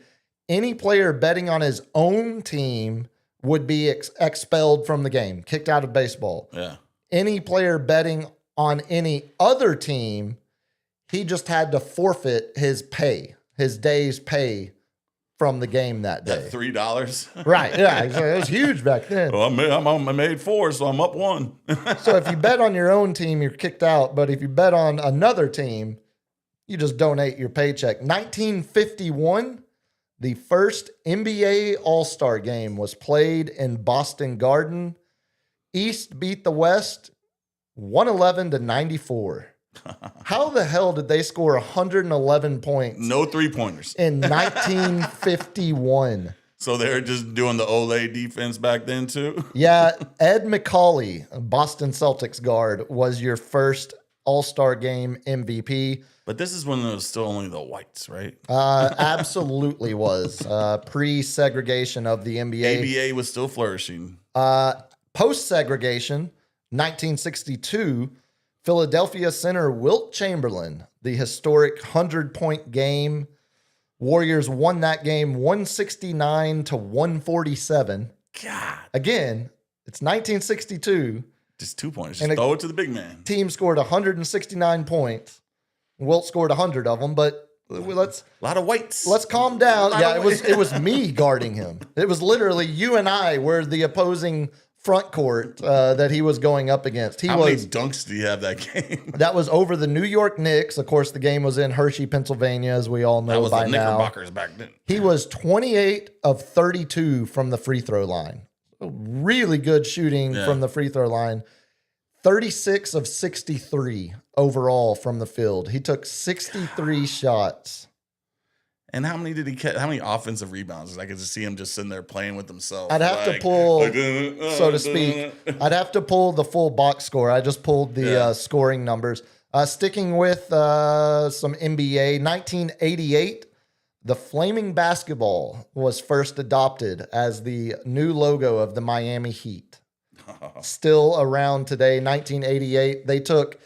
any player betting on his own team would be expelled from the game, kicked out of baseball. Yeah. Any player betting on any other team, he just had to forfeit his pay, his day's pay from the game that day. $3. Right. Yeah. It was huge back then. Well, I made 4, so I'm up 1. So if you bet on your own team, you're kicked out. But if you bet on another team, you just donate your paycheck. 1951, the first NBA All-Star game was played in Boston Garden. East beat the West 111-94. How the hell did they score 111 points No 3-pointers. in 1951? So they're just doing the Olay defense back then too. Yeah, Ed McCauley, Boston Celtics guard, was your first All-Star game MVP. But this is when it was still only the whites, right? Absolutely was. Pre-segregation of the NBA. ABA was still flourishing. Post-segregation, 1962, Philadelphia center Wilt Chamberlain, the historic 100-point game. Warriors won that game 169-147. God, Again, it's 1962. just 2 pointers. And Just throw it to the big man. Team scored 169 points. Wilt scored 100 of them, but let's A lot of whites. calm down. Lot Yeah, of it was me guarding him. It was literally you and I were the opposing front court that he was going up against. How many dunks do you have that game? That was over the New York Knicks. Of course, the game was in Hershey, Pennsylvania, as we all know That was by the now. Knickerbockers back then. He was 28 of 32 from the free throw line. Really good shooting from the free throw line. 36 of 63 overall from the field. He took 63 shots. And how many did he catch? How many offensive rebounds? I could just see him just sitting there playing with himself. I'd have to pull, so to speak, I'd have to pull the full box score. I just pulled the scoring numbers. Sticking with some NBA, 1988, the Flaming Basketball was first adopted as the new logo of the Miami Heat. Still around today, 1988. They took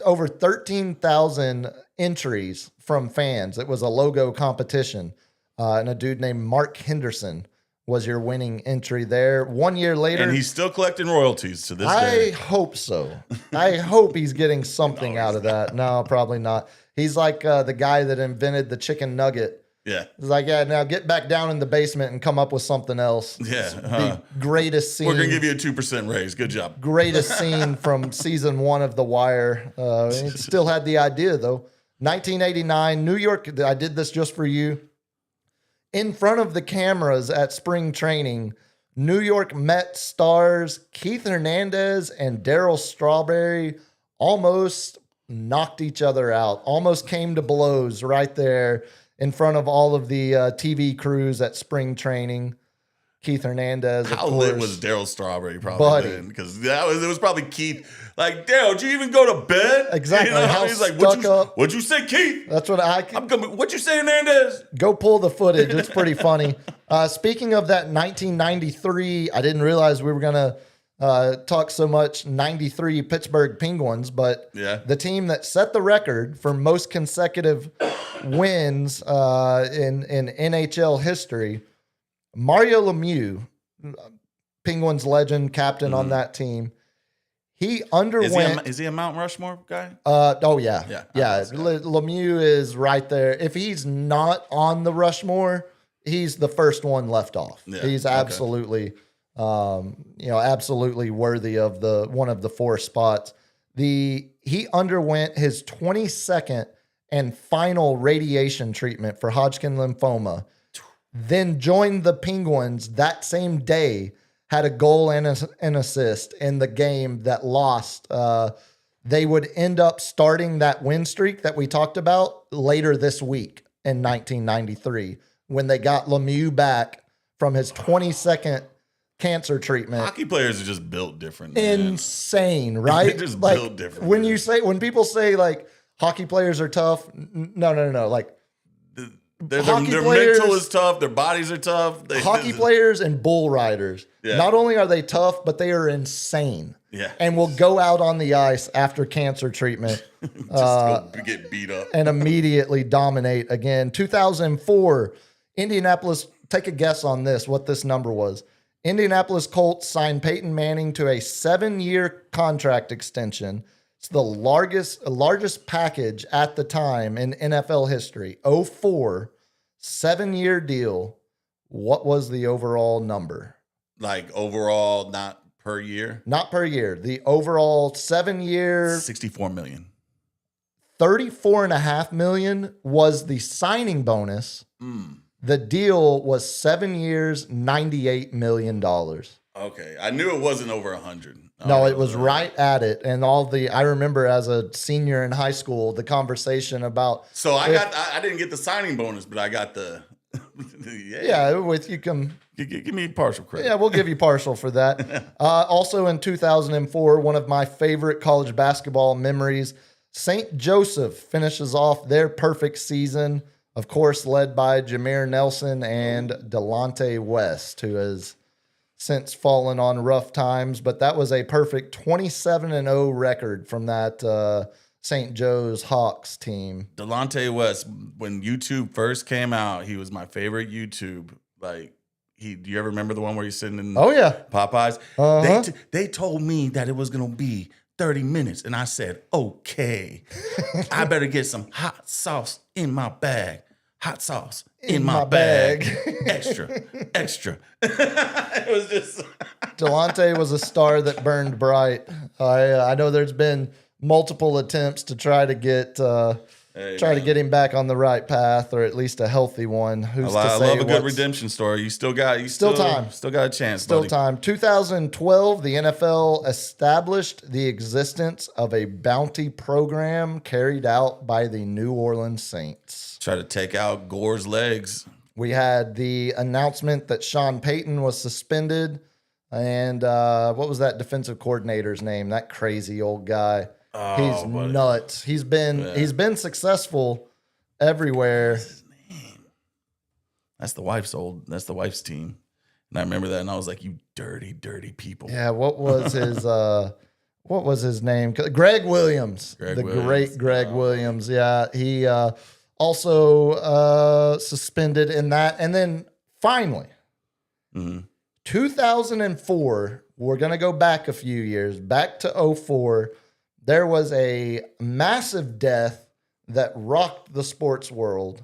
over 13,000 entries from fans. It was a logo competition. And a dude named Mark Henderson was your winning entry there. 1 year later. And he's still collecting royalties to this I day. hope so. I hope he's getting something out of that. No, probably not. He's like the guy that invented the chicken nugget. Yeah. He's like, yeah, now get back down in the basement and come up with something else. Yeah. The greatest scene. We're going to give you a 2% raise. Good job. Greatest scene from season 1 of The Wire. It still had the idea, though. 1989, New York. I did this just for you. In front of the cameras at spring training, New York Mets stars Keith Hernandez and Darryl Strawberry almost knocked each other out, almost came to blows right there in front of all of the TV crews at spring training. Keith Hernandez, of How course. lit was Darryl Strawberry probably Buddy. then? Because it was probably Keith. Like, Darryl, did you even go to bed? Exactly. You know? How He's like, stuck up. What'd you say, Keith? That's what I'm coming. What you say, Hernandez? Go pull the footage. It's pretty funny. Speaking of that 1993, I didn't realize we were going to talk so much 93 Pittsburgh Penguins, but the team that set the record for most consecutive wins in NHL history, Mario Lemieux, Penguins legend, captain on that team. He underwent. Is he a Mount Rushmore guy? Oh yeah, Yeah. Lemieux is right there. If he's not on the Rushmore, he's the first one left off. Yeah, He's absolutely, absolutely worthy of one of the 4 spots. He underwent his 22nd and final radiation treatment for Hodgkin lymphoma, then joined the Penguins that same day. Had a goal and an assist in the game that lost. They would end up starting that win streak that we talked about later this week in 1993 when they got Lemieux back from his 22nd cancer treatment. Hockey players are just built different. Man. Insane, right? They're just built different. When people say like hockey players are tough, no. Like their players- mental is tough. Their bodies are tough. Hockey players and bull riders. Yeah. Not only are they tough, but they are insane. Yeah. And will go out on the ice after cancer treatment just go get beat up. and immediately dominate again. 2004, Indianapolis, take a guess on this, what this number was. Indianapolis Colts signed Peyton Manning to a 7-year contract extension. It's the largest package at the time in NFL history. 04, 7-year deal. What was the overall number? Like overall, not per year. Not per year. The overall 7-year, 64 million. $34.5 million was the signing bonus. The deal was 7 years, $98 million. Okay, I knew it wasn't over 100. No, it was right at it. And I remember as a senior in high school, the conversation about. So I didn't get the signing bonus, but I got the. Give me partial credit. Yeah, we'll give you partial for that. Also in 2004, one of my favorite college basketball memories, St. Joseph finishes off their perfect season, of course, led by Jameer Nelson and Delonte West, who has since fallen on rough times. But that was a perfect 27-0 record from that St. Joe's Hawks team. Delonte West, when YouTube first came out, he was my favorite YouTube. Like, do you ever remember the one where he's sitting in Popeyes? Uh-huh. They told me that it was going to be 30 minutes, and I said, okay. I better get some hot sauce in my bag. hot sauce in my bag. Extra. It was just. Delonte was a star that burned bright. I know there's been multiple attempts to try to get get him back on the right path, or at least a healthy one. Who's I to say love a good redemption story. You still got time. Still got a chance. Still buddy. time. 2012, the NFL established the existence of a bounty program carried out by the New Orleans Saints. Try to take out Gore's legs. We had the announcement that Sean Payton was suspended. And what was that defensive coordinator's name? That crazy old guy. He's nuts. He's been successful everywhere. What's his name? That's the wife's team. And I remember that, and I was like, "You dirty, dirty people." Yeah. What was his name? Greg Williams. Great Greg Williams. Yeah. He also suspended in that, and then finally, 2004. We're gonna go back a few years, back to 2004. There was a massive death that rocked the sports world.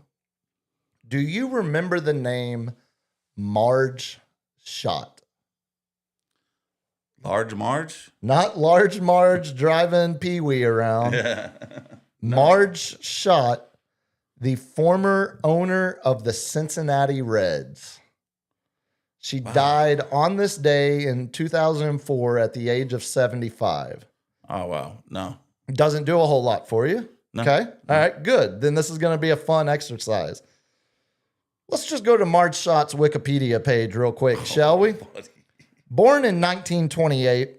Do you remember the name Marge Schott? Large Marge? Not Large Marge driving Pee Wee around. Yeah. Marge Schott, the former owner of the Cincinnati Reds. She died on this day in 2004 at the age of 75. Oh, wow. No. Doesn't do a whole lot for you. No. Okay. All right, good. Then this is going to be a fun exercise. Let's just go to Marge Schott's Wikipedia page real quick, shall we? Buddy. Born in 1928,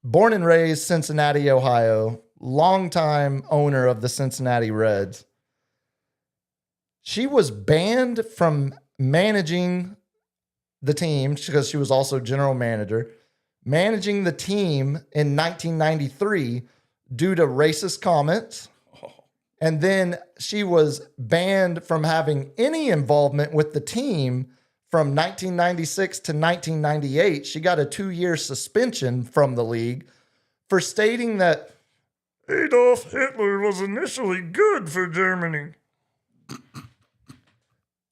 born and raised Cincinnati, Ohio, longtime owner of the Cincinnati Reds. She was banned from managing the team because she was also general manager, managing the team in 1993 due to racist comments. And then she was banned from having any involvement with the team from 1996 to 1998. She got a 2-year suspension from the league for stating that Adolf Hitler was initially good for Germany.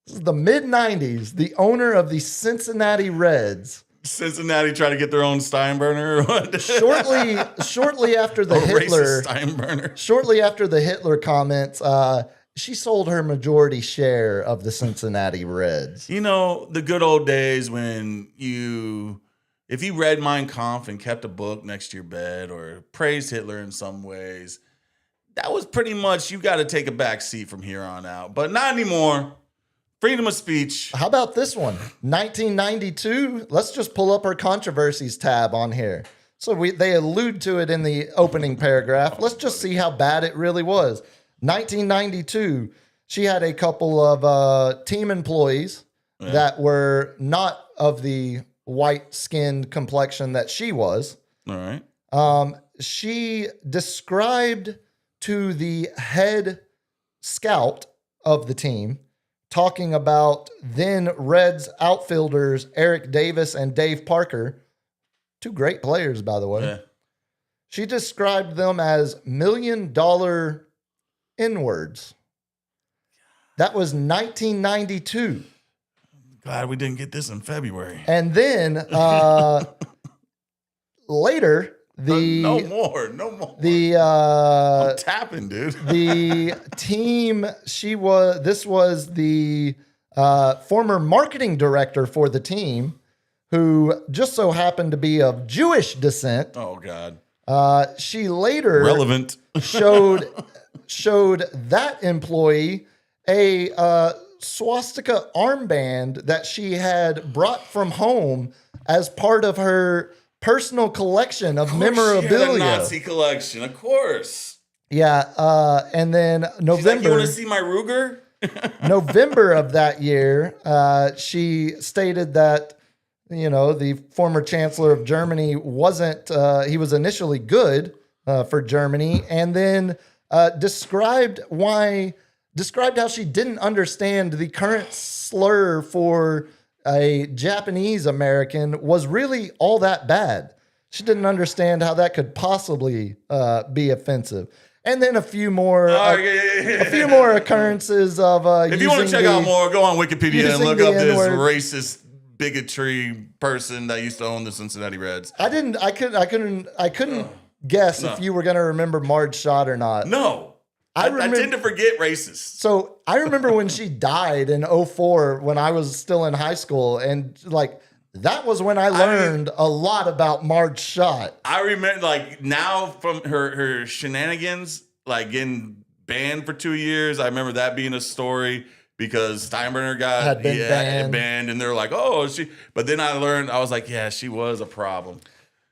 This is the mid-90s. The owner of the Cincinnati Reds. Cincinnati tried to get their own Steinbrenner or what? Shortly after the Hitler Steinbrenner. Shortly after the Hitler comments, she sold her majority share of the Cincinnati Reds. You know, the good old days when if you read Mein Kampf and kept a book next to your bed or praised Hitler in some ways, that was pretty much, you got to take a back seat from here on out. But not anymore. Freedom of speech. How about this one? 1992. Let's just pull up our controversies tab on here. So they allude to it in the opening paragraph. Let's just see how bad it really was. 1992, she had a couple of team employees that were not of the white-skinned complexion that she was. All right. She described to the head scout of the team, talking about then Reds outfielders Eric Davis and Dave Parker, 2 great players, by the way. Yeah. She described them as $1 million N-words. That was 1992. Glad we didn't get this in February. And then later, no more. I'm tapping, dude. The team this was the former marketing director for the team, who just so happened to be of Jewish descent. Oh God. She later relevant showed that employee a swastika armband that she had brought from home as part of her personal collection of memorabilia. She had a Nazi collection, of course. Yeah, and then November. She's like, you want to see my Ruger? November of that year, she stated that, the former chancellor of Germany wasn't. He was initially good for Germany, and then described how she didn't understand the current slur for a Japanese American was really all that bad. She didn't understand how that could possibly be offensive. And then a few more, yeah. a few more occurrences of. If you want to check out more, go on Wikipedia and using look the up this N-word. racist bigotry person that used to own the Cincinnati Reds. I couldn't guess if you were going to remember Marge Schott or not. No, I tend to forget racists. So I remember when she died in 2004 when I was still in high school, and like that was when I learned a lot about Marge Schott. I remember, like, now from her shenanigans, like getting banned for 2 years. I remember that being a story because Steinbrenner Had been banned. and they're like, oh, she. But then I learned, I was like, yeah, she was a problem.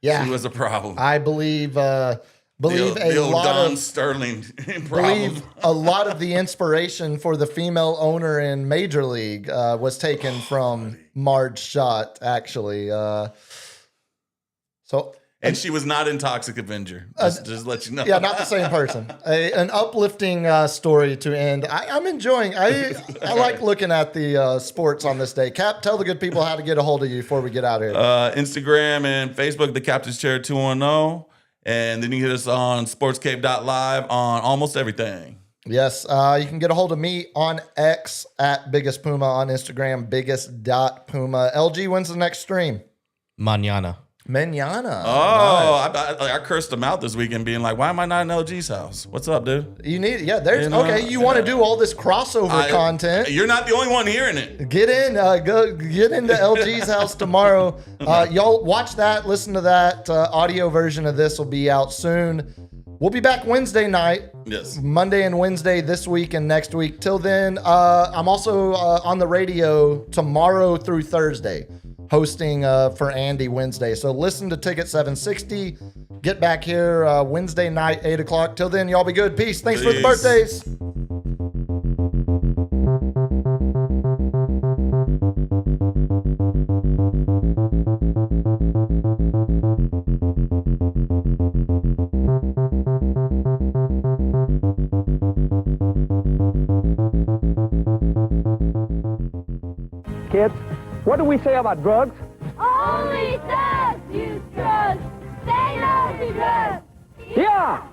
Yeah, She was a problem. I believe the old lot Don of Sterling problem. believe a lot of the inspiration for the female owner in Major League was taken from Marge Schott, actually. And she was not in Toxic Avenger. Just let you know. Yeah, not the same person. An uplifting story to end. I'm enjoying. I like looking at the sports on this day. Cap, tell the good people how to get a hold of you before we get out of here. Instagram and Facebook, The Captain's Chair 210. And then you can hit us on sportscape.live on almost everything. Yes, you can get a hold of me on X at Biggest Puma, on Instagram, biggest.puma. LG, when's the next stream? Mañana. Manana. Oh, I cursed him out this weekend being like, why am I not in LG's house? What's up, dude? You need, there's, You know, okay, you want to do all this crossover content. You're not the only one hearing it. Get in, go get into LG's house tomorrow. Y'all watch that, listen to that. Audio version of this will be out soon. We'll be back Wednesday night. Yes. Monday and Wednesday this week and next week. Till then, I'm also on the radio tomorrow through Thursday, hosting for Andy Wednesday. So listen to Ticket 760. Get back here Wednesday night, 8 o'clock. Till then, y'all be good. Peace. Thanks for the Peace. birthdays. Kids, what do we say about drugs? Only thugs use drugs. Say no to drugs. Yeah!